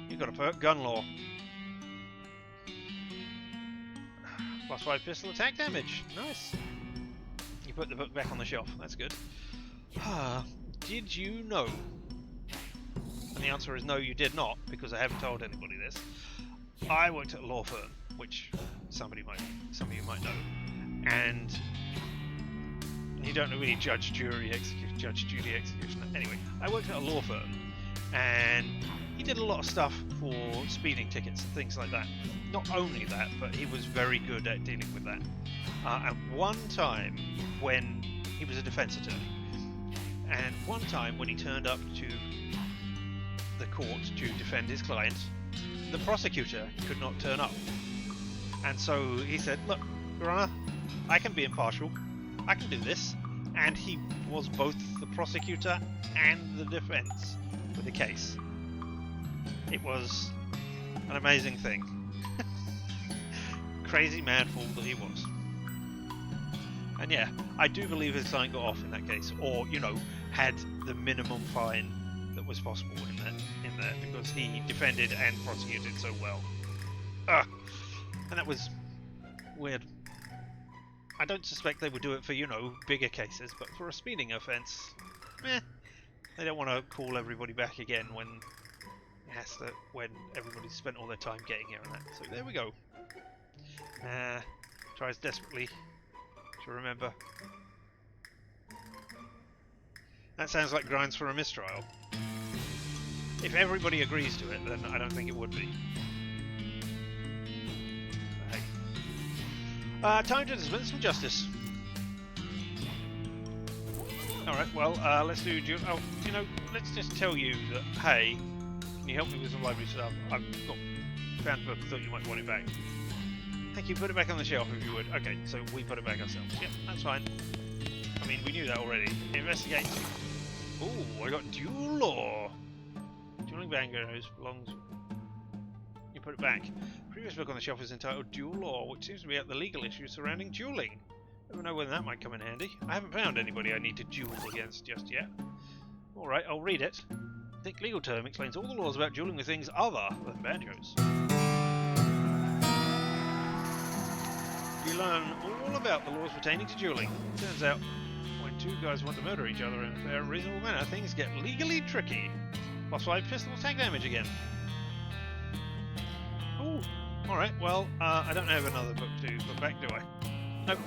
You've got a perk, gun law. +5 pistol attack damage. Nice. You put the book back on the shelf. That's good. Did you know? And the answer is no, you did not, because I haven't told anybody this. I worked at a law firm, which some of you might know, and you don't know really judge, jury, executioner. Anyway, I worked at a law firm, and he did a lot of stuff for speeding tickets and things like that. Not only that, but he was very good at dealing with that. And one time when he was a defense attorney, and one time when he turned up to the court to defend his client, the prosecutor could not turn up. And so he said, look, Your Honor, I can be impartial. I can do this. And he was both the prosecutor and the defense with the case. It was an amazing thing. Crazy mad fool that he was. And yeah, I do believe his client got off in that case, or, you know, had the minimum fine that was possible in there, because he defended and prosecuted so well. And that was weird. I don't suspect they would do it for, you know, bigger cases, but for a speeding offence, they don't want to call everybody back again when everybody's spent all their time getting here and that. So there we go. Tries desperately to remember. That sounds like grounds for a mistrial. If everybody agrees to it, then I don't think it would be. Hey. Time to dispense some justice. Alright, well, let's do... Oh, you know, let's just tell you that, hey, can you help me with some library stuff? I've found a book, thought you might want it back. Thank you, put it back on the shelf if you would. Okay, so we put it back ourselves. Yep, that's fine. I mean, we knew that already. Investigate. Ooh, I got dual law. Dueling bangos belongs... You put it back. Previous book on the shelf is entitled Dual Law, which seems to be about the legal issues surrounding dueling. Never know when that might come in handy. I haven't found anybody I need to duel against just yet. Alright, I'll read it. Thick legal term explains all the laws about dueling with things other than banjos. You learn all about the laws pertaining to dueling. Turns out, when two guys want to murder each other in a fair and reasonable manner, things get legally tricky. +5 pistol attack damage again. Ooh, alright, well, I don't have another book to put back, do I? Nope.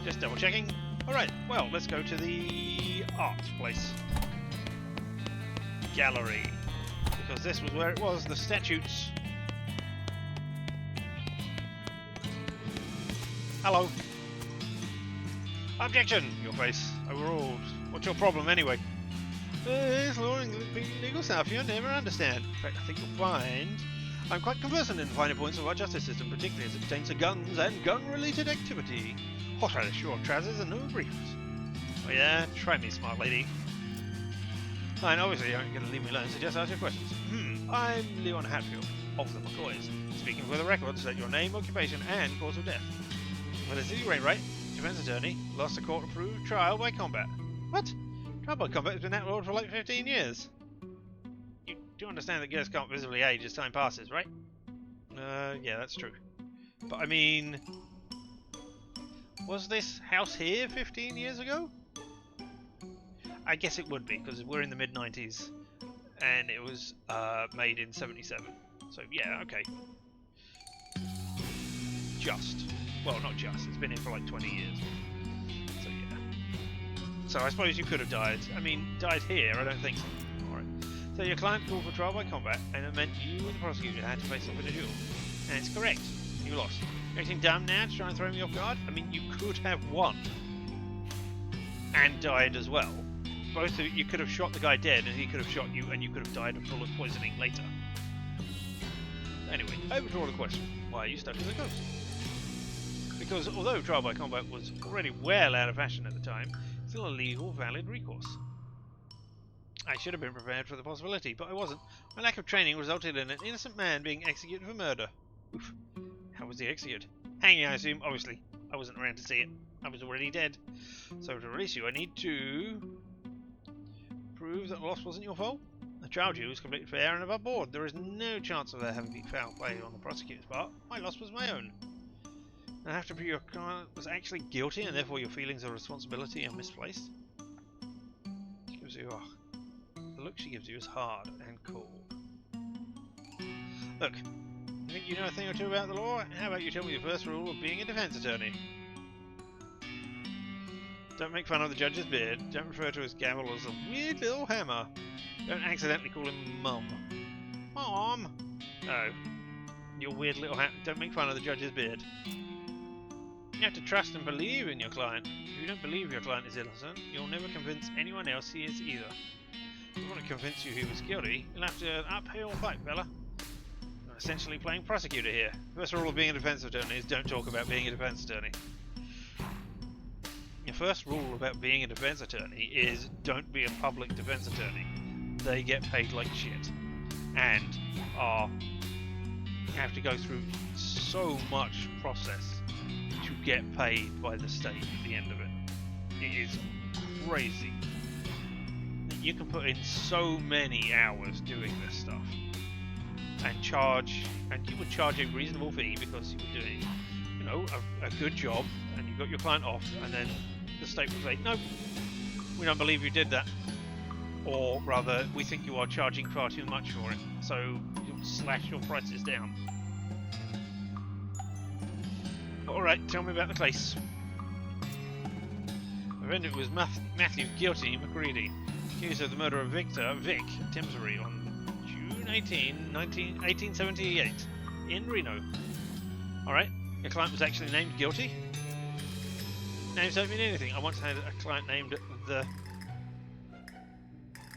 Just double checking. Alright, well, let's go to the art place. Gallery. Because this was where it was, the statutes. Hello. Objection! Your face. Overruled. What's your problem anyway? This law and legal stuff you'll never understand. In fact, I think you'll find I'm quite conversant in the finer points of our justice system, particularly as it pertains to guns and gun-related activity. Hot radish, short trousers and no briefs. Oh yeah? Try me, smart lady. Fine, obviously you aren't going to leave me alone, so just ask your questions. I'm Leon Hatfield, of the McCoys. Speaking for the record, state your name, occupation, and cause of death. Felicity Wainwright, defense attorney, lost a court-approved trial by combat. What? Trial by combat has been outlawed for like 15 years. You do understand that girls can't visibly age as time passes, right? Yeah, that's true. But I mean... Was this house here 15 years ago? I guess it would be, because we're in the mid-90s, and it was made in 77. So, yeah, okay. Just. Well, not just. It's been here for like 20 years. So, yeah. So, I suppose you could have died. I mean, died here? I don't think so. Alright. So, your client called for trial by combat, and it meant you and the prosecutor had to face off in a duel. And it's correct. You lost. You're acting dumb now to try and throw me off guard? I mean, you could have won. And died as well. Both of you could have shot the guy dead, and he could have shot you, and you could have died of bullet poisoning later. Anyway, over to the question. Why are you stuck as a ghost? Because although trial by combat was already well out of fashion at the time, it's still a legal, valid recourse. I should have been prepared for the possibility, but I wasn't. My lack of training resulted in an innocent man being executed for murder. Oof. How was he executed? Hanging, I assume. Obviously, I wasn't around to see it. I was already dead. So to release you, I need to... prove that the loss wasn't your fault? The trial due was completely fair and above board. There is no chance of there having been foul play on the prosecutor's part. My loss was my own. I have to prove your client was actually guilty and therefore your feelings of responsibility are misplaced. She gives you, the look she gives you is hard and cold. Look, you think you know a thing or two about the law? How about you tell me the first rule of being a defense attorney? Don't make fun of the judge's beard. Don't refer to his gavel as a weird little hammer. Don't accidentally call him Mum. Mom! No. Your weird little hammer. Don't make fun of the judge's beard. You have to trust and believe in your client. If you don't believe your client is innocent, you'll never convince anyone else he is either. If we want to convince you he was guilty, you'll have to uphill fight, fella. You're essentially playing prosecutor here. First rule of being a defense attorney is don't talk about being a defense attorney. Your first rule about being a defense attorney is don't be a public defense attorney. They get paid like shit. And have to go through so much process to get paid by the state at the end of it. It is crazy. You can put in so many hours doing this stuff and you would charge a reasonable fee because you were doing, you know, a good job and you got your client off, and then the state will say, no, we don't believe you did that. Or rather, we think you are charging far too much for it, so you'll slash your prices down. Alright, tell me about the case. The defendant was Matthew Guilty McCready, accused of the murder of Vic Timsbury on June 1878 in Reno. Alright, your client was actually named Guilty? Names don't mean anything. I once had a client named the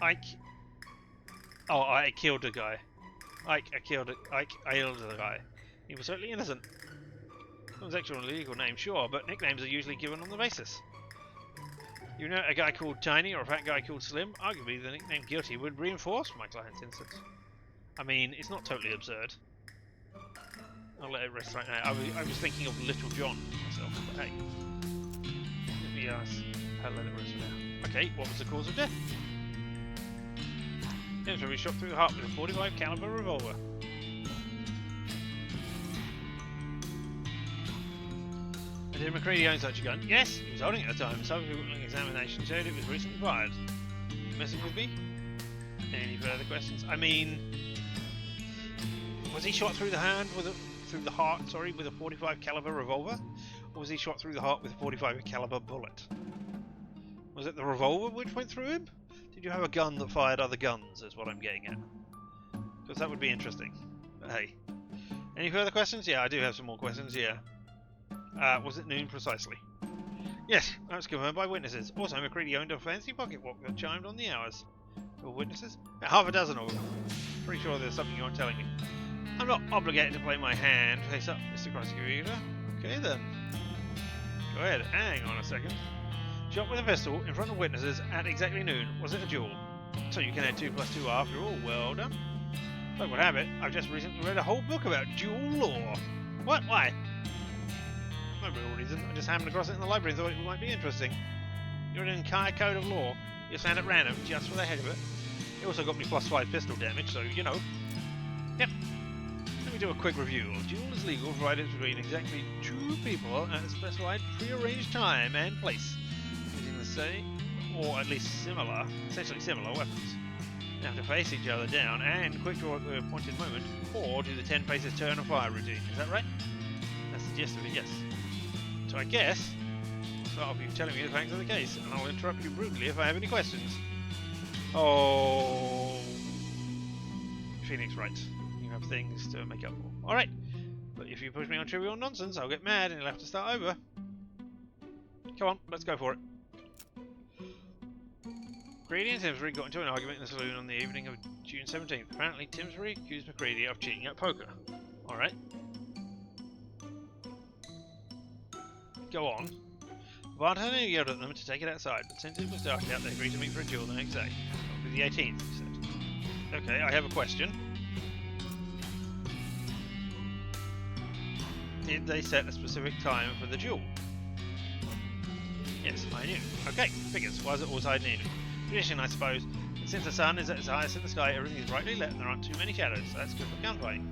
Ike. Oh, I killed a guy. I killed a guy. He was totally innocent. It was actually a legal name, sure, but nicknames are usually given on the basis. You know, a guy called Tiny or a fat guy called Slim? Arguably, the nickname Guilty would reinforce my client's innocence. I mean, it's not totally absurd. I'll let it rest right now. I was thinking of Little John myself, but hey. Let me I'll let it rest for now. Okay, what was the cause of death? Timsbury shot through the heart with a .45 caliber revolver. And did McCready own such a gun? Yes, he was holding it at the time. Subsequent examination showed it was recently fired. You messing with me? Any further questions? I mean, was he shot through the heart with a .45 caliber revolver, or was he shot through the heart with a .45 caliber bullet? Was it the revolver which went through him? Did you have a gun that fired other guns, is what I'm getting at. Because that would be interesting. But hey. Any further questions? Yeah, I do have some more questions, yeah. Was it noon precisely? Yes, that was confirmed by witnesses. Also, McCready owned a fancy pocket watch that chimed on the hours. Your witnesses? Half a dozen of them. Pretty sure there's something you aren't telling me. I'm not obligated to play my hand. Face up, Mr. Prosecutor. Okay then. Go ahead, hang on a second. Shot with a pistol in front of witnesses at exactly noon. Was it a duel? So you can add 2 + 2 after all. Well done. Like what habit, I've just recently read a whole book about duel law. What? Why? No real reason. I just happened across it in the library and thought it might be interesting. You're an entire code of law. You stand at random just for the head of it. It also got me +5 pistol damage, so you know. Yep. Let me do a quick review. A duel is legal provided between exactly 2 people at a specified pre-arranged time and place, using the same, or at least similar, essentially similar weapons. You have to face each other down and quick draw at the appointed moment, or do the 10 paces turn or fire routine. Is that right? That's the gist of it, yes. So I guess I'll start off you telling me the facts of the case, and I'll interrupt you brutally if I have any questions. Oh, Phoenix, right. You have things to make up for. Alright, but if you push me on trivial nonsense, I'll get mad and you'll have to start over. Come on, let's go for it. McCready and Timsbury got into an argument in the saloon on the evening of June 17th. Apparently, Timsbury accused McCready of cheating at poker. Alright. Go on. The bartender yelled at them to take it outside, but since it was dark out, they agreed to meet for a duel the next day. On the 18th, he said. Okay, I have a question. Did they set a specific time for the duel? Yes, I knew. Okay, figures. Why is it always I needed? Tradition, I suppose. Since the sun is at its highest in the sky, everything is brightly lit and there aren't too many shadows, so that's good for gunfighting.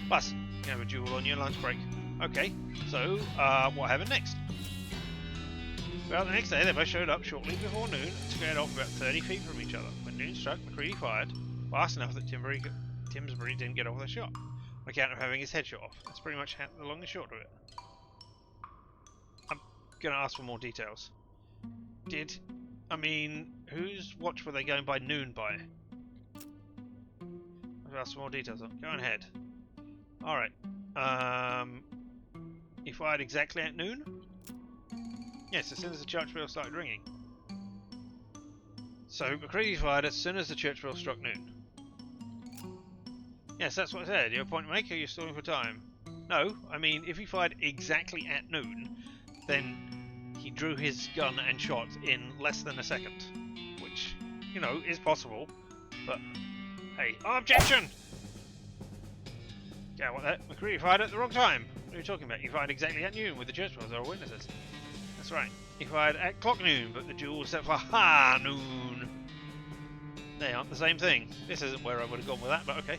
Plus, you can have a duel on your lunch break. Okay, so what happened next? Well, the next day they both showed up shortly before noon and squared off about 30 feet from each other. When noon struck, McCready fired fast enough that Timsbury didn't get off the shot, on account of having his head shot off. That's pretty much the long and short of it. I'm going to ask for more details. Whose watch were they going by noon by? I'll ask for more details on. Go ahead. Alright. He fired exactly at noon? Yes, as soon as the church bell started ringing. So, McCready fired as soon as the church bell struck noon. Yes, that's what I said. You're a point to make, or you're stalling for time? No, I mean, if he fired exactly at noon, then he drew his gun and shot in less than a second. Which, you know, is possible, but hey, objection! Yeah, what that? McCready fired at the wrong time. What are you talking about? He fired exactly at noon with the church bells. There are witnesses. That's right. He fired at clock noon, but the duel was set for high noon. They aren't the same thing. This isn't where I would have gone with that, but okay.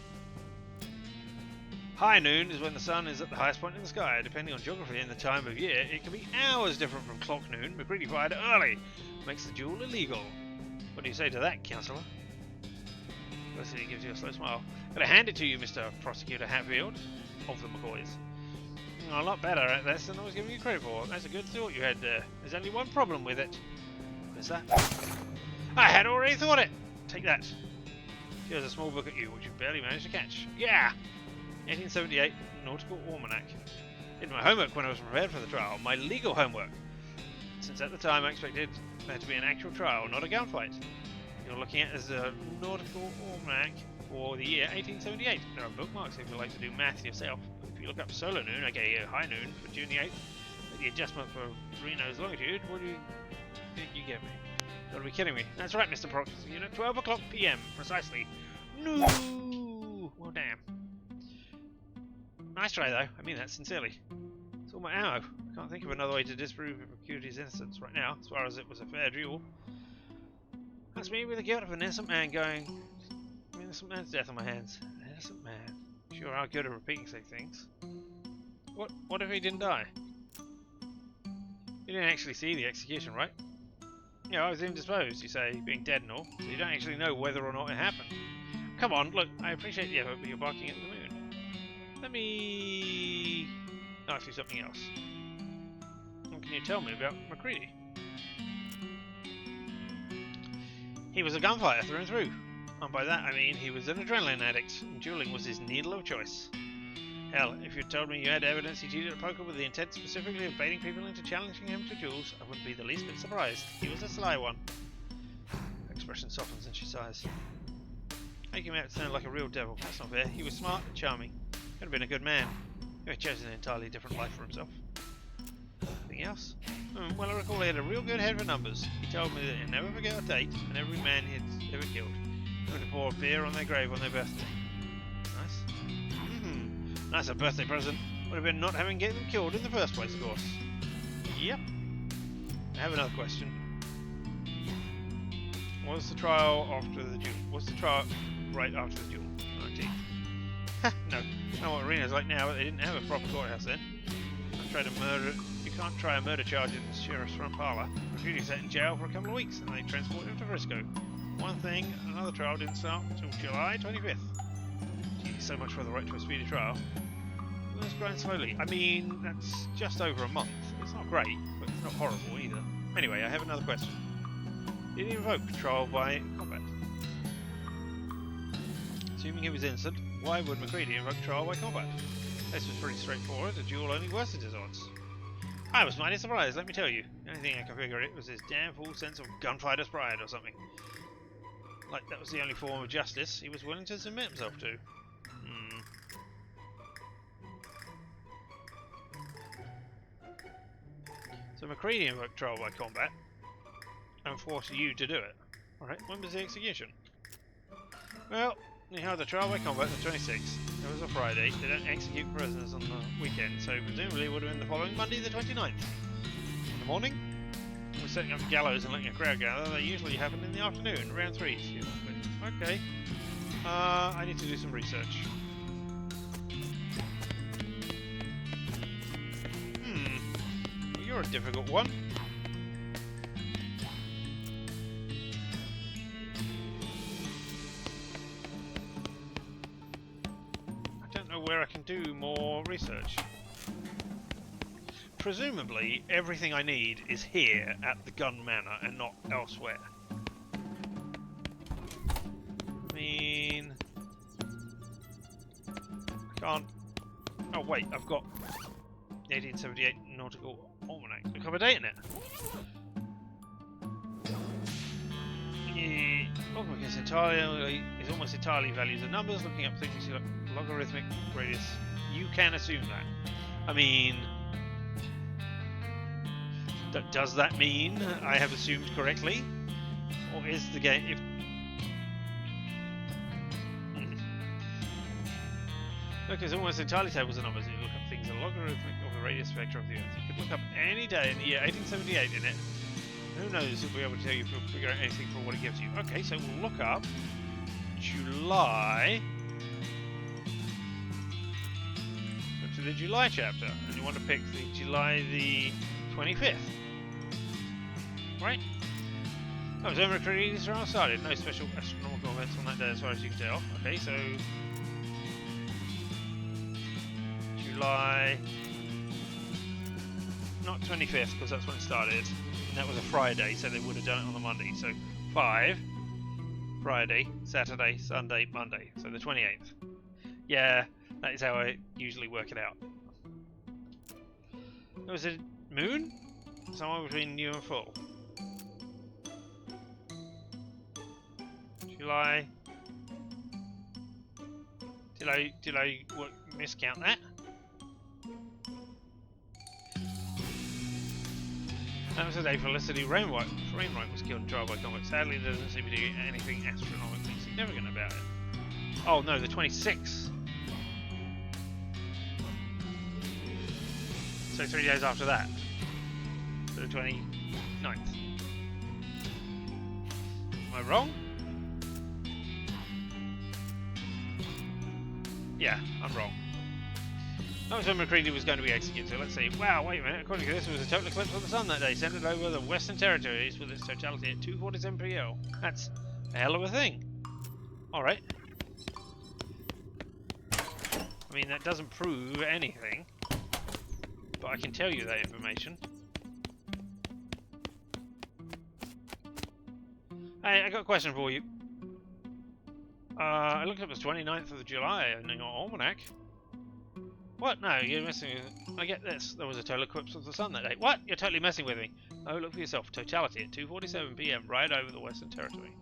High noon is when the sun is at the highest point in the sky. Depending on geography and the time of year, it can be hours different from clock noon. McCready fired it early. Makes the duel illegal. What do you say to that, Councillor? Felicity gives you a slow smile. Gotta hand it to you, Mr. Prosecutor Hatfield, of the McCoys. A lot better at this than I was giving you credit for. That's a good thought you had there. There's only one problem with it. What's that? I had already thought it! Take that. Here's a small book at you, which you barely managed to catch. Yeah! 1878 Nautical Almanac. Did my homework when I was prepared for the trial. My legal homework. Since at the time I expected there to be an actual trial, not a gunfight. You're looking at as a Nautical Almanac for the year 1878. There are bookmarks if you like to do math yourself. If you look up solar noon, aka high noon, for June the 8th, with the adjustment for Reno's longitude, what do you think you get me? You gotta be kidding me. That's right, Mr. Prosecutor. 12 o'clock PM, precisely. No! Well, damn. Nice try, though. I mean that sincerely. It's all my ammo. I can't think of another way to disprove McCready's innocence right now, as far as it was a fair duel. That's me with the guilt of an innocent man going... An innocent man's death on my hands. An innocent man. Sure are good at repeating such things. What if he didn't die? You didn't actually see the execution, right? Yeah, I was indisposed, you say, being dead and all, so you don't actually know whether or not it happened. Come on, look, I appreciate the effort, but you're barking at the moon. Let me ask you something else. What can you tell me about McCready? He was a gunfighter through and through. And by that I mean he was an adrenaline addict, and dueling was his needle of choice. Hell, if you told me you had evidence he cheated at poker with the intent specifically of baiting people into challenging him to duels, I wouldn't be the least bit surprised. He was a sly one. Her expression softens and she sighs. How came out to sound like a real devil? That's not fair. He was smart and charming. Could have been a good man. He had chosen an entirely different life for himself. Anything else? Well, I recall he had a real good head for numbers. He told me that he'd never forget a date, and every man he'd ever killed. He would pour a beer on their grave on their birthday. Nice. Nice a birthday present. Would have been not having get them killed in the first place, of course. Yep. I have another question. Was the trial after the duel? Was the trial right after the duel? 19. No. I know what arena's like now, but they didn't have a proper courthouse then. You can't try a murder charge in the sheriff's front parlour. McCready sat in jail for a couple of weeks and they transported him to Frisco. One thing, another trial didn't start until July 25th. Gee, so much for the right to a speedy trial. Well, it's growing slowly. I mean, that's just over a month. It's not great, but it's not horrible either. Anyway, I have another question. Did he invoke trial by combat? Assuming he was innocent, why would McCready invoke trial by combat? This was pretty straightforward. The duel only worsened his odds. I was mighty surprised, let me tell you. The only thing I could figure it was his damn full sense of gunfighter's pride or something. Like that was the only form of justice he was willing to submit himself to. So McCready invoked trial by combat and forced you to do it. Alright, when was the execution? Well, he held the trial by combat the 26th. It was a Friday. They don't execute prisoners on the weekend, so presumably it would have been the following Monday the 29th. In the morning? We're setting up the gallows and letting a crowd gather. They usually happen in the afternoon, around 3. Okay. I need to do some research. Well, you're a difficult one. I don't know where I can do more research. Presumably, everything I need is here at the Gun Manor and not elsewhere. I mean... I can't... Oh wait, I've got the 1878 Nautical Almanac. Look up a date in it. Logbook is almost entirely values and numbers. Looking up things like logarithmic radius. You can assume that. I mean... Does that mean I have assumed correctly? Or is the game... Look, it's almost entirely tables and numbers. You look up things, a logarithmic of the radius vector of the Earth. You could look up any day in the year 1878 in it. Who knows if we'll be able to tell you if we'll figure out anything for what it gives you. Okay, so we'll look up July. Go to the July chapter. And you want to pick the July the 25th. Right? Oh, so Mercury's around started. No special astronomical events on that day as far as you can tell. Okay, so... July... Not 25th, because that's when it started. And that was a Friday, so they would have done it on the Monday. So 5, Friday, Saturday, Sunday, Monday. So the 28th. Yeah, that is how I usually work it out. Was it moon? Somewhere between new and full. July. Did I miscount that? That was the day Felicity Rainwright was killed in trial by combat. Sadly, there doesn't seem to be anything astronomically significant about it. Oh no, the 26th. So 3 days after that. So the 29th. Am I wrong? Yeah, I'm wrong. That was when McCready was going to be executed, so let's see. Wow, wait a minute. According to this, there was a total eclipse of the sun that day, centered over the Western Territories with its totality at 2:47 p.m. That's a hell of a thing. Alright. I mean, that doesn't prove anything, but I can tell you that information. Hey, I got a question for you. I looked up as 29th of July in your almanac. What? No, you're messing with... I get this. There was a total eclipse of the sun that day. What? You're totally messing with me. Oh, look for yourself. Totality at 2:47 p.m. right over the Western Territory.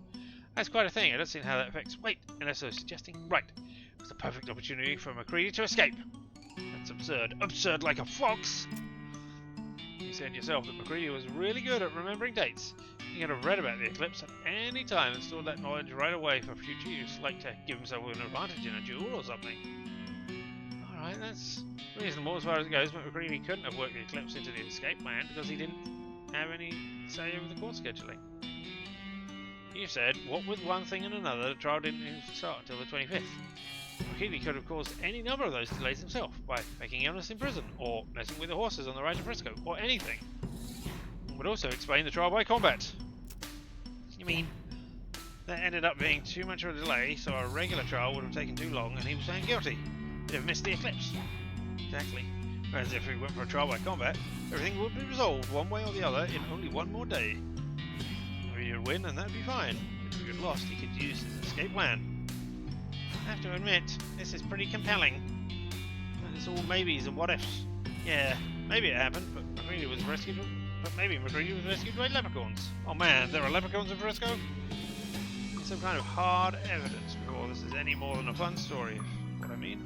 That's quite a thing. I don't see how that affects... Wait, unless I was suggesting... Right. It was the perfect opportunity for McCready to escape. That's absurd. Absurd like a fox! You said yourself that McCready was really good at remembering dates. He could have read about the eclipse at any time and stored that knowledge right away for future use, like to give himself an advantage in a duel or something. Alright, that's reasonable as far as it goes, but McCready couldn't have worked the eclipse into the escape plan because he didn't have any say over the court scheduling. You said, what with one thing and another, the trial didn't even start until the 25th. McCready could have caused any number of those delays himself, by making illness in prison, or messing with the horses on the ride to Frisco, or anything. It would also explain the trial by combat. You mean, that ended up being too much of a delay, so a regular trial would have taken too long and he was found guilty. He'd have missed the eclipse. Exactly. Whereas if we went for a trial by combat, everything would be resolved one way or the other in only one more day. Maybe he'd win and that'd be fine. If we got lost, he could use his escape plan. I have to admit, this is pretty compelling. It's all maybes and what ifs. Yeah, maybe it happened, but McCready was rescued. But maybe McCready was rescued by leprechauns. Oh man, there are leprechauns in Frisco? Need some kind of hard evidence before this is any more than a fun story, if what I mean.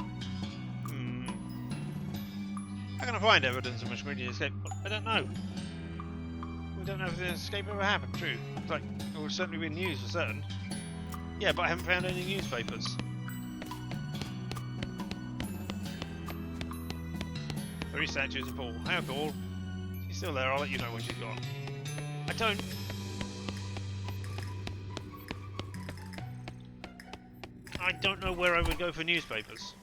How can I find evidence of McCready's escape? I don't know. We don't know if the escape ever happened, true. It's like, it would certainly be news for certain. Yeah, but I haven't found any newspapers. 3 statues of Paul. How cool. She's still there, I'll let you know when she's gone. I don't know where I would go for newspapers.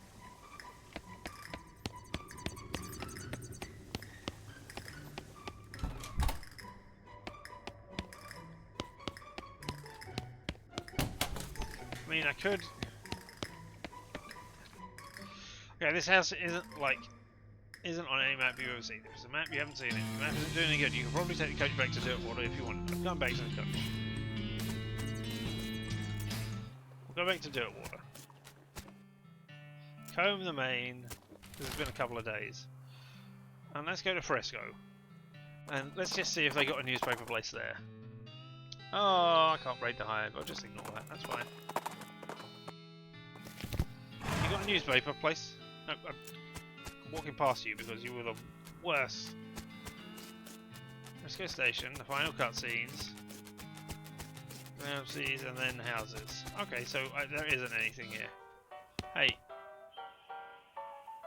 I mean, I could. Okay, this house isn't on any map you've ever seen. If it's a map you haven't seen it, if the map isn't doing any good, you can probably take the coach back to Dirtwater if you want. I've gone back to the coach. We'll go back to Dirtwater. Comb the main, because it's been a couple of days. And let's go to Fresco. And let's just see if they got a newspaper place there. Oh, I can't raid the hive. I'll just ignore that. That's fine. You got a newspaper place? No, I'm walking past you because you were the worst. Fresco Station, the final cutscenes. And then houses. Okay, so there isn't anything here. Hey.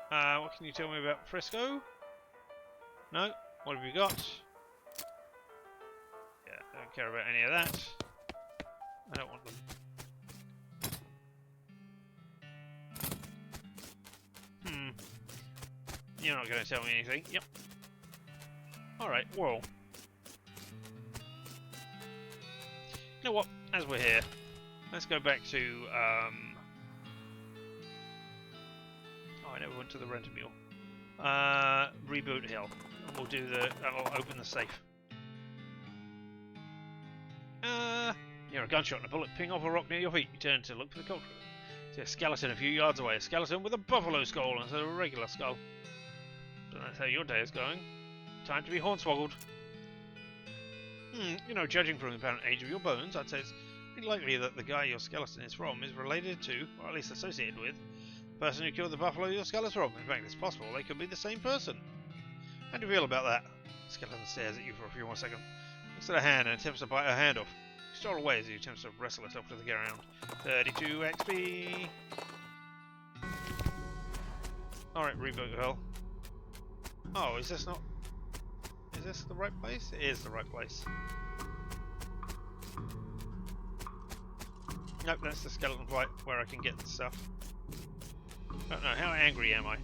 What can you tell me about Fresco? No? What have you got? Yeah, I don't care about any of that. I don't want them. You're not going to tell me anything. Yep. Alright, well. You know what? As we're here, let's go back to, oh, I never went to the Rent-A-Mule. Reboot Hill. And we'll do the, I'll open the safe. You're a gunshot and a bullet ping off a rock near your feet. You turn to look for the culprit. See a skeleton a few yards away. A skeleton with a buffalo skull instead of a regular skull. So that's how your day is going. Time to be hornswoggled. You know, judging from the apparent age of your bones, I'd say it's pretty likely that the guy your skeleton is from is related to, or at least associated with, the person who killed the buffalo your skull is from. In fact, it's possible they could be the same person. How do you feel about that? The skeleton stares at you for a few more seconds. Looks at her hand and attempts to bite her hand off. You stroll away as he attempts to wrestle herself to the ground. 32 XP! Alright, reboot hell. Oh, is this not... Is this the right place? It is the right place. Nope, that's the skeleton fight where I can get the stuff. I don't know, how angry am I?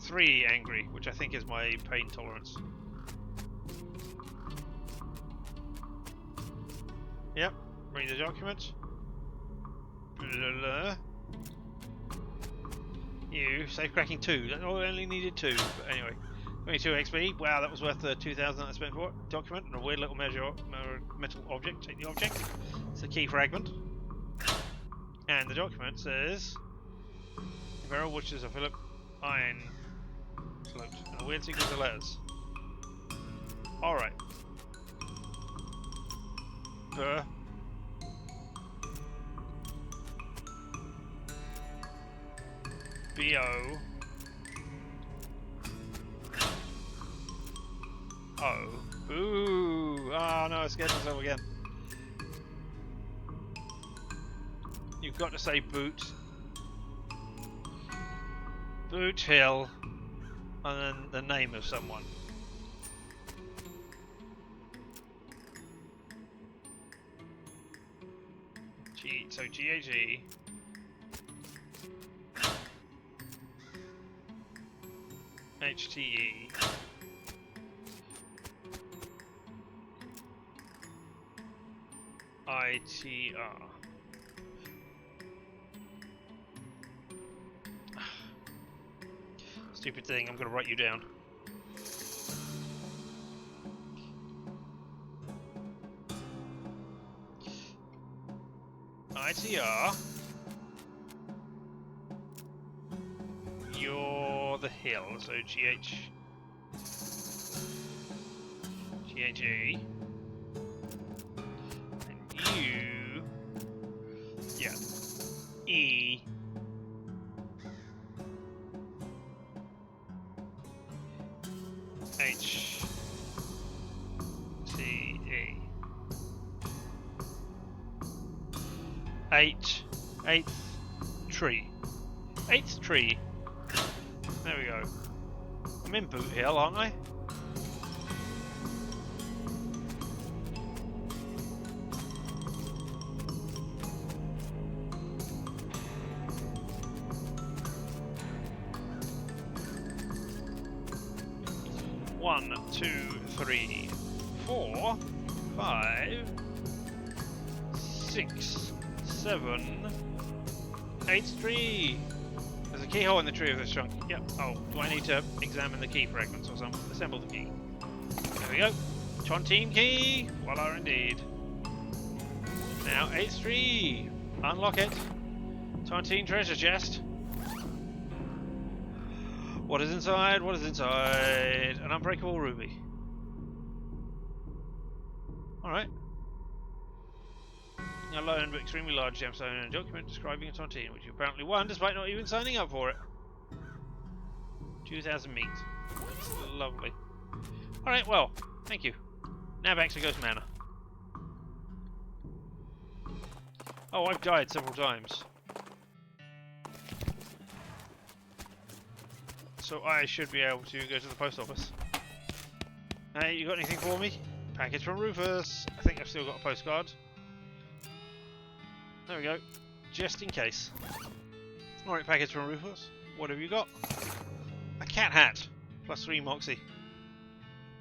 3 angry, which I think is my pain tolerance. Yep, read the document. Blah, blah. You, safe cracking 2. That only needed 2, but anyway. 22 XP. Wow, that was worth the 2,000 I spent for it. Document and a weird little metal object. Take the object. It's a key fragment. And the document says barrel which is a Philip iron float. And a weird sequence of letters. Alright. B-O Oh. Ooh. Oh no, I scared myself again. You've got to say boot. Boot Hill. And then the name of someone. So G-A-G. H-T-E. I-T-R. Stupid thing, I'm gonna write you down. I-T-R. You're the hill, so G-H... G-H-E. You, yeah, E, H, T, E, eighth tree, there we go. I'm in Boot Hill, aren't I? 1, 2, 3, 4, 5, 6, 7, 8 tree. There's a keyhole in the tree of this trunk. Yep. Oh, do I need to examine the key fragments or something? Assemble the key. There we go. Tontine key. Voila, indeed. Now, 8 tree. Unlock it. Tontine treasure chest. What is inside? What is inside? An unbreakable ruby. Alright. A lone but extremely large gemstone and a document describing a tontine, which you apparently won despite not even signing up for it. 2,000 meat. That's lovely. Alright, well, thank you. Now back to Ghost Manor. Oh, I've died several times. So I should be able to go to the post office. Hey, you got anything for me? Package from Rufus. I think I've still got a postcard. There we go. Just in case. Alright, package from Rufus. What have you got? A cat hat. +3 moxie.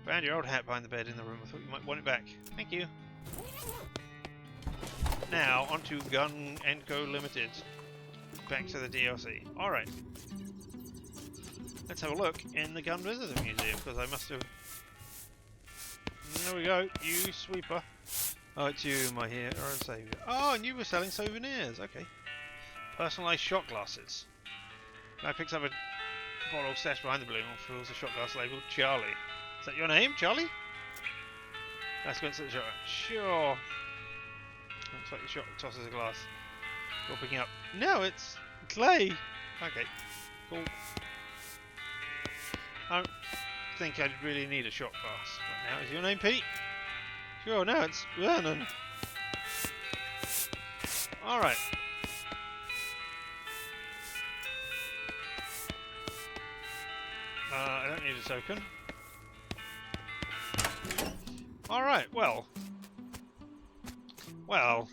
Found your old hat behind the bed in the room. I thought you might want it back. Thank you. Now, onto Gun & Go Limited. Back to the DLC. Alright. Let's have a look in the Gun Visitor Museum, because I must have... There we go, you sweeper. Oh, it's you, my hero and saviour. Oh, and you were selling souvenirs, okay. Personalised shot glasses. I picked up a bottle stashed behind the balloon and fills a shot glass labelled Charlie. Is that your name, Charlie? Let's go into the shot. Sure. Looks like the shot tosses a glass. You're picking up. No, it's clay. Okay, cool. I don't think I'd really need a shot glass right now. Is your name Pete? Sure, no, it's Vernon. Alright. I don't need a token. Alright, well. Well.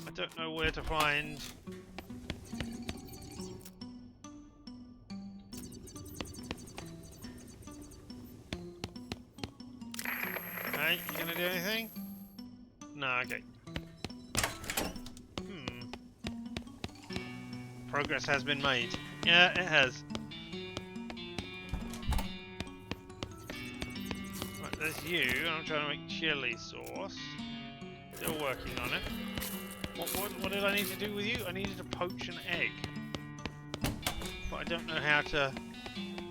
I don't know where to find... Hey, you gonna do anything? No, okay. Progress has been made. Yeah, it has. Right, there's you. I'm trying to make chili sauce. Still working on it. What did I need to do with you? I needed to poach an egg. But I don't know how to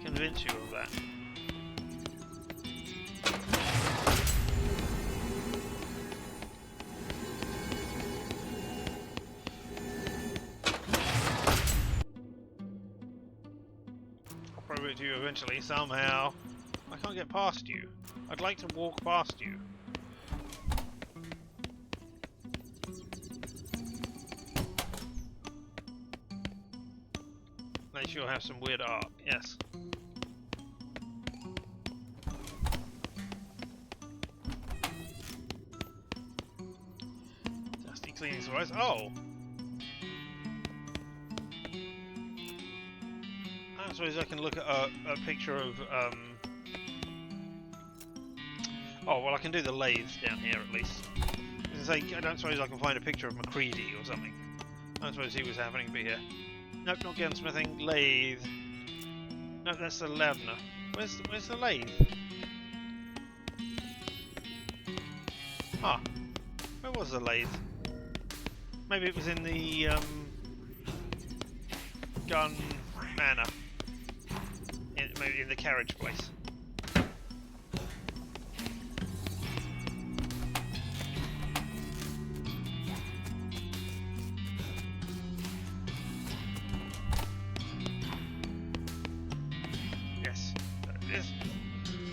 convince you of that. I'll probably do you eventually, somehow. I can't get past you. I'd like to walk past you. They sure have some weird art, yes. Dusty cleaning supplies. Oh! I suppose I can look at a picture of, Oh, well I can do the lathes down here at least. I don't suppose I can find a picture of McCready or something. I don't suppose he was happening to be here. Nope, not gunsmithing. Lathe. No, that's the lavender. Where's the lathe? Ah, where was the lathe? Maybe it was in the gun manor. Maybe in the carriage place.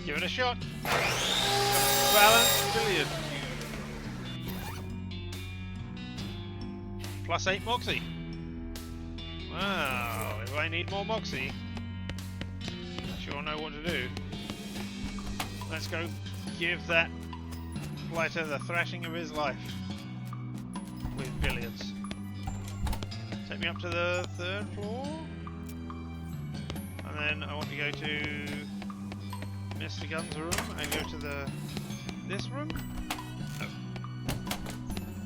Give it a shot. Balance billion. +8 moxie. Wow, if I need more moxie, I sure know what to do. Let's go give that blighter the thrashing of his life with billiards. So take me up to the 3rd floor. And then I want to go to Mr. Gun's room and go to this room? No.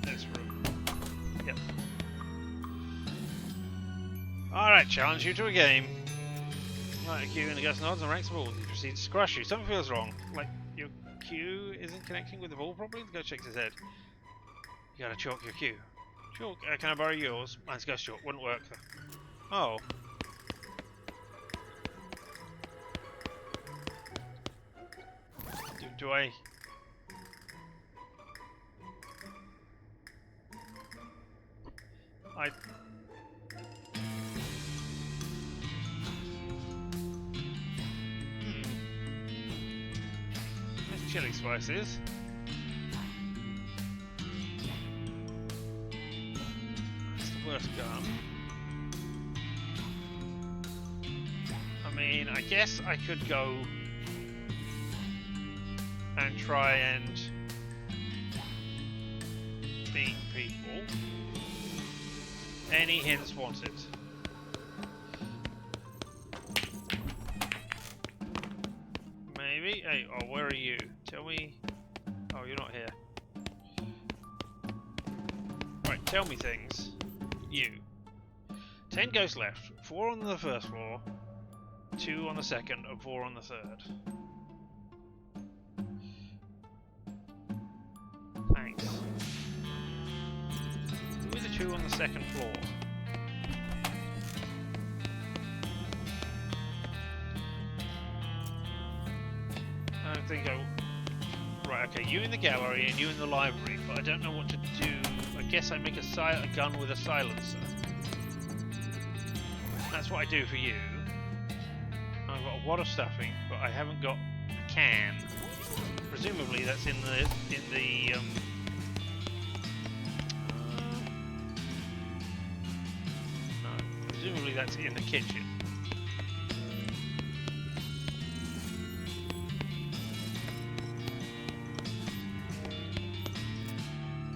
This room. Yep. Alright, challenge you to a game. Right, a Q in the Gus nods and ranks the balls. He proceeds to crush you. Something feels wrong. Like your Q isn't connecting with the ball properly? The Gus shakes his head. You gotta chalk your Q. Chalk? Can I borrow yours? Mine's Gus chalk. Wouldn't work though. Oh. Do I... There's chili spices. That's the worst gun. I mean, I guess I could go and try and beat people. Any hints wanted? Maybe? Hey, oh, where are you? Tell me. Oh, you're not here. Right, tell me things. You. 10 ghosts left. 4 on the 1st floor, 2 on the 2nd, and 4 on the 3rd. Thanks. Who are the 2 on the 2nd floor? I don't think I... Right, okay, you in the gallery and you in the library, but I don't know what to do. I guess I make a gun with a silencer. That's what I do for you. I've got a wad of stuffing, but I haven't got a can. Presumably that's in the no, presumably that's in the kitchen.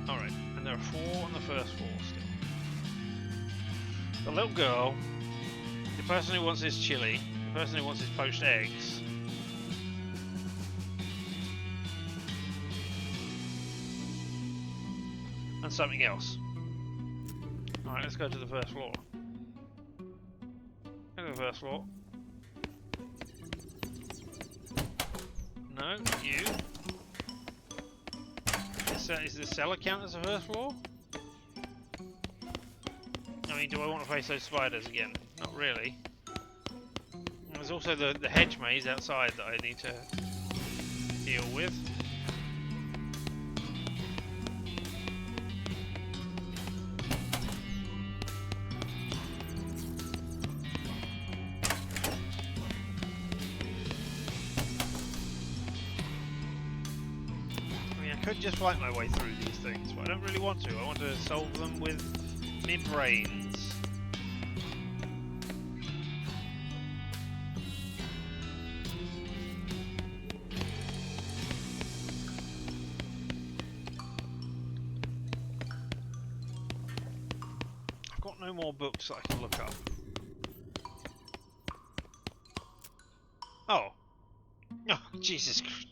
Alright, and there are 4 on the 1st floor still. The little girl, the person who wants his chili, the person who wants his poached eggs, and something else. Alright, let's go to the 1st floor. Go to the 1st floor. No, you. Is the cellar count as the 1st floor? I mean, do I want to face those spiders again? Not really. And there's also the hedge maze outside that I need to deal with. I could just fight my way through these things, but I don't really want to. I want to solve them with my brains. I've got no more books that I can look up. Oh. Oh, Jesus Christ.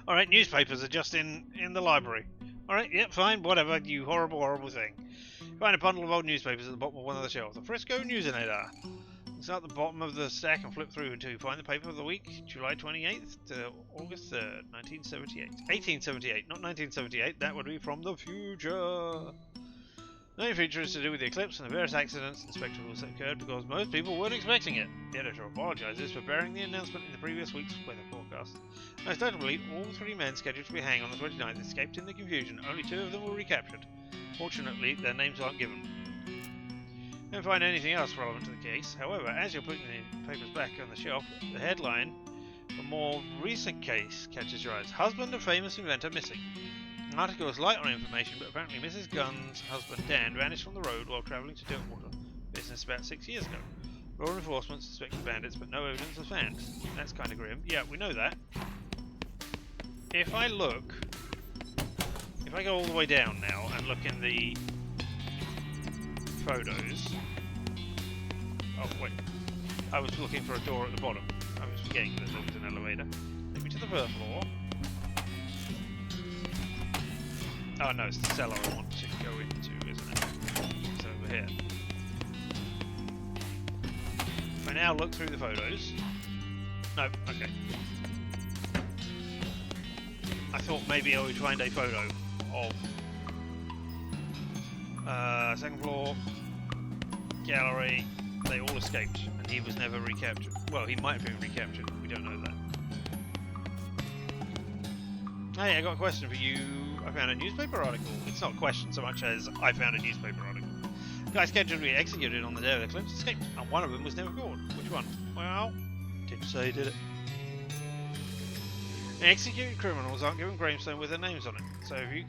Alright, newspapers are just in the library. Alright, yep, fine, whatever, you horrible, horrible thing. Find a bundle of old newspapers at the bottom of one of the shelves. The Frisco Newsinator. Start at the bottom of the stack and flip through until you find the paper of the week, July 28th to August 3rd, 1978. 1878, not 1978, that would be from the future. The main feature is to do with the eclipse and the various accidents and spectacles that occurred because most people weren't expecting it. The editor apologises for bearing the announcement in the previous week's weather forecast. Most notably, all 3 men scheduled to be hanged on the 29th escaped in the confusion. Only 2 of them were recaptured. Fortunately, their names aren't given. Don't find anything else relevant to the case. However, as you're putting the papers back on the shelf, the headline, a more recent case, catches your eyes. Husband of famous inventor missing. The article is light on information, but apparently Mrs. Gunn's husband Dan vanished from the road while travelling to Dirtwater business about 6 years ago. Law enforcement suspected bandits, but no evidence was found. That's kind of grim. Yeah, we know that. If I if I go all the way down now and look in the photos... Oh, wait. I was looking for a door at the bottom. I was forgetting that there was an elevator. Take me to the first floor. Oh no, it's the cellar I want to go into, isn't it? It's over here. If I now look through the photos... No, okay. I thought maybe I would find a photo of... second floor, gallery, they all escaped, and he was never recaptured. Well, he might have been recaptured, we don't know that. Hey, I got a question for you. I found a newspaper article. It's not a question so much as I found a newspaper article. Guy scheduled to be executed on the day of the eclipse escaped, and one of them was never caught. Which one? Well, didn't say, did it? Executed criminals aren't given gravestones with their names on it, so if you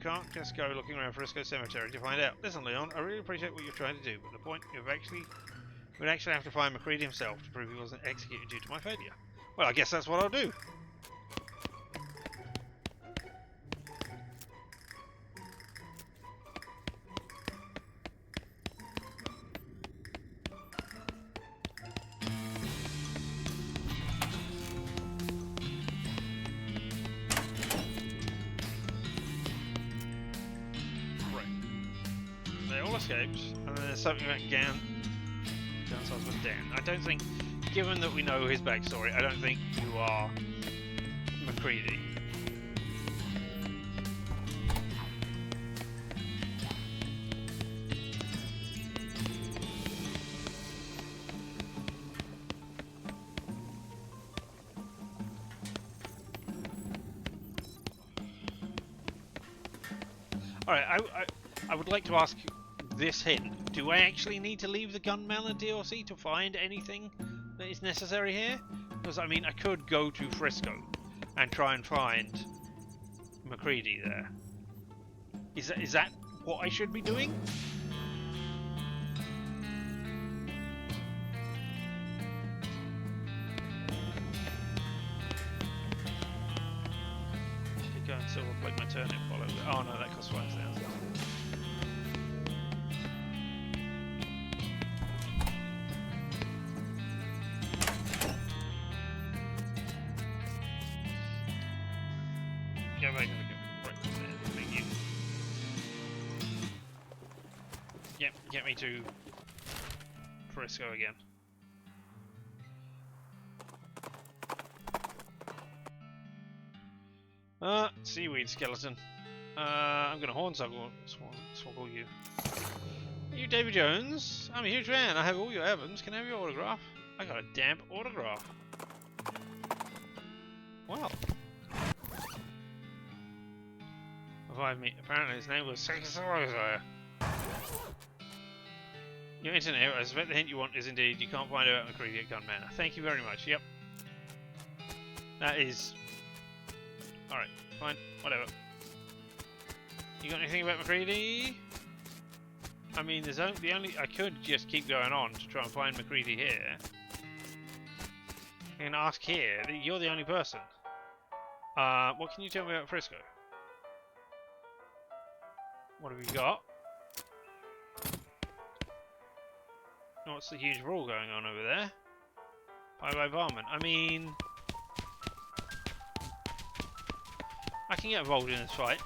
can't just go looking around Frisco Cemetery to find out. Listen, Leon, I really appreciate what you're trying to do, but the point we'd actually have to find McCready himself to prove he wasn't executed due to my failure. Well, I guess that's what I'll do. Escaped, and then there's something about Gansar's with Dan. I don't think, given that we know his backstory, I don't think you are McCready. Alright, I would like to ask you this hint. Do I actually need to leave the Gunmelon DLC to find anything that is necessary here? Because, I mean, I could go to Frisco and try and find McCready there. Is that what I should be doing? Keep going silver plate my turnip while over. Oh no, that costs 5 cents. Go back and look at right there. Thank you. Yep, get me to Frisco again. Seaweed skeleton. I'm gonna hornswoggle you. Are you Davy Jones? I'm a huge fan. I have all your albums. Can I have your autograph? I got a damp autograph. Wow. Apparently his name was Sekisorosa. Your internet error. I suspect the hint you want is indeed you can't find out McCready at Gun Manor. Thank you very much. Yep. That is... Alright, fine. Whatever. You got anything about McCready? I mean, there's the only... I could just keep going on to try and find McCready here. I can ask here. You're the only person. What can you tell me about Frisco? What have we got? What's the huge brawl going on over there? Bye-bye barman. I mean... I can get involved in this fight.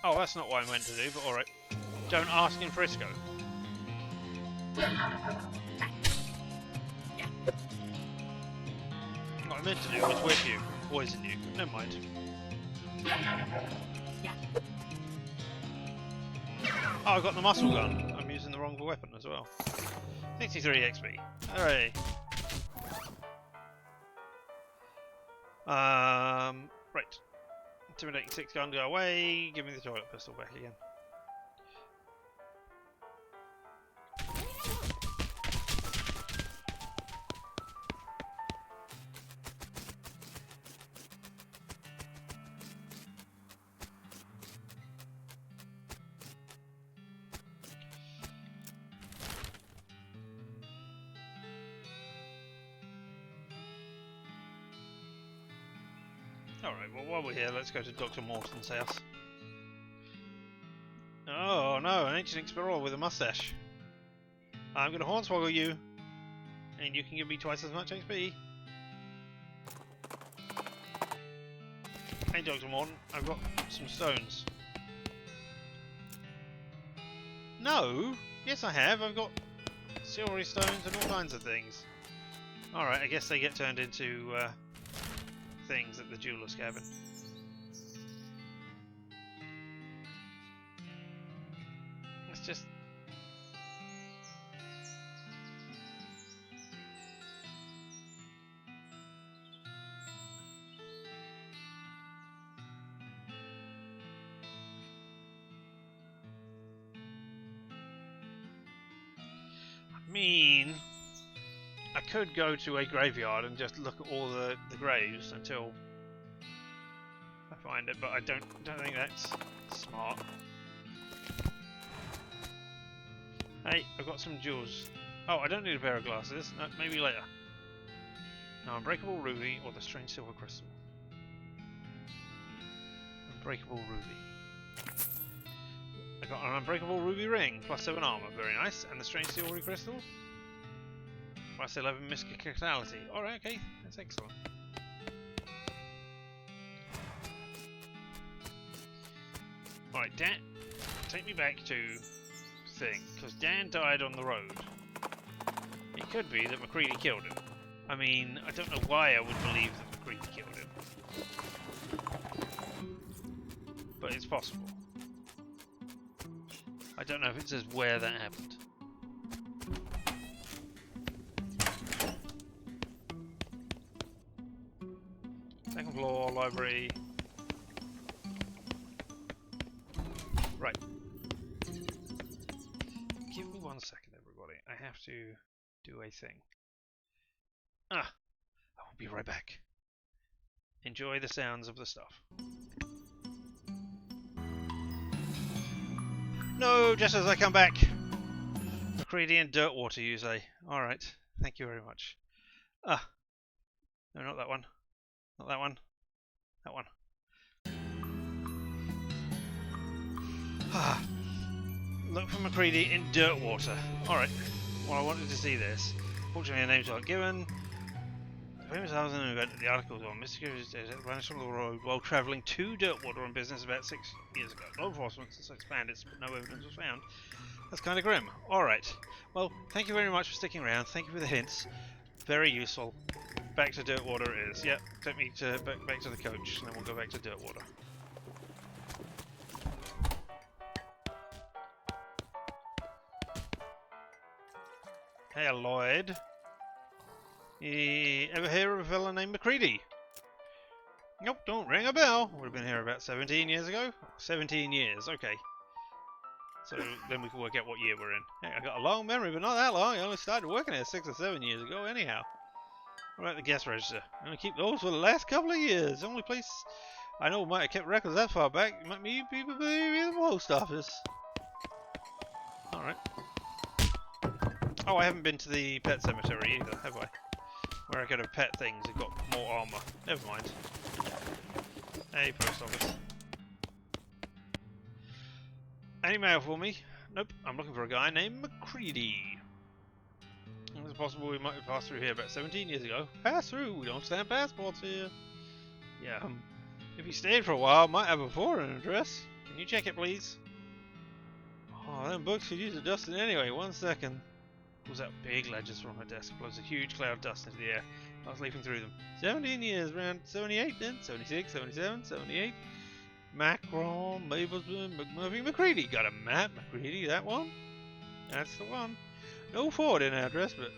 Oh, that's not what I meant to do, but alright. Don't ask in Frisco. What I meant to do was whip you, poison you. Never mind. Oh, I got the muscle gun. I'm using the wrong weapon as well. 63 XP. Hooray. Right. Intimidating 6 gun, go away. Give me the toilet pistol back again. Alright, well while we're here, let's go to Dr. Morton's house. Oh no, an ancient explorer with a mustache. I'm gonna hornswoggle you, and you can give me twice as much XP. Hey Dr. Morton, I've got some stones. No! Yes I have, I've got silvery stones and all kinds of things. Alright, I guess they get turned into things at the jeweller's cabin. Let's just... I mean, I could go to a graveyard and just look at all the graves until I find it, but I don't think that's smart. Hey, I've got some jewels. Oh, I don't need a pair of glasses. No, maybe later. No, unbreakable ruby or the strange silver crystal. Unbreakable ruby. I got an unbreakable ruby ring, plus 7 armor, very nice. And the strange silvery crystal, plus 11 mysticality. Alright, okay, that's excellent. Alright, Dan, take me back to thing, because Dan died on the road. It could be that McCready killed him. I mean, I don't know why I would believe that McCready killed him. But it's possible. I don't know if it says where that happened. Second floor, library. Right. Give me 1 second, everybody. I have to do a thing. I will be right back. Enjoy the sounds of the stuff. No, just as I come back. McCready and Dirtwater, you say. Alright, thank you very much. No, not that one. Not that one. That one. Look for McCready in Dirtwater. Alright, well I wanted to see this. Fortunately, the names aren't given. The famous housing event that the articles on mysterious vanished from the road while travelling to Dirtwater on business about 6 years ago. Law enforcement has expanded, but no evidence was found. That's kind of grim. Alright, well, thank you very much for sticking around. Thank you for the hints. Very useful. Back to Dirtwater it is. Yep, take me to back to the coach, and then we'll go back to Dirtwater. Hey, Lloyd. Ever hear of a fella named McCready? Nope, don't ring a bell. Would have been here about 17 years ago. 17 years, okay. So then we can work out what year we're in. Hey, I got a long memory, but not that long. I only started working here 6 or 7 years ago, anyhow. What about the guest register? I'm going to keep those for the last couple of years. The only place I know might have kept records that far back might be the post office. Alright. Oh, I haven't been to the pet cemetery either, have I? Where I could have pet things and got more armor. Never mind. Hey, post office. Any mail for me? Nope, I'm looking for a guy named McCready. It's possible we might have passed through here about 17 years ago. Pass through, we don't stamp passports here. Yeah, if you stayed for a while, might have a foreign address. Can you check it, please? Oh, them books could use a dusting anyway. 1 second. Pulls out big ledgers from her desk, blows a huge cloud of dust into the air. I was leafing through them. 17 years, around 78 then, 76, 77, 78. Macron, Mablesman, McMurphy, McCready. Got a map, McCready, that one? That's the one. No forwarding address, but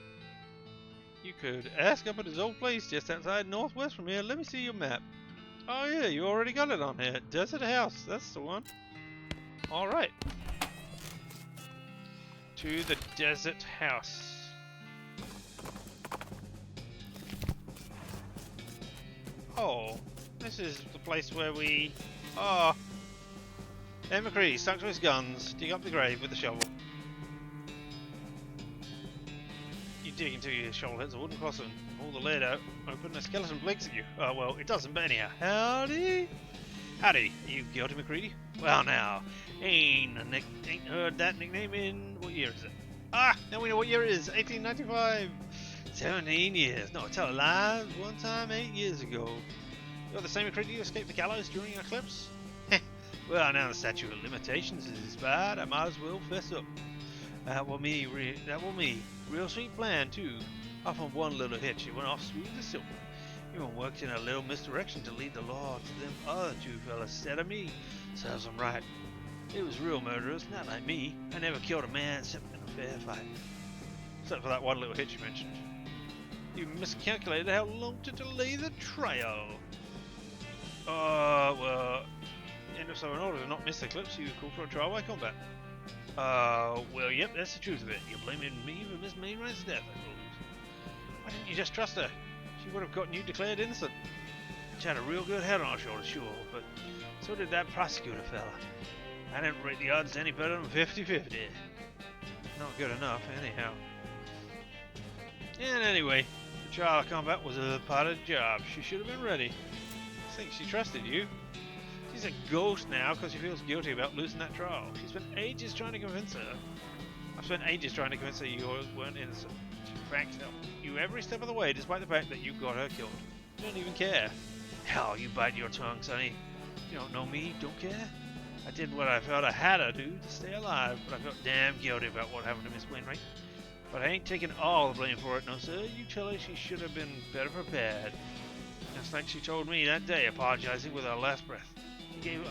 you could ask up at his old place just outside northwest from here. Let me see your map. Oh yeah, you already got it on here. Desert House, that's the one. Alright. To the Desert House. Oh, this is the place where we... Oh. Ed McCready stuck to his guns, dig up the grave with the shovel. You dig into your shoulder, hits a wooden crossbow and pull the lid out. Open, a skeleton blinks at you. Oh, well, it doesn't, but anyhow. Howdy? Howdy, you guilty McCready? Well, now, ain't heard that nickname in... What year is it? Ah, now we know what year it is. 1895. 17 years. No, tell a lie. One time 8 years ago. You're the same McCready who escaped the gallows during an eclipse? Well, now the statute of limitations is expired, I might as well fess up. That will me. Real sweet plan, too. Off on one little hitch, it went off smooth as silk. Even worked in a little misdirection to lead the law to them other two fellas instead of me. Serves them right. It was real murderers, not like me. I never killed a man except in a fair fight. Except for that one little hitch you mentioned. You miscalculated how long to delay the trial. Well... And so in order to not miss the eclipse, you call for a trial by combat. Well, yep, that's the truth of it. You're blaming me for Miss Mainwright's death, I suppose. Why didn't you just trust her? She would have gotten you declared innocent. She had a real good head on her shoulders, sure, but so did that prosecutor fella. I didn't rate the odds any better than 50-50. Not good enough, anyhow. And anyway, the trial of combat was a part of the job. She should have been ready. I think she trusted you. She's a ghost now because she feels guilty about losing that trial. She spent ages trying to convince her. I've spent ages trying to convince her you weren't innocent. She franked you every step of the way, despite the fact that you got her killed. You don't even care. Hell, you bite your tongue, Sonny. You don't know me, don't care. I did what I felt I had to do to stay alive, but I felt damn guilty about what happened to Miss Wainwright. But I ain't taking all the blame for it, no sir. You tell her she should have been better prepared. Just like she told me that day, apologizing with her last breath.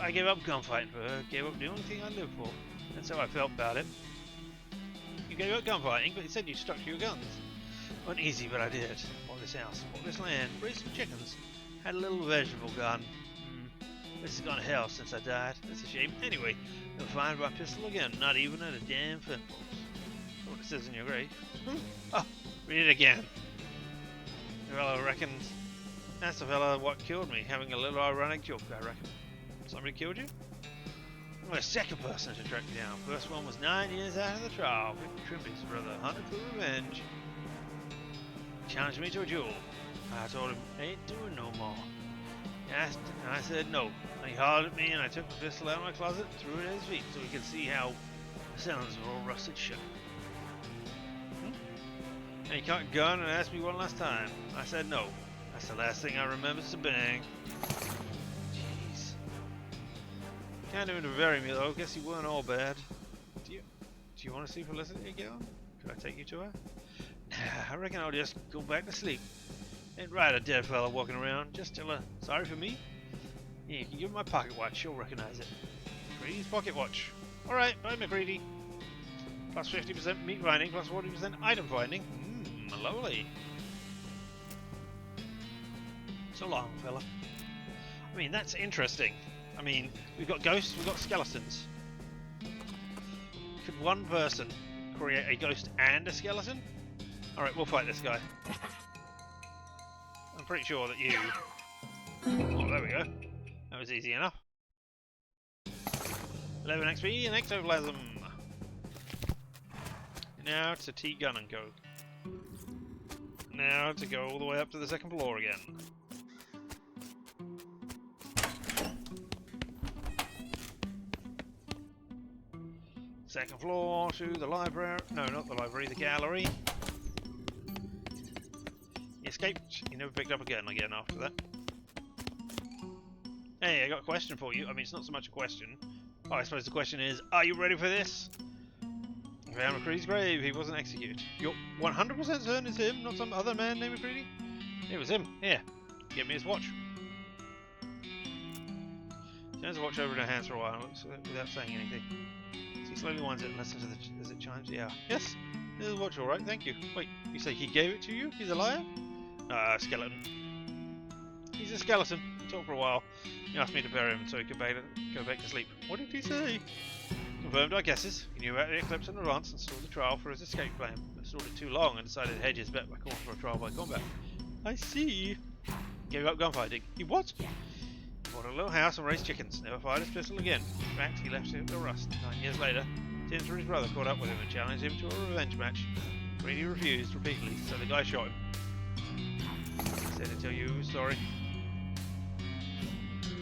I gave up gunfighting for her, gave up the only thing I lived for. That's how I felt about it. You gave up gunfighting, but you said you stuck to your guns. Wasn't easy, but I did. Bought this house, bought this land, raised some chickens, had a little vegetable garden. This has gone to hell since I died. That's a shame. Anyway, you'll find my pistol again, not even at a damn fence post. That's what it says in your grave. Oh, read it again. The fellow reckons that's the fellow what killed me, having a little ironic joke, I reckon. Somebody killed you? I'm the second person to track me down. First one was 9 years after the trial. Victor Trimby's brother hunted for revenge. He challenged me to a duel. I told him, ain't doing no more. He asked, and I said no. And he hollered at me, and I took the pistol out of my closet and threw it at his feet so he could see how the cylinders were all rusted shut. And he cocked a gun and asked me one last time. I said no. That's the last thing I remember to bang. Can't even bury me though. Guess you weren't all bad. Do you want to see Felicity again? Could I take you to her? Nah, I reckon I'll just go back to sleep. Ain't right a dead fella walking around. Just tell her sorry for me. Yeah, you can give her my pocket watch. She'll recognize it. McCready's pocket watch. All right, bye McCready. Plus 50% meat finding, plus 40% item finding. Lovely. So long, fella. I mean, that's interesting. I mean, we've got ghosts, we've got skeletons. Could one person create a ghost and a skeleton? Alright, we'll fight this guy. I'm pretty sure that you... Oh, there we go. That was easy enough. 11 XP and ectoplasm. Now to T-gun and go. Now to go all the way up to the second floor again. Second floor to the library. No, not the library, the gallery. He escaped. He never picked up again after that. Hey, I got a question for you. I mean, it's not so much a question. Oh, I suppose the question is, are you ready for this? I found McCready's grave. He wasn't executed. You're 100% certain it's him, not some other man named McCready? It was him. Here, give me his watch. Turns the watch over in her hands for a while and looks without saying anything. He slowly winds it and listens as it chimes the hour. Yes, here's the watch, all right. Thank you. Wait, you say he gave it to you? He's a liar? Skeleton. He's a skeleton. He talked for a while. He asked me to bury him so he could go back to sleep. What did he say? Confirmed our guesses. He knew about the eclipse in advance and stalled the trial for his escape plan. But stalled it too long and decided to hedge his bet by calling for a trial by combat. I see. Gave up gunfighting. He what? Bought a little house and raised chickens. Never fired his pistol again. In fact, he left it to rust. 9 years later, Tim's brother caught up with him and challenged him to a revenge match. Greedy refused repeatedly, so the guy shot him. Said to tell you sorry.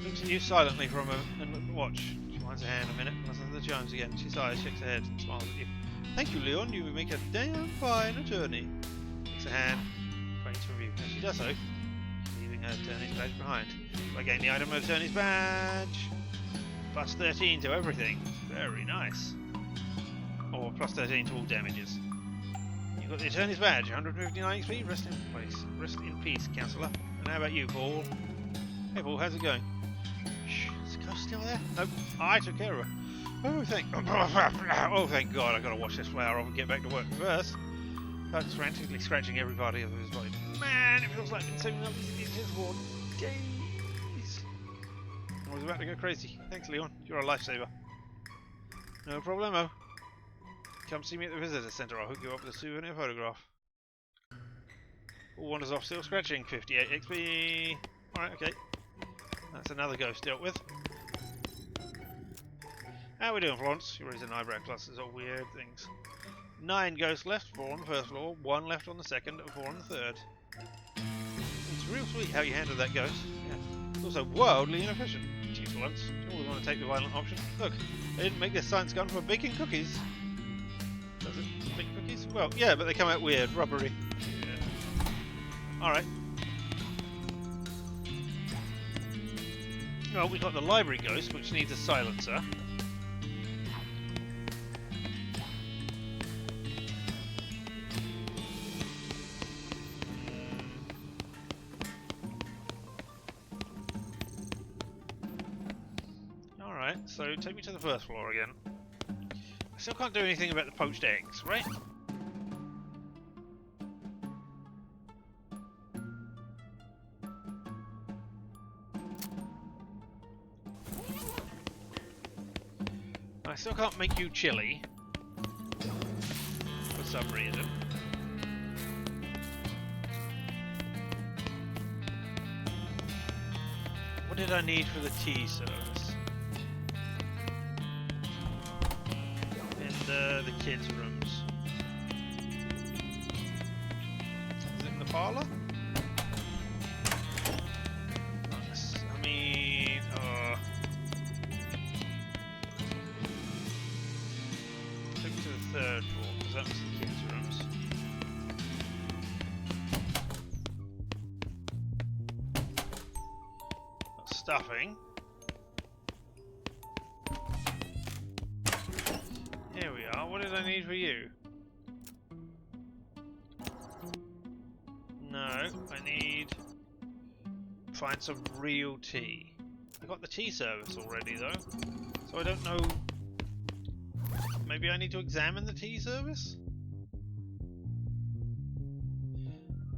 Looks at you silently for a moment and watch. She winds her hand a minute, listens to the chimes again. She sighs, shakes her head, and smiles at you. Thank you, Leon. You make a damn fine attorney. Takes a hand, waits for review. As she does so, leaving her attorney's badge behind. By getting the item of attorney's badge. Plus 13 to everything. Very nice. Or plus 13 to all damages. You've got the attorney's badge, 159 XP. Rest in place. Rest in peace, counsellor. And how about you, Paul? Hey, Paul, how's it going? Shh, is the ghost still there? Nope. I took care of her. Oh, thank God, I've got to wash this flower off and get back to work first. Starts frantically scratching every body of his body. Man, it feels like I've been saving up these inches for days. I was about to go crazy. Thanks, Leon. You're a lifesaver. No problemo. Come see me at the visitor centre. I'll hook you up with a souvenir photograph. All wanders off still scratching. 58 XP. Alright, okay. That's another ghost dealt with. How we doing, Florence? You raise an eyebrow. Clusters of weird things. 9 ghosts left, 4 on the first floor, 1 left on the second, and 4 on the third. It's real sweet how you handle that ghost. Yeah. It's also wildly inefficient. Gee, Florence, you always want to take the violent option. Look, they didn't make this science gun for baking cookies. Does it bake cookies? Well, yeah, but they come out weird, rubbery. Yeah. Alright. Well, we've got the library ghost, which needs a silencer. So take me to the first floor again. I still can't do anything about the poached eggs, right? I still can't make you chili for some reason. What did I need for the tea service? The kids' rooms. Is it in the parlour? Nice. I mean, take me to the third floor because that's the kids' rooms. That's stuffing. Here we are. What did I need for you? No, I need to find some real tea. I got the tea service already though, so I don't know. Maybe I need to examine the tea service?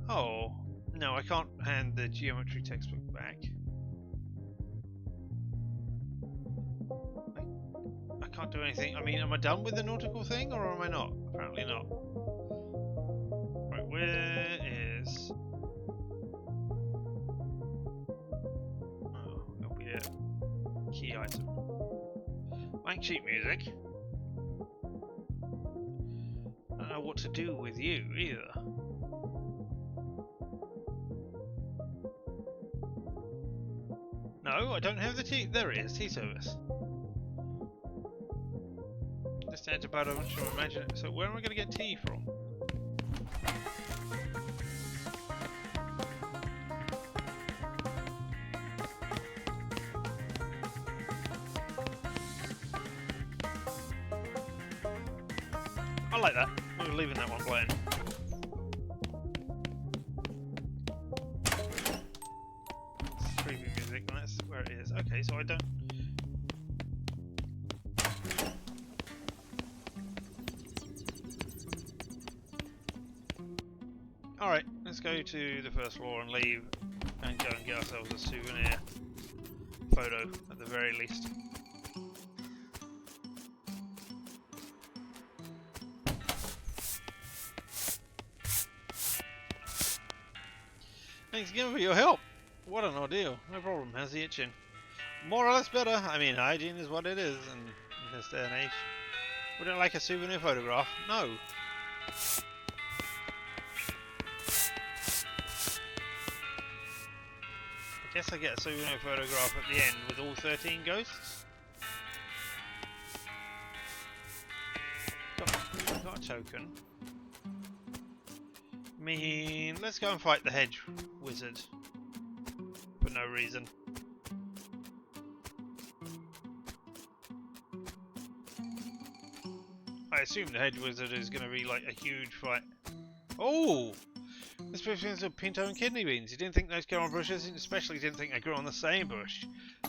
Oh, no, I can't hand the geometry textbook back. Can't do anything. I mean, am I done with the nautical thing or am I not? Apparently not. Right, where is... Oh, it'll be a key item. Blank sheet music. I don't know what to do with you either. No, I don't have the tea. There it is, tea service. Just adds about a bunch of imagine. So where am I going to get tea from? I like that. I'm leaving that one playing. It's creepy music, and that's where it is. Okay, so I don't. Alright, let's go to the first floor and leave and go and get ourselves a souvenir photo at the very least. Thanks again for your help. What an ordeal. No problem. How's the itching? More or less better. I mean, hygiene is what it is in this day and age. Would you like a souvenir photograph? No. Guess I get a souvenir photograph at the end with all 13 ghosts. Got a token. I mean, let's go and fight the hedge wizard for no reason. I assume the hedge wizard is going to be like a huge fight. Oh! This bush is of pinto and kidney beans. You didn't think those grew on bushes, and especially didn't think they grew on the same bush.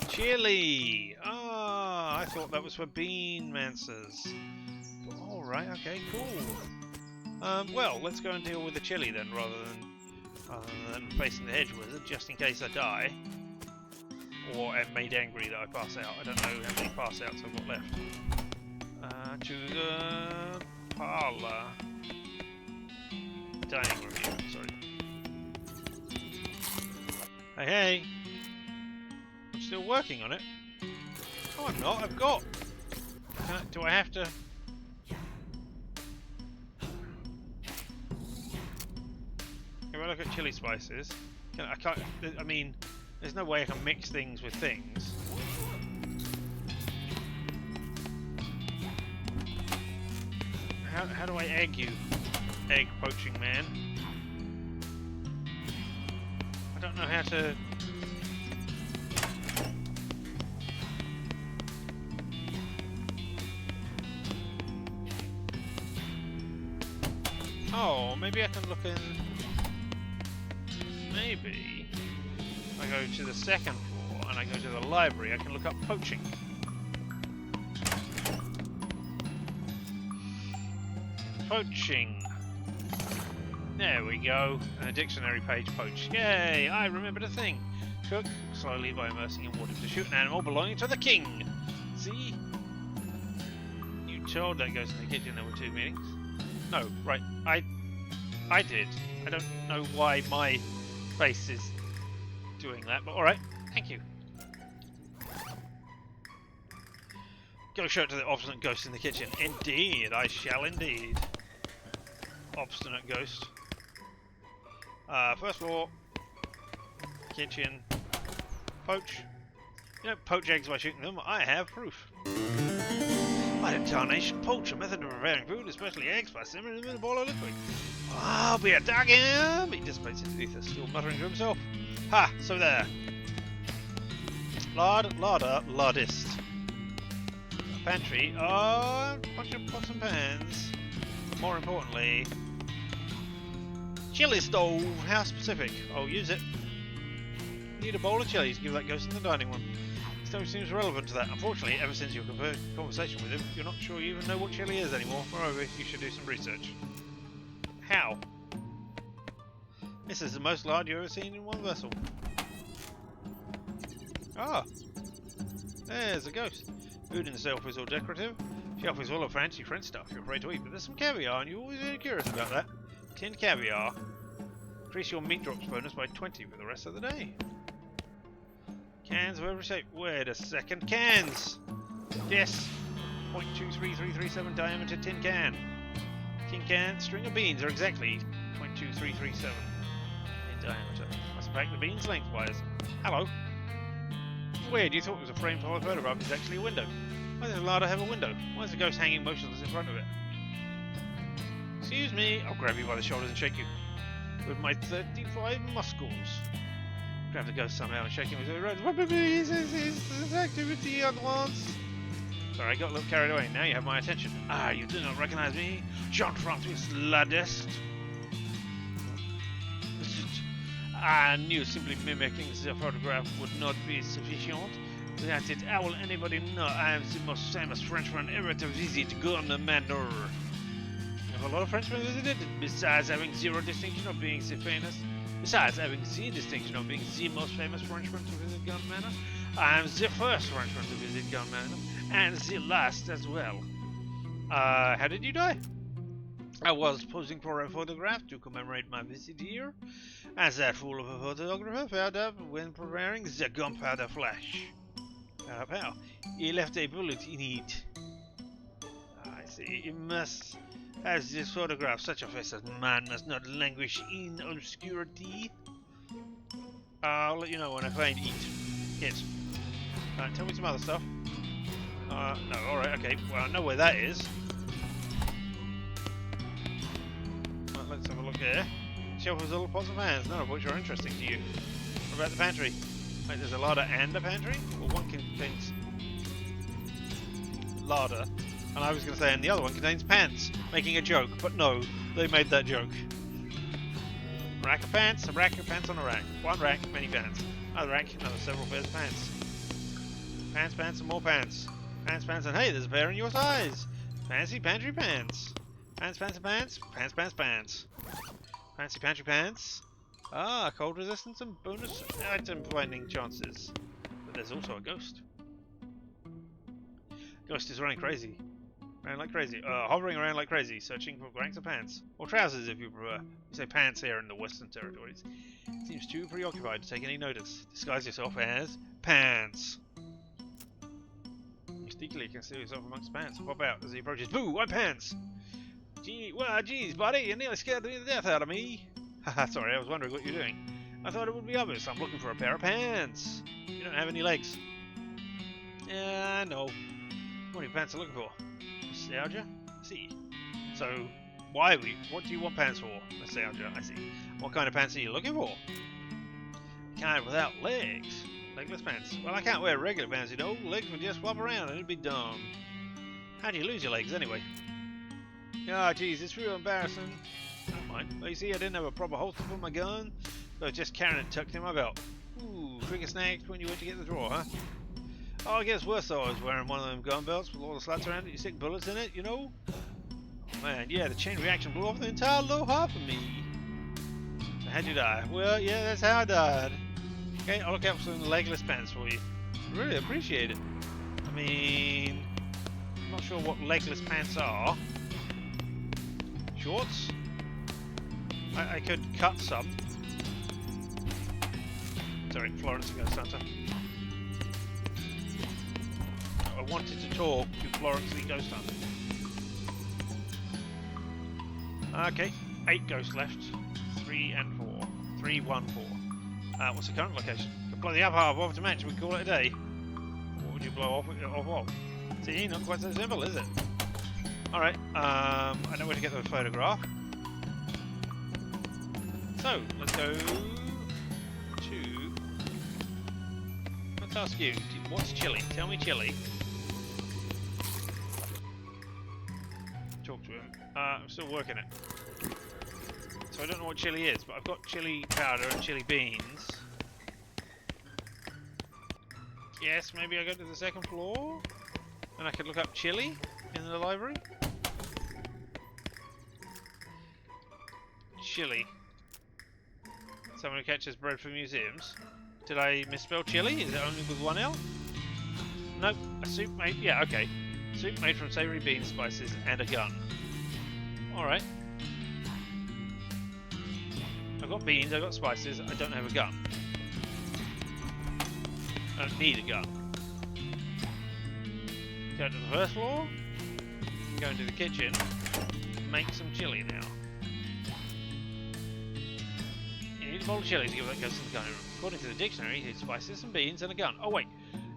Chili! Ah, I thought that was for bean mancers. Alright, okay, cool. Well, let's go and deal with the chili then, rather than facing the hedge wizard, just in case I die. Or am made angry that I pass out. I don't know how many pass outs I've got left. To the parlour. Dining room even, sorry. Hey, hey! I'm still working on it. Oh, I'm not, I've got! Do I have to... If I look at chili spices, I mean, there's no way I can mix things with things. How do I egg you, egg poaching man? I don't know how to... Oh, maybe I can look in... Maybe I go to the second floor and I go to the library, I can look up poaching. Poaching. There we go. And a dictionary page, poach. Yay! I remembered a thing. Cook slowly by immersing in water to shoot an animal belonging to the king. See? You told that ghost in the kitchen there were 2 meanings. No, right. I did. I don't know why my face is doing that, but alright. Thank you. Go show it to the obstinate ghost in the kitchen. Indeed, I shall indeed. Obstinate ghost. First floor. Kitchen. Poach. You don't poach eggs by shooting them. I have proof. By the tarnation, poach, a method of preparing food, especially eggs, by simmering them in a boil of liquid. I'll be a doggy! He dissipates into the ether, still muttering to himself. Ha! So there. Larder, lardist. Pantry. Oh, a bunch of pots and pans. More importantly, chili stove. How specific? I'll use it. Need a bowl of chilies. Give that ghost in the dining room. Stove seems relevant to that. Unfortunately, ever since your conversation with him, you're not sure you even know what chili is anymore. Moreover, you should do some research. How? This is the most lard you've ever seen in one vessel. Ah, there's a ghost. Food in itself is all decorative. Shelf is full of fancy French stuff you're afraid to eat, but there's some caviar and you're always very curious about that. Tinned caviar. Increase your meat drops bonus by 20 for the rest of the day. Cans of every shape. Wait a second. Cans! Yes! 0.23337 diameter tin can. Tin can. String of beans are exactly 0.2337 in diameter. Must pack the beans lengthwise. Hello. Weird, you thought it was a framed photograph. It's actually a window. Why does the larder have a window? Why is the ghost hanging motionless in front of it? Excuse me, I'll grab you by the shoulders and shake you. With my 35 muscles. Grab the ghost somehow and shake him as he runs. This activity at once. Sorry, I got a little carried away. Now you have my attention. Ah, you do not recognize me? Jean-Francois Ladest. I knew simply mimicking the photograph would not be sufficient. That's it. How will anybody know I am the most famous Frenchman ever to visit Gone Manor? Have a lot of Frenchmen visited, besides having zero distinction of being the famous. Besides having the distinction of being the most famous Frenchman to visit Gone Manor, I am the first Frenchman to visit Gone Manor, and the last as well. How did you die? I was posing for a photograph to commemorate my visit here, as that fool of a photographer found out when preparing the gunpowder flash. Pow. He left a bullet in it. I see. You must have this photograph. Such a face as man must not languish in obscurity. I'll let you know when I find eat. It. Tell me some other stuff. No, alright, okay. Well, I know where that is. Right, let's have a look here. Shelf with little pots and pans, none of which are interesting to you. What about the pantry? Wait, there's a larder and a pantry? Well, one contains larder, and I was going to say, and the other one contains pants, making a joke, but no, they made that joke. Rack of pants, a rack of pants on a rack. One rack, many pants. Another rack, another several pairs of pants. Pants, pants, and more pants. Pants, pants, and hey, there's a pair in your size. Fancy pantry pants. Pants, pants, and pants. Pants, pants, pants. Fancy pantry pants. Cold resistance and bonus item finding chances. But there's also a ghost. Ghost is running crazy. Around like crazy. Hovering around like crazy, searching for ranks of pants. Or trousers if you prefer. We say pants here in the Western Territories. Seems too preoccupied to take any notice. Disguise yourself as pants. Mystically conceal yourself amongst pants. Pop out as he approaches. Boo! I'm pants! Geez, buddy, you nearly scared the death out of me. Haha, sorry, I was wondering what you're doing. I thought it would be obvious. I'm looking for a pair of pants. You don't have any legs. Yeah, no. What are your pants looking for? Nostalgia? I see. So, what do you want pants for? Nostalgia, I see. What kind of pants are you looking for? Kind without legs. Legless pants. Well, I can't wear regular pants, you know. Legs would just flop around and it'd be dumb. How'd you lose your legs anyway? Oh, geez, it's real embarrassing. Don't mind. Well, you see, I didn't have a proper holster for my gun, so I was just carrying it tucked in my belt. Ooh, trigger snagged when you went to get the drawer, huh? Oh, it gets worse though. I was wearing one of them gun belts with all the slats around it. You stick bullets in it, you know? Oh, man, yeah, the chain reaction blew off the entire lower half of me. So how'd you die? Well, yeah, that's how I died. Okay, I'll look out for some legless pants for you. Really appreciate it. I mean, I'm not sure what legless pants are. Shorts? I could cut some. Sorry, Florence the Ghost Hunter. I wanted to talk to Florence the Ghost Hunter. Okay, 8 ghosts left. 3 and 4. 3, 1, 4. What's the current location? Could blow the upper half off to match, we call it a day. What would you blow off what? See, not quite so simple, is it? Alright, I know where to get the photograph. So, let's go to... Let's ask you, what's chili? Tell me chili. Talk to him. I'm still working it. So I don't know what chili is, but I've got chili powder and chili beans. Yes, maybe I go to the second floor and I could look up chili in the library. Chili. Someone who catches bread for museums. Did I misspell chili? Is it only with one L? Nope. A soup made... Yeah, okay. Soup made from savoury beans, spices, and a gun. Alright. I've got beans, I've got spices, I don't have a gun. I don't need a gun. Go to the first floor. Go into the kitchen. Make some chili now. You need a bowl of chili to give that ghost in the gun room. According to the dictionary, you need spices, some beans, and a gun. Oh wait,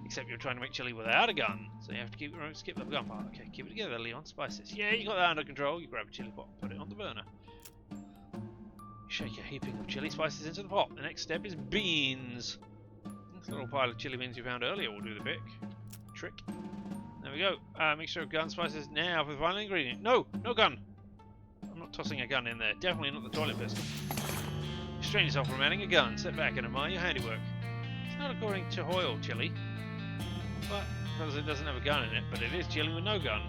except you're trying to make chili without a gun, so you have to skip the gun part. Okay, keep it together, Leon. Spices. Yeah, you got that under control. You grab a chili pot, put it on the burner. Shake a heaping of chili spices into the pot. The next step is beans. This little pile of chili beans you found earlier will do the trick. There we go. Mixture of gun spices now for the final ingredient. No, no gun. I'm not tossing a gun in there. Definitely not the toilet pistol. Restrain yourself from adding a gun. Sit back and admire your handiwork. It's not according to Hoyle chili, but because it doesn't have a gun in it, but it is chili with no gun.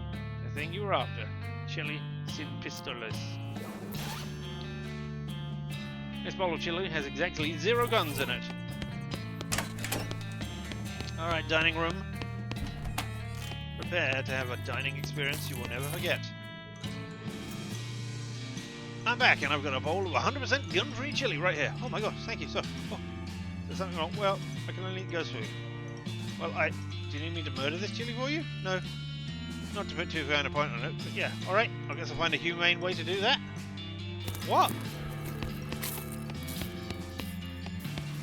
The thing you were after. Chili sin pistolas. This bowl of chili has exactly 0 guns in it. Alright, dining room. Prepare to have a dining experience you will never forget. I'm back and I've got a bowl of 100% gun-free chili right here. Oh my gosh, thank you. So, is there something wrong? Well, I can only eat ghost food. Well, do you need me to murder this chili for you? No. Not to put too fine a point on it, but yeah. Alright, I guess I'll find a humane way to do that. What?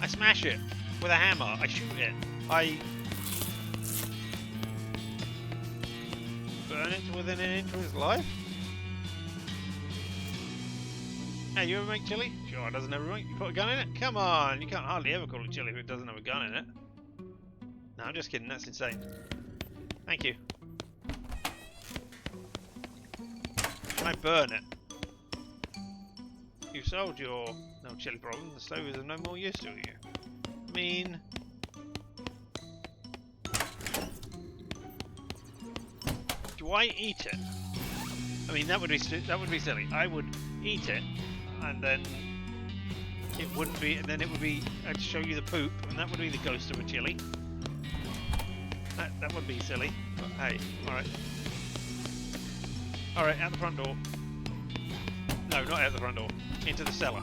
I smash it with a hammer. I shoot it. I burn it within an inch of its life. Hey, you ever make chili? Sure, it doesn't ever make. You put a gun in it? Come on, you can't hardly ever call it chili if it doesn't have a gun in it. No, I'm just kidding. That's insane. Thank you. Can I burn it? You've solved your no chili problem. The stove is of no more use to you. I mean, do I eat it? I mean, that would be silly. I would eat it, and then it wouldn't be, and then it would be. I'd show you the poop, and that would be the ghost of a chili. That would be silly. But hey, all right. All right, out the front door. No, not out the front door. Into the cellar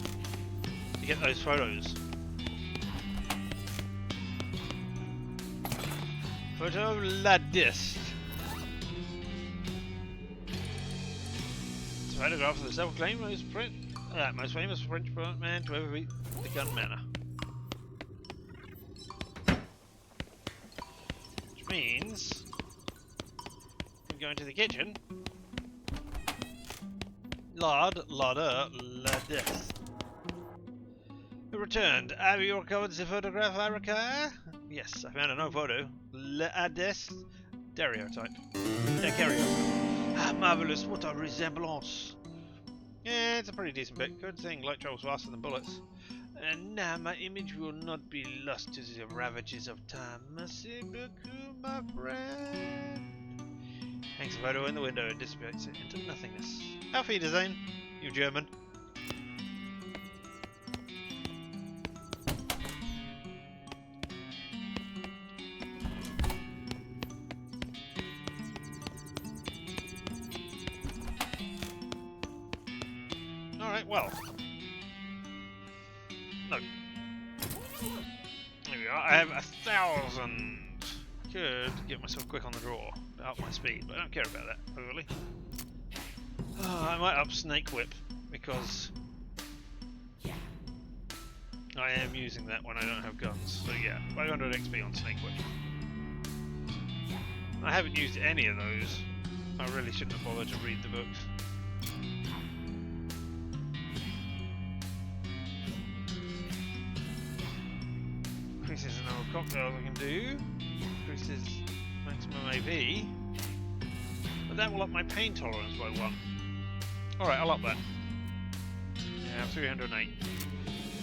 to get those photos. Photo of la disc. It's a photograph of the self-proclaimed most famous French man to ever beat the gun manor. Which means we go into the kitchen. Larder, la disc. Returned. Have you recovered the photograph I require? Yes, I found a no photo. La disc. Daguerreotype. Ah, marvelous, what a resemblance. Yeah, it's a pretty decent pic. Good thing light travels faster than bullets. And now my image will not be lost to the ravages of time. Merci beaucoup, my friend. Hangs the photo in the window and dissipates it into nothingness. Auf Wiedersehen, you German. Alright, well. No. There we are. I have 1,000. Could get myself quick on the draw. Up my speed, but I don't care about that, overly. I might up Snake Whip, because I am using that when I don't have guns. So yeah, 500 XP on Snake Whip. I haven't used any of those. I really shouldn't have bothered to read the books. Increases the number of cocktails I can do. Increases maximum AV. But that will up my pain tolerance by 1. Alright, I'll up that. Yeah, 308.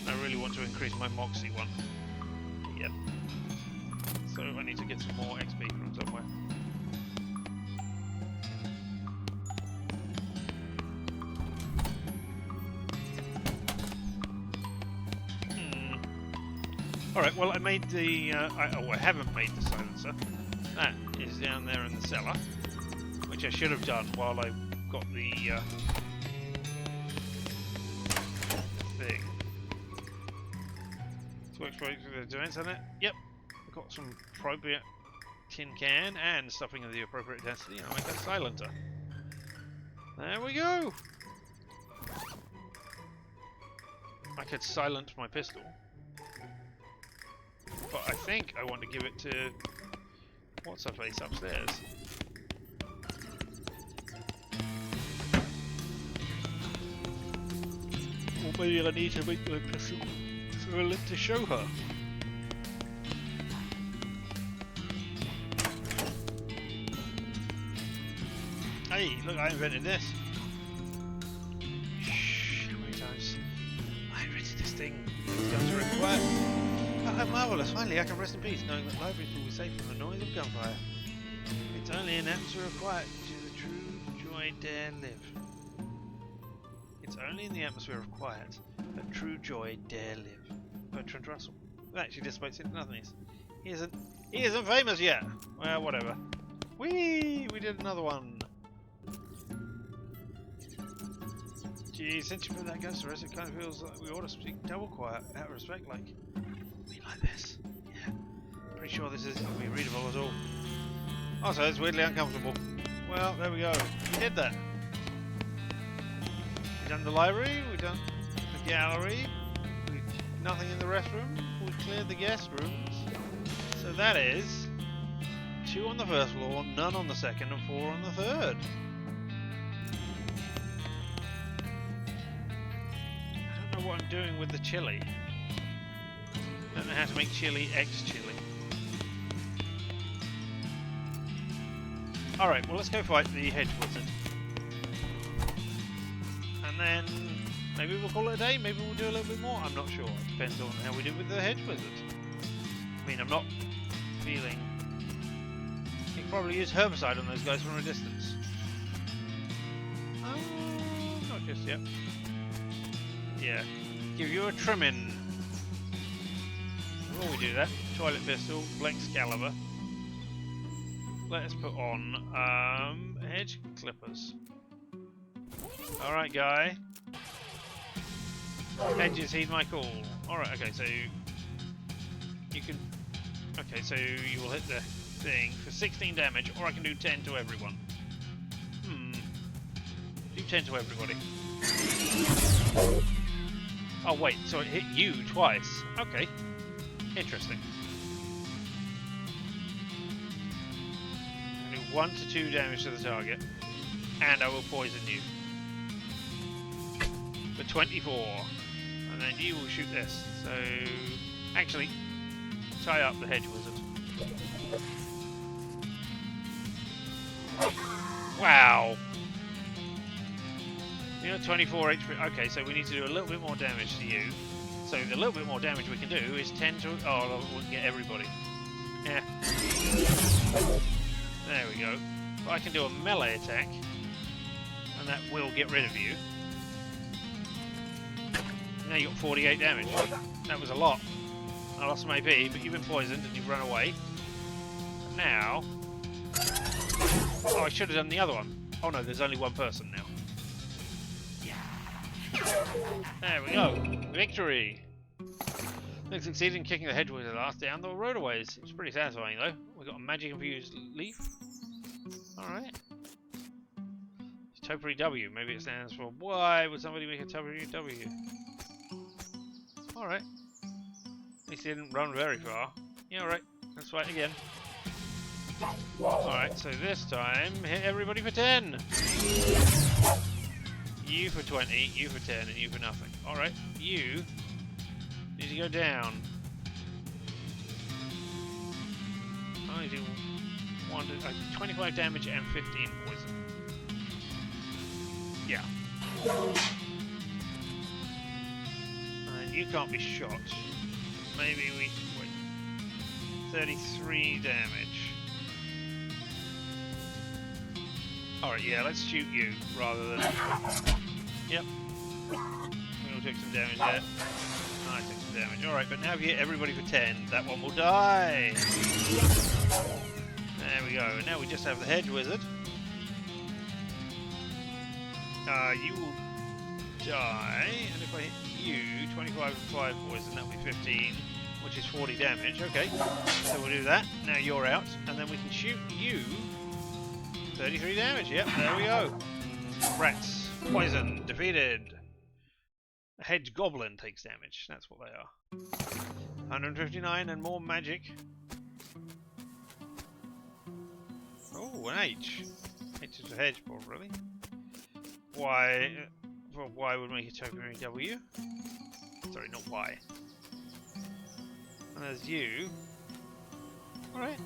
I really want to increase my Moxie one. Yep. So I need to get some more XP from somewhere. Alright, well I made the... I haven't made the silencer. That is down there in the cellar. Which I should have done while I got the thing. So exploit the defense on it. Yep. I've got some appropriate tin can and stuffing of the appropriate density. I'll make that silencer. There we go! I could silence my pistol. But I think I want to give it to what's her face upstairs. Or maybe I need to make my pistol to show her. Hey, look, I invented this. Shh, how many times? I invented this thing. These guns are required. Oh, marvellous. Finally, I can rest in peace, knowing that libraries will be safe from the noise of gunfire. It's only an atmosphere of quiet which is a true joy dare live. It's only in the atmosphere of quiet that true joy dare live. Bertrand Russell. That actually dissipates into nothingness. He isn't famous yet. Well, whatever. Whee! We did another one. Gee, since you put that ghost to rest, it kind of feels like we ought to speak double quiet, out of respect, like this. Yeah. Pretty sure this isn't going to be readable at all. Also, it's weirdly uncomfortable. Well, there we go. We did that. We've done the library, we've done the gallery, nothing in the restroom. cleared the guest rooms. So that is 2 on the first floor, none on the second, and 4 on the third. I don't know what I'm doing with the chili. I don't know how to make chili ex-chili. Alright, well let's go fight the hedge wizard. And then maybe we'll call it a day, maybe we'll do a little bit more, I'm not sure. It depends on how we do with the hedge wizard. I mean, I'm not feeling... You can probably use herbicide on those guys from a distance. Not just yet. Yeah. Give you a trimming. Before we do that, toilet pistol, Excalibur. Let's put on hedge clippers. Alright, guy. Hedges heed my call. Alright, okay, so you can... Okay, so you will hit the thing for 16 damage, or I can do 10 to everyone. Do 10 to everybody. Oh wait, so it hit you twice. Okay. Interesting. I'll do 1 to 2 damage to the target, and I will poison you. For 24. And then you will shoot this. So, actually, tie up the hedge wizard. Wow! You know, 24 HP. Okay, so we need to do a little bit more damage to you. So the little bit more damage we can do is 10 to... Oh, we can get everybody. Yeah. There we go. But I can do a melee attack. And that will get rid of you. Now you got 48 damage. That was a lot. I lost some AP, but you've been poisoned and you've run away. Now... Oh, I should have done the other one. Oh no, there's only one person now. There we go. Victory! They succeeded in kicking the hedge wizard ass down the roadaways. It's pretty satisfying though. We got a magic infused leaf. Alright. Topiary W. Maybe it stands for... Why would somebody make a topiary W? Alright. At least he didn't run very far. Yeah, alright. Let's fight again. Alright, so this time, hit everybody for 10! You for 20, you for 10, and you for nothing. Alright, you need to go down. I do 25 damage and 15 poison. Yeah. And you can't be shot. Maybe we... Wait. 33 damage. Alright, yeah, let's shoot you rather than... Yep. We'll take some damage there. I took some damage. Alright, but now if you hit everybody for 10, that one will die! There we go. Now we just have the hedge wizard. You will die, and if I hit you, 25 and 5 poison, that'll be 15, which is 40 damage. Okay, so we'll do that. Now you're out, and then we can shoot you. 33 damage, yep, there we go. Rats, poison, defeated. A hedge goblin takes damage, that's what they are. 159 and more magic. Oh, an H. H is a hedge, probably. Y, well, Y would make a topiary W. Sorry, not Y. And there's you. Alright.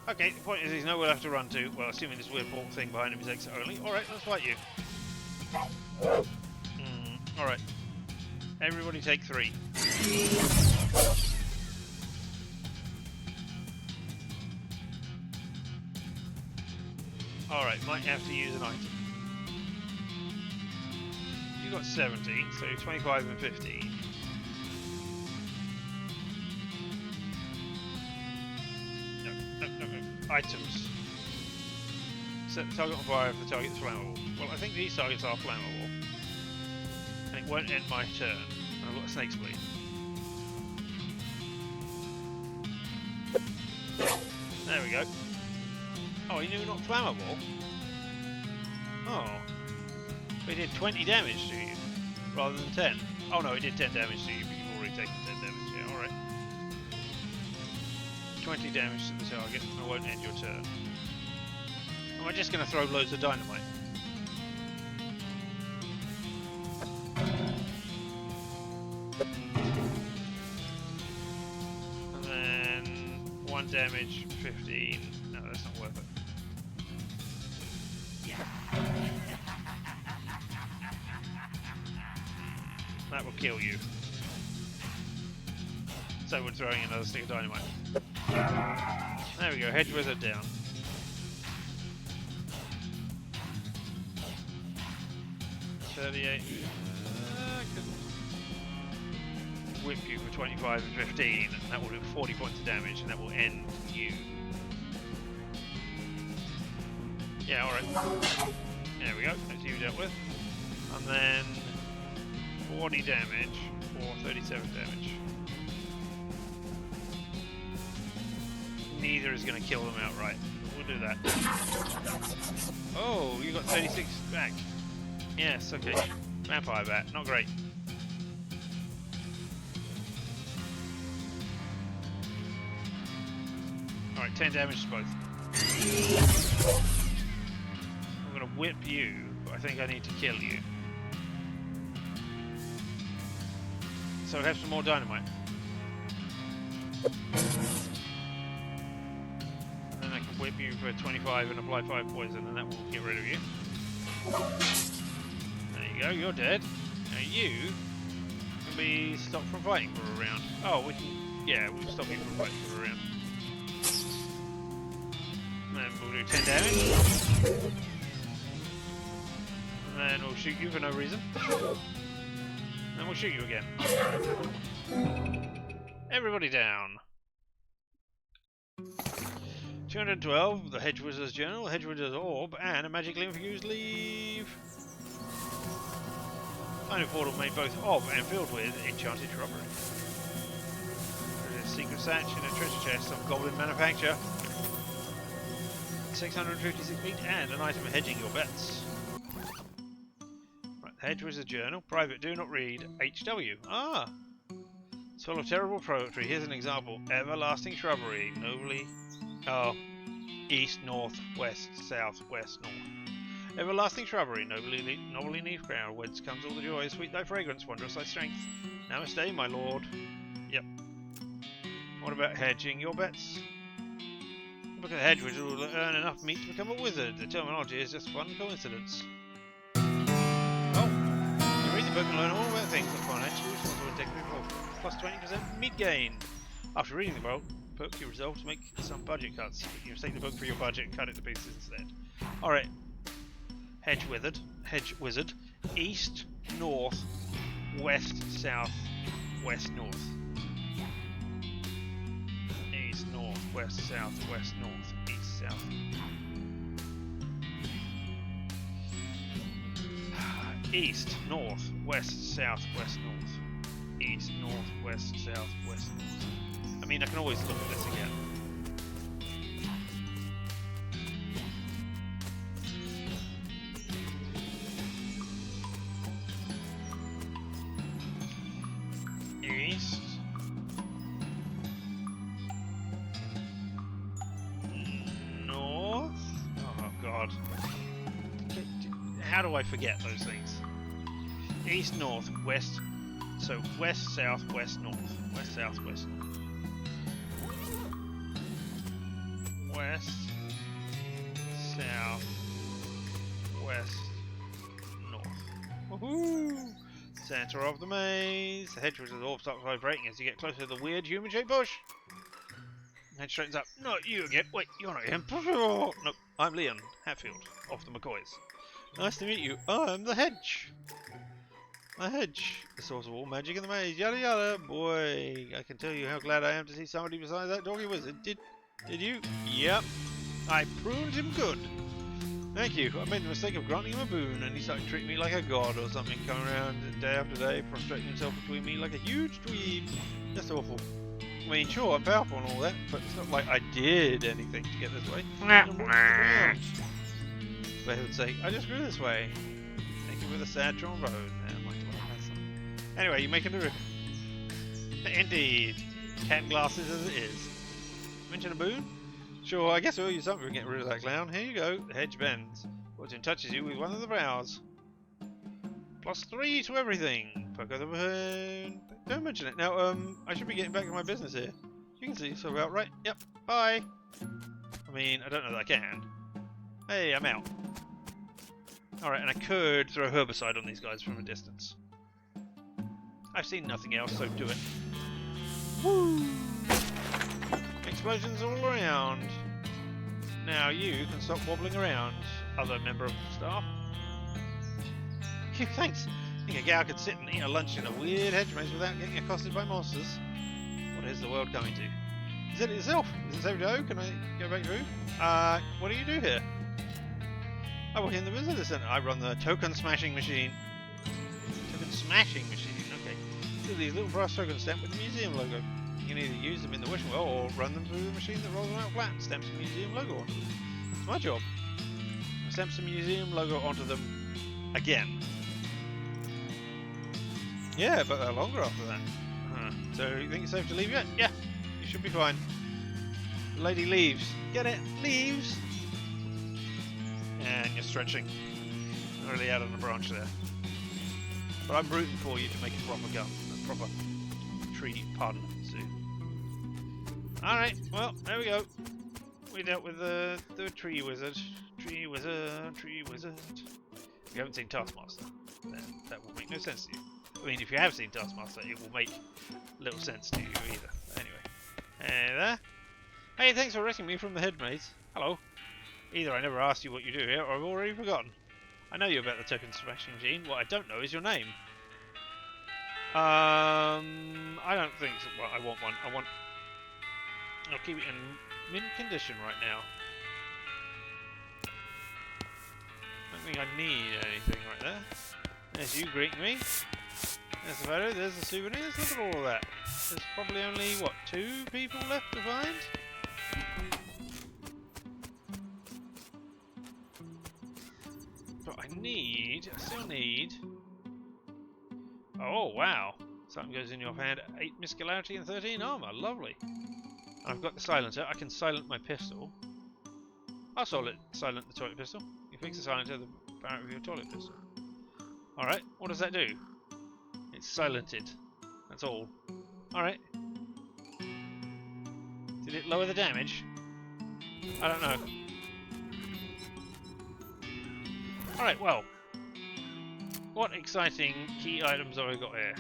Okay, the point is he's nowhere left to run to. Well, assuming this weird portal thing behind him is exit only. Alright, let's fight you. Alright. Everybody take 3. Alright, might have to use an item. You got 70, so 25 and 15. No. Items. Set the target on fire if the target is flammable. Well, I think these targets are flammable. And it won't end my turn. I've got a snake's bleed. There we go. Oh, you knew not flammable? Oh. It did 20 damage to you, rather than 10. Oh no, it did 10 damage to you, but you've already taken 10 damage. Yeah, alright. 20 damage to the target. I won't end your turn. Am I just going to throw loads of dynamite? And then 1 damage, 15. No, that's not worth it. That will kill you. So we're throwing another stick of dynamite. There we go, hedge wizard down. I could whip you for 25 and 15, and that will do 40 points of damage, and that will end you. Yeah, alright. There we go, that's you dealt with. And then 40 damage or 37 damage. Neither is going to kill them outright. We'll do that. Oh, you got 36 back. Yes, okay. Vampire bat, not great. Alright, 10 damage to both. I'm going to whip you, but I think I need to kill you. So have some more dynamite. And then I can whip you for 25 and apply 5 poison, and that will get rid of you. There you go, you're dead. Now you can be stopped from fighting for a round. Oh, we can, yeah, we'll stop you from fighting for a round. And then we'll do 10 damage. And then we'll shoot you for no reason. And we'll shoot you again. Everybody down. 212, the Hedge Wizard's Journal, Hedge Wizard's Orb, and a Magic Infused Leaf. Tiny portal made both of and filled with enchanted shrubbery. There's a secret satch and a treasure chest of goblin manufacture. 656 feet and an item hedging your bets. Right, the Hedge Wizard's Journal, private, do not read, HW. Ah! It's full of terrible poetry. Here's an example. Everlasting shrubbery, nobly... Oh. East, north, west, south, west, north. Everlasting shrubbery, nobly leaf crown, whence comes all the joy, sweet thy fragrance, wondrous thy strength. Namaste, my lord. Yep. What about hedging your bets? Look at the hedge wizard will earn enough meat to become a wizard. The terminology is just fun coincidence. Oh! You read the book and learn all about things that financially responsible and technical. Plus 20% meat gain. After reading the book, you resolve to make some budget cuts. You take the book for your budget and cut it to pieces instead. Alright. Hedge wizard. East, north, west, south, west, north. East, north, west, south, west, north, east, south. East, north, west, south, west, north. East, north, west, south, west, north. I mean, I can always look at this again. East. North. Oh, God. How do I forget those things? East, north, west. So, west, south, west, north. West, south, west, north. West, south, west, north. Woohoo! Center of the maze. The hedge wizard's orb starts vibrating as you get closer to the weird human-shaped bush. Hedge straightens up. Not you again. Wait, you're not him. No, I'm Leon Hatfield of the McCoys. Nice to meet you. I'm the hedge. The hedge, the source of all magic in the maze. Yada yada. Boy, I can tell you how glad I am to see somebody besides that doggy wizard. Did you? Yep. I pruned him good. Thank you. I made the mistake of granting him a boon, and he started treating me like a god or something, coming around day after day, prostrating himself between me like a huge dweeb. That's awful. I mean, sure, I'm powerful and all that, but it's not like I did anything to get this way. For heaven's sake, I just grew this way. Thank you with a sad trombone. Anyway, you making a roof? Indeed. Cat glasses as it is. Mention a boon? Sure, I guess we'll use something to get rid of that clown. Here you go. The hedge bends. Fortune touches you with one of the brows. +3 to everything. Poke of the moon. Don't mention it. Now, I should be getting back to my business here. You can see, so about right. Yep. Bye. I mean, I don't know that I can. Hey, I'm out. Alright, and I could throw herbicide on these guys from a distance. I've seen nothing else, so do it. Woo! Explosions all around. Now you can stop wobbling around, other member of the staff. Phew, thanks. I think a gal could sit and eat a lunch in a weird hedge maze without getting accosted by monsters. What is the world coming to? Is it itself? Is it so Joe? Can I go back through? What do you do here? I work in the visitor center. I run the token smashing machine. Token smashing machine, okay. So these little brass tokens stamped with the museum logo. You can either use them in the wishing well or run them through the machine that rolls them out flat and stamps the museum logo onto them. It's my job. I stamp the museum logo onto them again. Yeah, but they're longer after that. So you think it's safe to leave yet? Yeah, you should be fine. The lady leaves. Get it? Leaves! And you're stretching. Not really out on the branch there. But I'm rooting for you to make a proper gun. A proper tree pun soon. Alright, well, there we go. We dealt with the tree wizard. Tree wizard, tree wizard. If you haven't seen Taskmaster, then that will make no sense to you. I mean, if you have seen Taskmaster, it will make little sense to you either. Anyway. Hey there. Hey, thanks for rescuing me from the head maze. Hello. Either I never asked you what you do here, or I've already forgotten. I know you about the token smashing machine. What I don't know is your name. I don't think so. Well, I want one. I'll keep it in mint condition right now. I don't think I need anything right there. There's you greeting me. There's the photo, there's the souvenirs, look at all of that. There's probably only, what, 2 people left to find? But I still need... Oh, wow. Something goes in your hand, 8 muscularity and 13 armour, lovely. And I've got the silencer, I can silent my pistol. I'll silent the toilet pistol. You fix the silencer of the barrel of your toilet pistol. Alright, what does that do? It's silented. That's all. Alright. Did it lower the damage? I don't know. Alright, well. What exciting key items have I got here?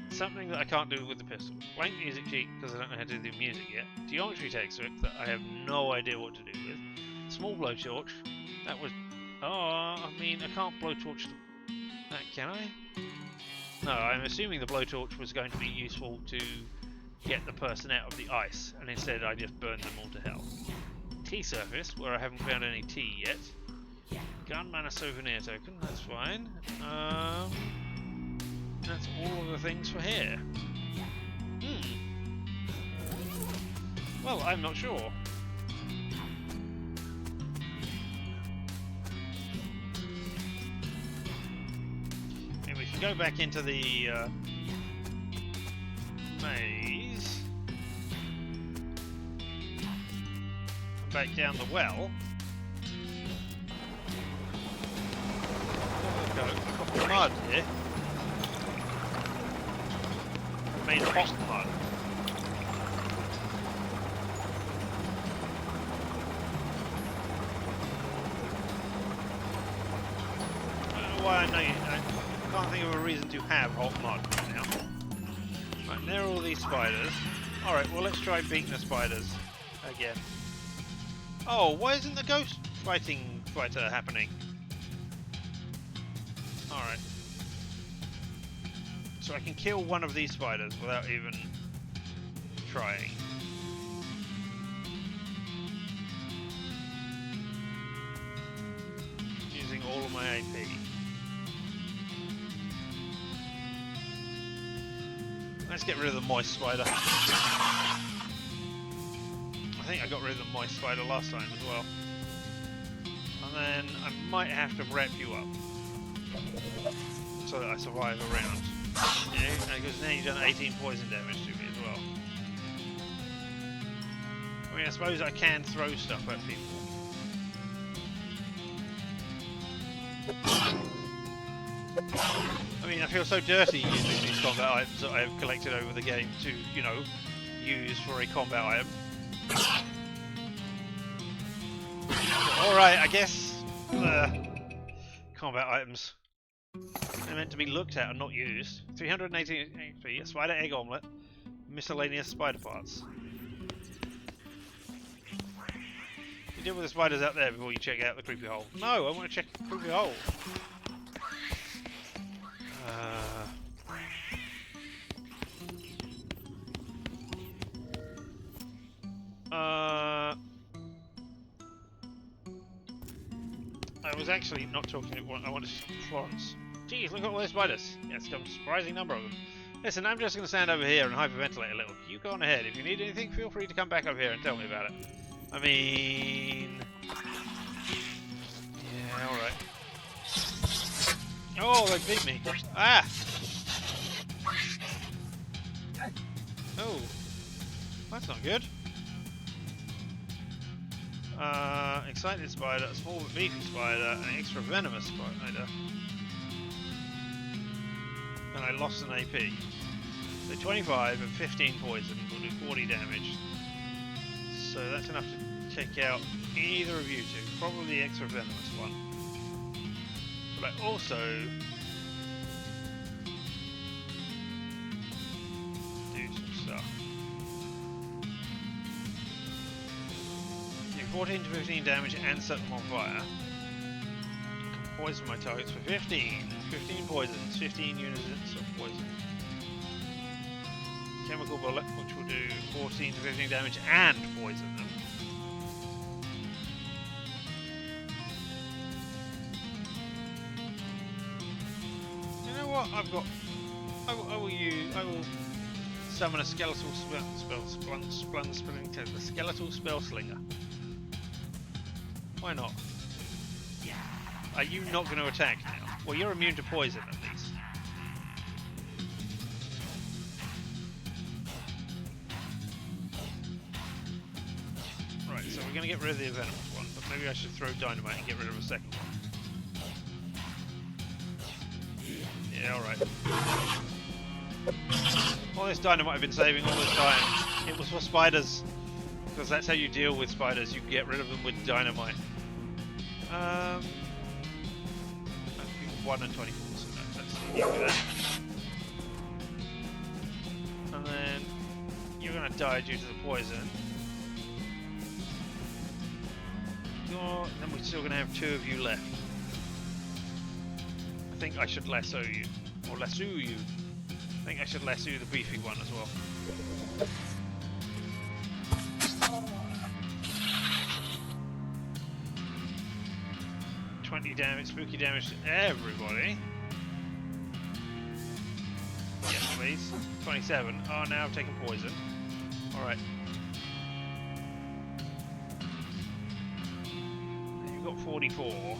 Something that I can't do with the pistol. Blank music sheet, because I don't know how to do the music yet. Geometry textbook that I have no idea what to do with. Small blowtorch. That was... Oh, I mean, I can't blowtorch that, can I? No, I'm assuming the blowtorch was going to be useful to get the person out of the ice, and instead I just burned them all to hell. Tea surface, where I haven't found any tea yet. Gunman a souvenir token, that's fine. That's all of the things for here. Well, I'm not sure. Maybe we can go back into the maze. And back down the well. Go off the mud here. Made hot mud. I don't know why I can't think of a reason to have hot mud right now. Right, there are all these spiders. Alright, well let's try beating the spiders again. Oh, why isn't the ghost fighter happening? Alright. So I can kill one of these spiders without even trying. Using all of my AP. Let's get rid of the moist spider. I think I got rid of the moist spider last time as well. And then I might have to wrap you up so that I survive a round. Yeah, because now you've done 18 poison damage to me as well. I mean, I suppose I can throw stuff at people. I mean, I feel so dirty using these combat items that I have collected over the game to, you know, use for a combat item. Alright, I guess combat items. They're meant to be looked at and not used. 318 HP, a spider egg omelette, miscellaneous spider parts. You deal with the spiders out there before you check out the creepy hole. No, I want to check the creepy hole. I was actually not talking to one. I wanted Florence. Geez, look at all those spiders. Yes, a surprising number of them. Listen, I'm just going to stand over here and hyperventilate a little. You go on ahead. If you need anything, feel free to come back over here and tell me about it. I mean... yeah, alright. Oh, they beat me. Ah! Oh. That's not good. Excited spider, a small but beefy spider, an extra venomous spider. And I lost an AP. So 25 and 15 poison will do 40 damage. So that's enough to take out either of you two. Probably the extra venomous one. But I also do some stuff. 14 to 15 damage and set them on fire. I can poison my targets for 15. 15 poisons, 15 units of poison. Chemical bullet, which will do 14 to 15 damage and poison them. You know what? I've got. I will summon a skeletal skeletal spell slinger. Why not? Are you not going to attack now? Well, you're immune to poison at least. Right, so we're going to get rid of the venomous one, but maybe I should throw dynamite and get rid of a second one. Yeah, alright. All this dynamite I've been saving all this time, it was for spiders. Because that's how you deal with spiders, you get rid of them with dynamite. 1 and 24, so no, let's deal with that. And then you're going to die due to the poison. Then we're still going to have 2 of you left. I think I should lasso you. Or lasso you. I think I should lasso the beefy one as well. 20 damage, spooky damage to everybody. Yes, please. 27. Oh, now I've taken poison. Alright. You've got 44.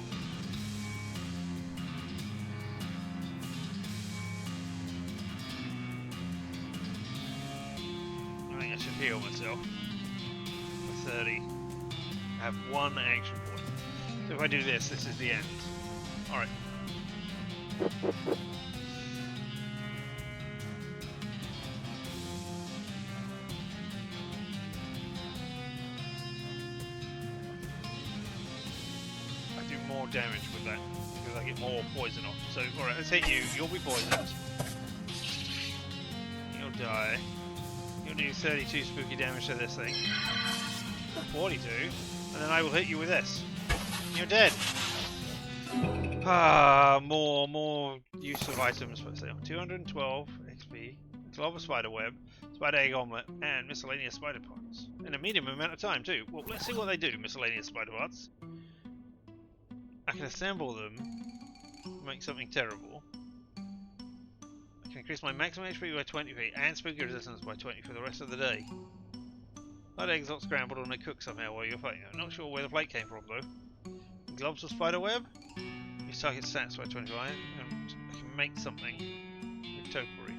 I think I should heal myself. For 30. I have 1 action point. So if I do this, this is the end. Alright. I do more damage with that, because I get more poison off. So, alright, let's hit you. You'll be poisoned. You'll die. You'll do 32 spooky damage to this thing. 42. And then I will hit you with this. You're dead. Ah, more use of items. Let's say 212 XP, glove of spider web, spider egg omelette, and miscellaneous spider parts. In a medium amount of time too. Well, let's see what they do. Miscellaneous spider parts. I can assemble them, make something terrible. I can increase my maximum HP by 20p and spooky resistance by 20 for the rest of the day. That egg's not scrambled and they cook somehow while you're fighting. I'm not sure where the plate came from though. globs or spider web. Use target stats by 25, and I can make something with topiary.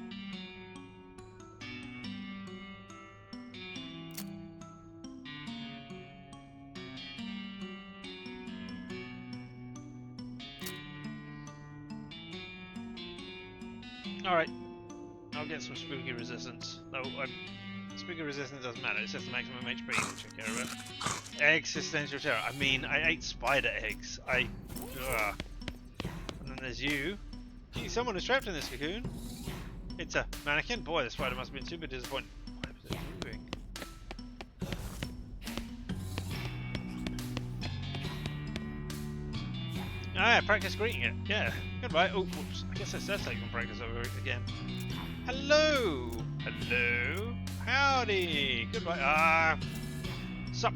Alright, I'll get some spooky resistance. No, spooky resistance doesn't matter, it's just the maximum HP, which I care about. Existential terror. I mean, I ate spider eggs. Ugh. And then there's you. Gee, someone is trapped in this cocoon. It's a mannequin. Boy, the spider must have been super disappointed. Why was it moving? Ah, yeah, practice greeting it. Yeah. Goodbye. Oh, whoops. I guess that's how you can practice over it again. Hello. Hello. Howdy. Goodbye. Ah. Sup.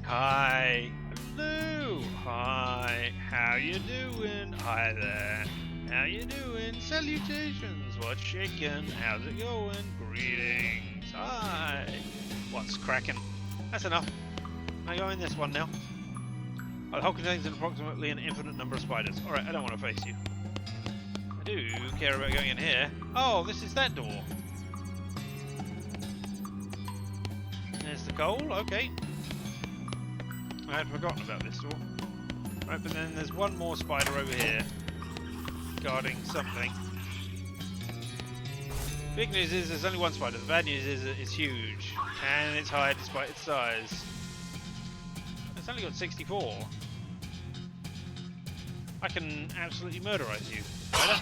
Hi. Hello. Hi. How you doing? Hi there. How you doing? Salutations. What's shaking? How's it going? Greetings. Hi. What's cracking? That's enough. I go in this one now. The hull contains approximately an infinite number of spiders. Alright, I don't want to face you. I do care about going in here. Oh, this is that door. There's the coal. Okay. I had forgotten about this door. Right, but then there's one more spider over here. Guarding something. Big news is there's only one spider. The bad news is it's huge. And it's high despite its size. It's only got 64. I can absolutely murderize you. Spider.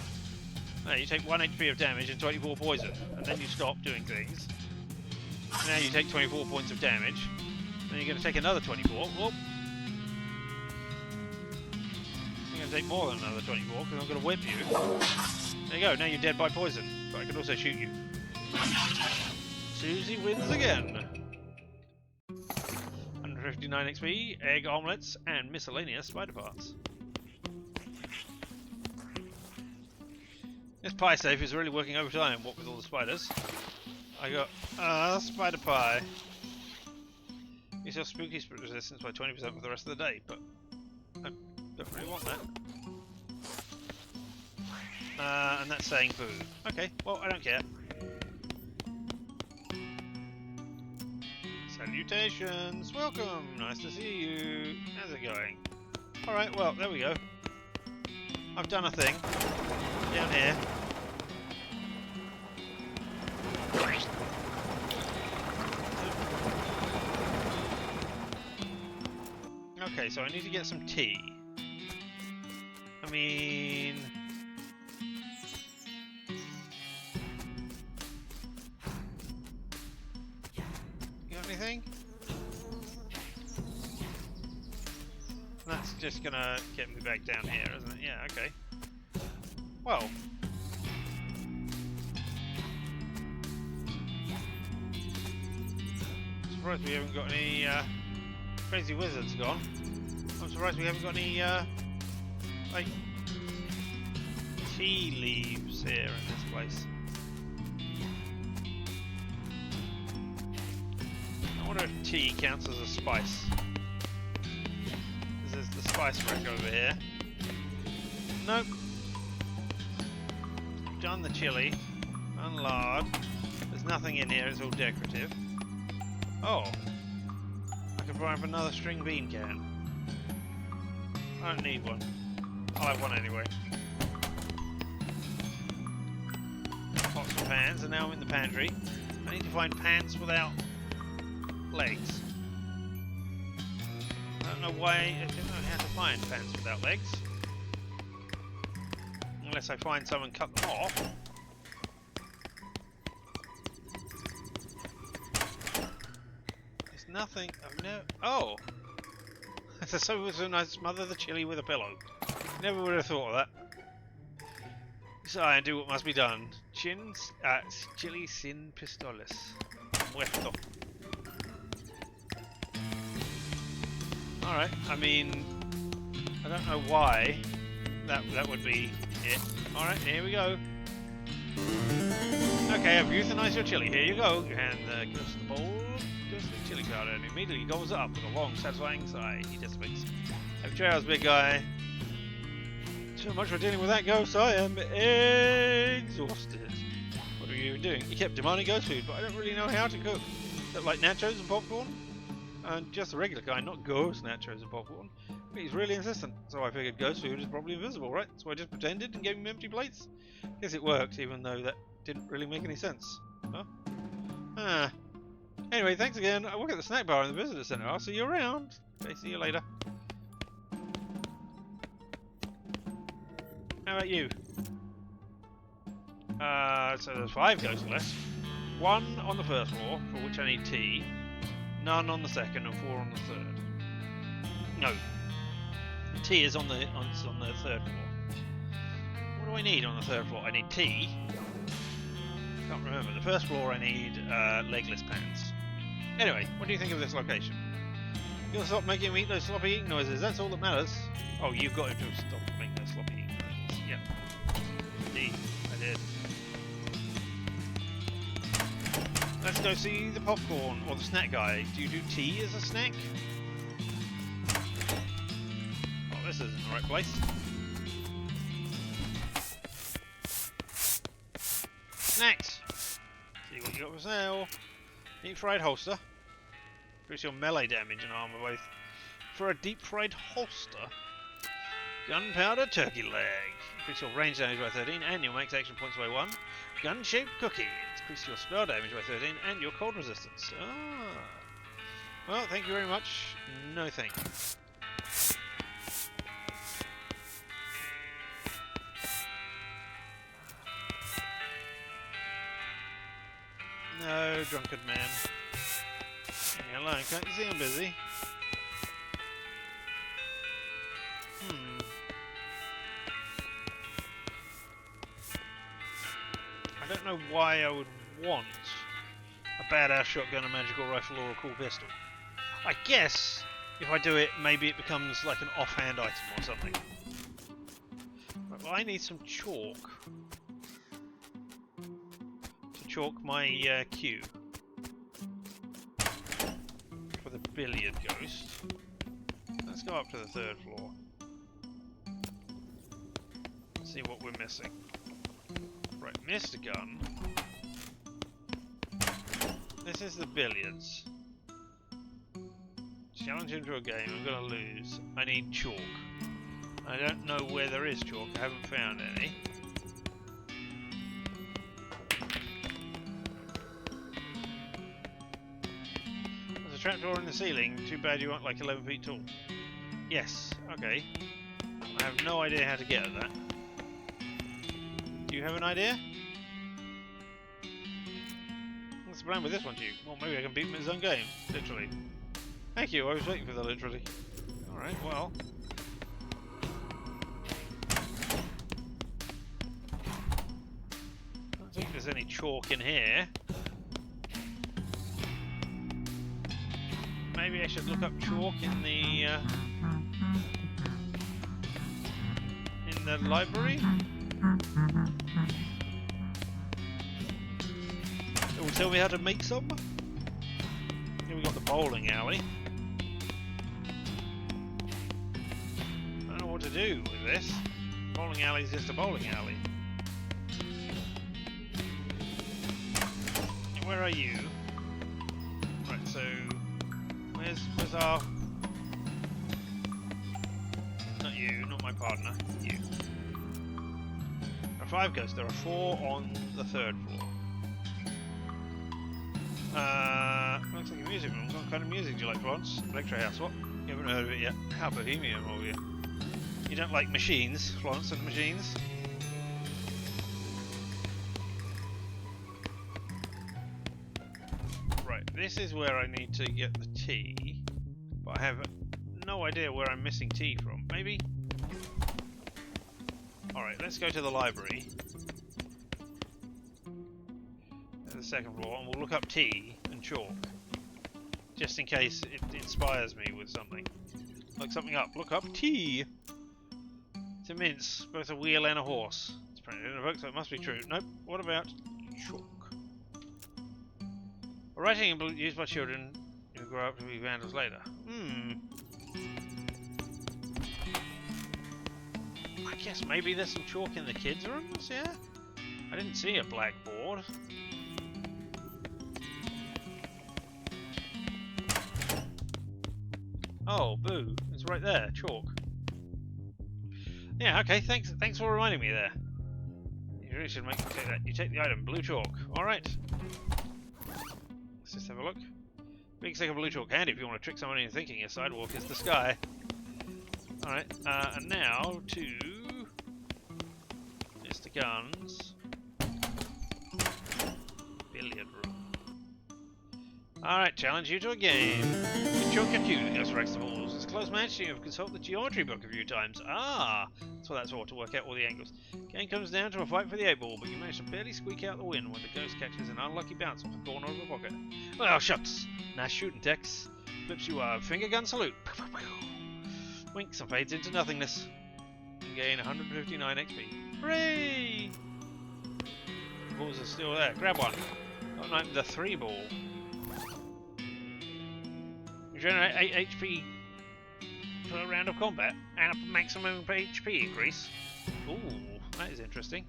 No, you take 1 HP of damage and 24 poison. And then you stop doing things. Now you take 24 points of damage. Then you're going to take another 24. Whoop. You're going to take more than another 24 because I'm going to whip you. There you go, now you're dead by poison. But I can also shoot you. Susie wins again. 159 XP, egg omelets, and miscellaneous spider parts. This pie safe is really working overtime, what with all the spiders. I got spider pie. Use your spooky resistance by 20% for the rest of the day, but I don't really want that. And that's saying food. Okay, well, I don't care. Salutations! Welcome! Nice to see you! How's it going? Alright, well, there we go. I've done a thing. Down here. Okay, so I need to get some tea. I mean... You got anything? That's just gonna get me back down here, isn't it? Yeah, okay. Well... I'm surprised we haven't got any, crazy wizards gone. I'm surprised we haven't got any, like, tea leaves here in this place. I wonder if tea counts as a spice. Because there's the spice rack over here. Nope. Done the chili. Done lard. There's nothing in here, it's all decorative. Oh. I can buy up another string bean can. I don't need one. I'll have one anyway. Pots and pans, and now I'm in the pantry. I need to find pants without legs. I don't know why, I don't know how to find pants without legs. Unless I find some and cut them off. There's nothing, I've no, oh! So it was a nice smother the chili with a pillow. Never would have thought of that. Sigh and do what must be done. Chili sin pistoles. Muerto. Alright, I mean, I don't know why that would be it. Alright, here we go. Okay, I've euthanized your chili. Here you go. And gives the bowl, gives the chili powder, and immediately goes up with a long, satisfying sigh. He dissipates. Have trials, big guy. So much for dealing with that ghost. I am exhausted. What are you even doing? He kept demanding ghost food, but I don't really know how to cook. Like nachos and popcorn? And just the regular kind, not ghost nachos and popcorn. But he's really insistent, so I figured ghost food is probably invisible, right? So I just pretended and gave him empty plates. Guess it worked, even though that didn't really make any sense. Huh? Ah. Anyway, thanks again. I work at the snack bar in the visitor center. I'll see you around. Okay, see you later. How about you? So there's 5 ghosts left. 1 on the first floor, for which I need tea. None on the second, and 4 on the third. No. Tea is on the third floor. What do I need on the third floor? I need tea. Can't remember. The first floor I need legless pants. Anyway, what do you think of this location? You'll stop making me eat those sloppy eating noises. That's all that matters. Oh, you've got him to stop making those sloppy eating noises. Yep. Indeed, I did. Let's go see the popcorn or the snack guy. Do you do tea as a snack? Oh, this isn't the right place. Snacks! See what you got for sale. Deep fried holster. Increase your melee damage and armor both. For a deep fried holster. Gunpowder turkey leg. Increase your range damage by 13 and your max action points by 1. Gun-shaped cookie. Increase your spell damage by 13 and your cold resistance. Ah. Well, thank you very much. No thank you. No, drunkard man. Leave me alone. Can't you see I'm busy? I don't know why I would want a badass shotgun, a magical rifle, or a cool pistol. I guess if I do it, maybe it becomes like an offhand item or something. Right, well, I need some chalk to chalk my queue for the billiard ghost. Let's go up to the 3rd floor. See what we're missing. Right, missed a gun. This is the billiards. Challenge him to a game, I'm gonna lose. I need chalk. I don't know where there is chalk, I haven't found any. There's a trapdoor in the ceiling, too bad you aren't like 11 feet tall. Yes, okay. I have no idea how to get at that. Do you have an idea? What's the plan with this one, Duke? Well, maybe I can beat him in his own game. Literally. Thank you, I was waiting for the literally. Alright, well. I don't think there's any chalk in here. Maybe I should look up chalk in the library? It will tell me how to make some. Here we got the bowling alley. I don't know what to do with this. Bowling alley is just a bowling alley. Where are you? Right, so where's our? Not you, not my partner. You. There are 5 ghosts. There are 4 on the 3rd floor. Looks like a music room. What kind of music do you like, Florence? Electro House, what? You haven't heard of it yet. How bohemian of you. You don't like machines, Florence and machines? Right, this is where I need to get the tea. But I have no idea where I'm missing tea from. Maybe? Alright, let's go to the library. At the 2nd floor, and we'll look up tea and chalk. Just in case it inspires me with something. Look something up. Look up tea! It's a mince, both a wheel and a horse. It's printed in a book, so it must be true. Nope. What about chalk? Writing used by children who grow up to be vandals later. I guess maybe there's some chalk in the kids' rooms, yeah? I didn't see a blackboard. Oh, boo. It's right there, chalk. Yeah, okay, thanks for reminding me there. You really should make me take that. You take the item, blue chalk. Alright. Let's just have a look. Big stick of blue chalk handy if you want to trick someone into thinking your sidewalk is the sky. Alright, and now to Mr. Guns. Billiard room. Alright, challenge you to a game. The chalk at you that goes right the balls. It's a close match, you have consulted the geometry book a few times. Ah! That's what that's for, to work out all the angles. Game comes down to a fight for the 8-ball, but you manage to barely squeak out the win when the ghost catches an unlucky bounce off the corner of the pocket. Well, shucks! Nice shooting, Tex. Flips you a finger gun salute. Winks and fades into nothingness. You gain 159 XP. Hooray! The balls are still there. Grab one. Got an open the 3-ball. You generate 8 HP per round of combat and a maximum HP increase. Ooh, that is interesting.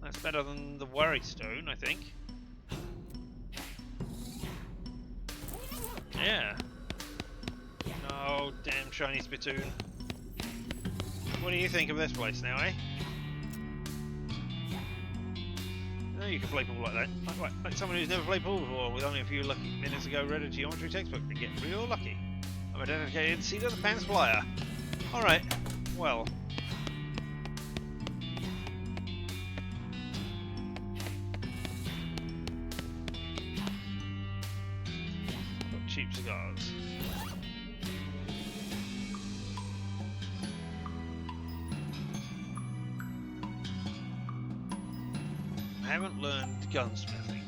That's better than the worry stone, I think. Yeah. Oh, damn shiny spittoon. What do you think of this place now, eh? No, you can play pool like that. Like someone who's never played pool before, with only a few lucky minutes ago read a geometry textbook and get real lucky. I'm a dedicated seat of the pants flyer. Alright, well. Got cheap cigars. I haven't learned gunsmithing.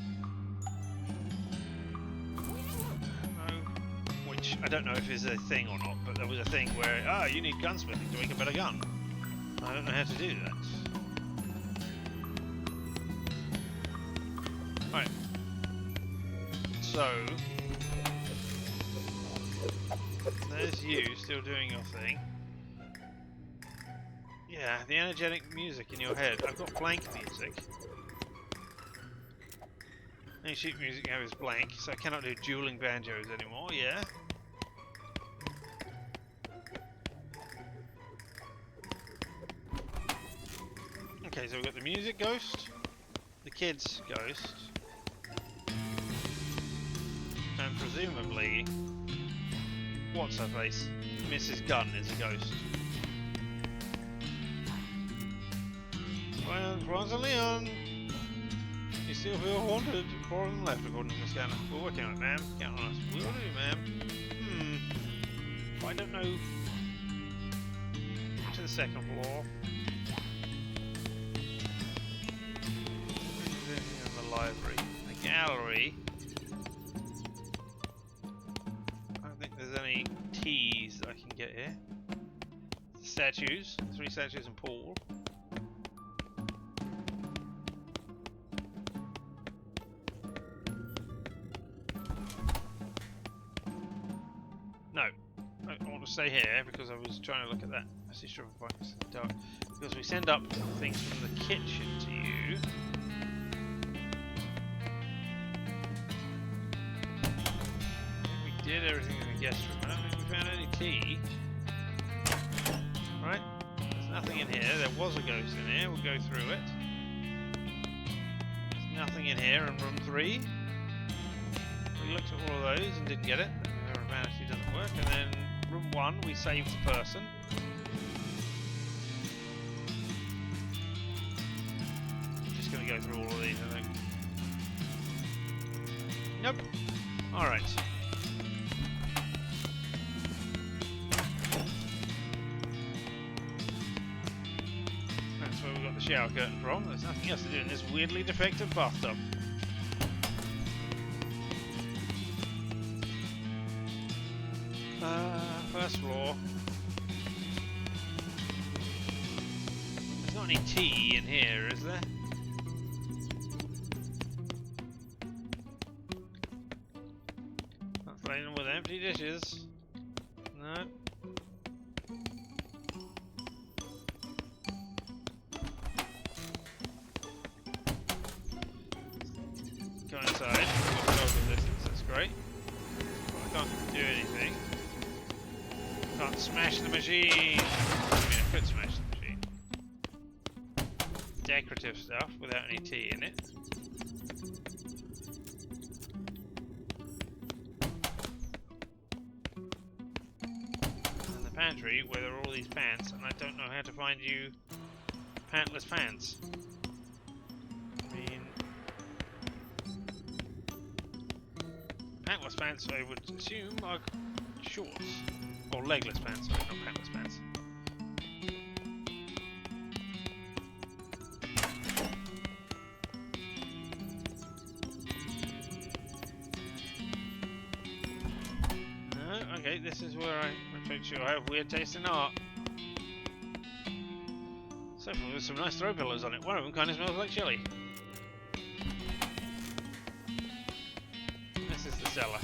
Which I don't know if is a thing or not, but there was a thing where, you need gunsmithing to make a better gun. I don't know how to do that. Right. So, there's you still doing your thing. Yeah, the energetic music in your head. I've got blank music. Any sheet music now is blank, so I cannot do dueling banjos anymore, yeah? Okay, so we've got the music ghost, the kids ghost, and presumably, what's her face? Mrs. Gunn is a ghost. Well, Florence and Leon! You still feel haunted? 4 of them left according to the scanner. We're working on it, ma'am. Count on us. We'll do, ma'am. I don't know. To the 2nd floor. In the library. The gallery. I don't think there's any keys I can get here. The statues. 3 statues and pool. Stay here because I was trying to look at that message from dark. Because we send up things from the kitchen to you. We did everything in the guest room. I don't think we found any tea. Right? There's nothing in here. There was a ghost in here. We'll go through it. There's nothing in here in room 3. We looked at all of those and didn't get it. Vanity doesn't work. And then room 1, we saved the person. I'm just going to go through all of these, I think. Nope. Alright. That's where we got the shower curtain from. There's nothing else to do in this weirdly defective bathtub. First floor. There's not any tea in here, is there? Not filling them with empty dishes. No. can't do anything. Can't smash the machine. I mean, I could smash the machine. Decorative stuff without any tea in it. And the pantry where there are all these pants, and I don't know how to find you pantless pants. I mean, pantless pants I would assume are shorts. Or legless pants, sorry, not pantless pants. Okay, this is where I'm pretty sure I have weird taste in art. So far, there's some nice throw pillows on it. One of them kind of smells like chili. This is the cellar.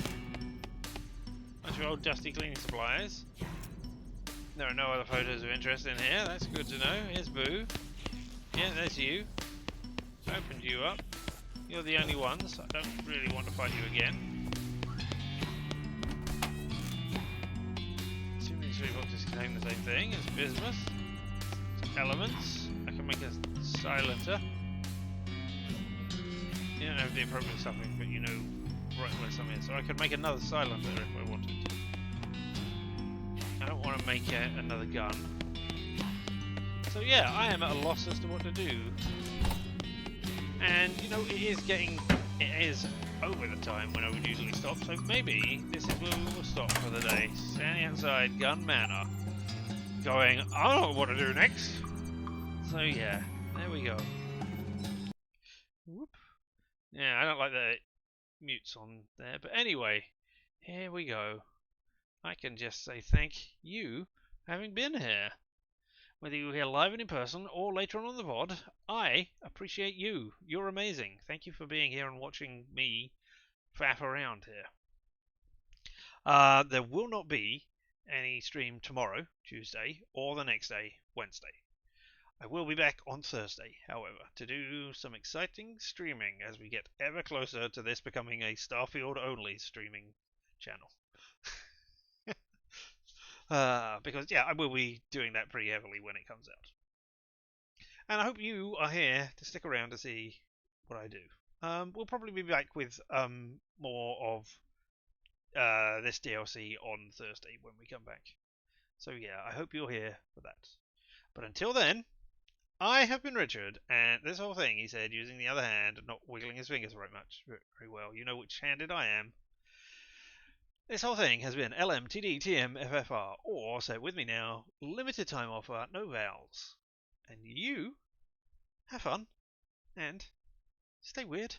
Bunch of old dusty cleaning supplies. There are no other photos of interest in here. That's good to know. Here's Boo. Yeah, there's you. Opened you up. You're the only ones. I don't really want to fight you again. Three boxes contain the same thing as bismuth. Elements. I can make a silencer. You don't have the appropriate stuffing, but you know right where some is. So I could make another silencer if I wanted to. I don't want to make another gun. So yeah, I am at a loss as to what to do. And you know, it is over the time when I would usually stop, so maybe this is where we will stop for the day. Standing outside Gun Manor, going, I don't know what to do next. So yeah, there we go. Whoop. Yeah, I don't like the mutes on there, but anyway, here we go. I can just say thank you for having been here. Whether you're here live and in person or later on the VOD, I appreciate you. You're amazing. Thank you for being here and watching me faff around here. There will not be any stream tomorrow, Tuesday, or the next day, Wednesday. I will be back on Thursday, however, to do some exciting streaming as we get ever closer to this becoming a Starfield-only streaming channel. Because, yeah, I will be doing that pretty heavily when it comes out. And I hope you are here to stick around to see what I do. We'll probably be back with more of this DLC on Thursday when we come back. So, yeah, I hope you're here for that. But until then, I have been Richard, and this whole thing, he said, using the other hand and not wiggling his fingers very well. You know which-handed I am. This whole thing has been LMTDTMFFR, or, say it with me now, limited time offer, no vowels. And you have fun, and stay weird.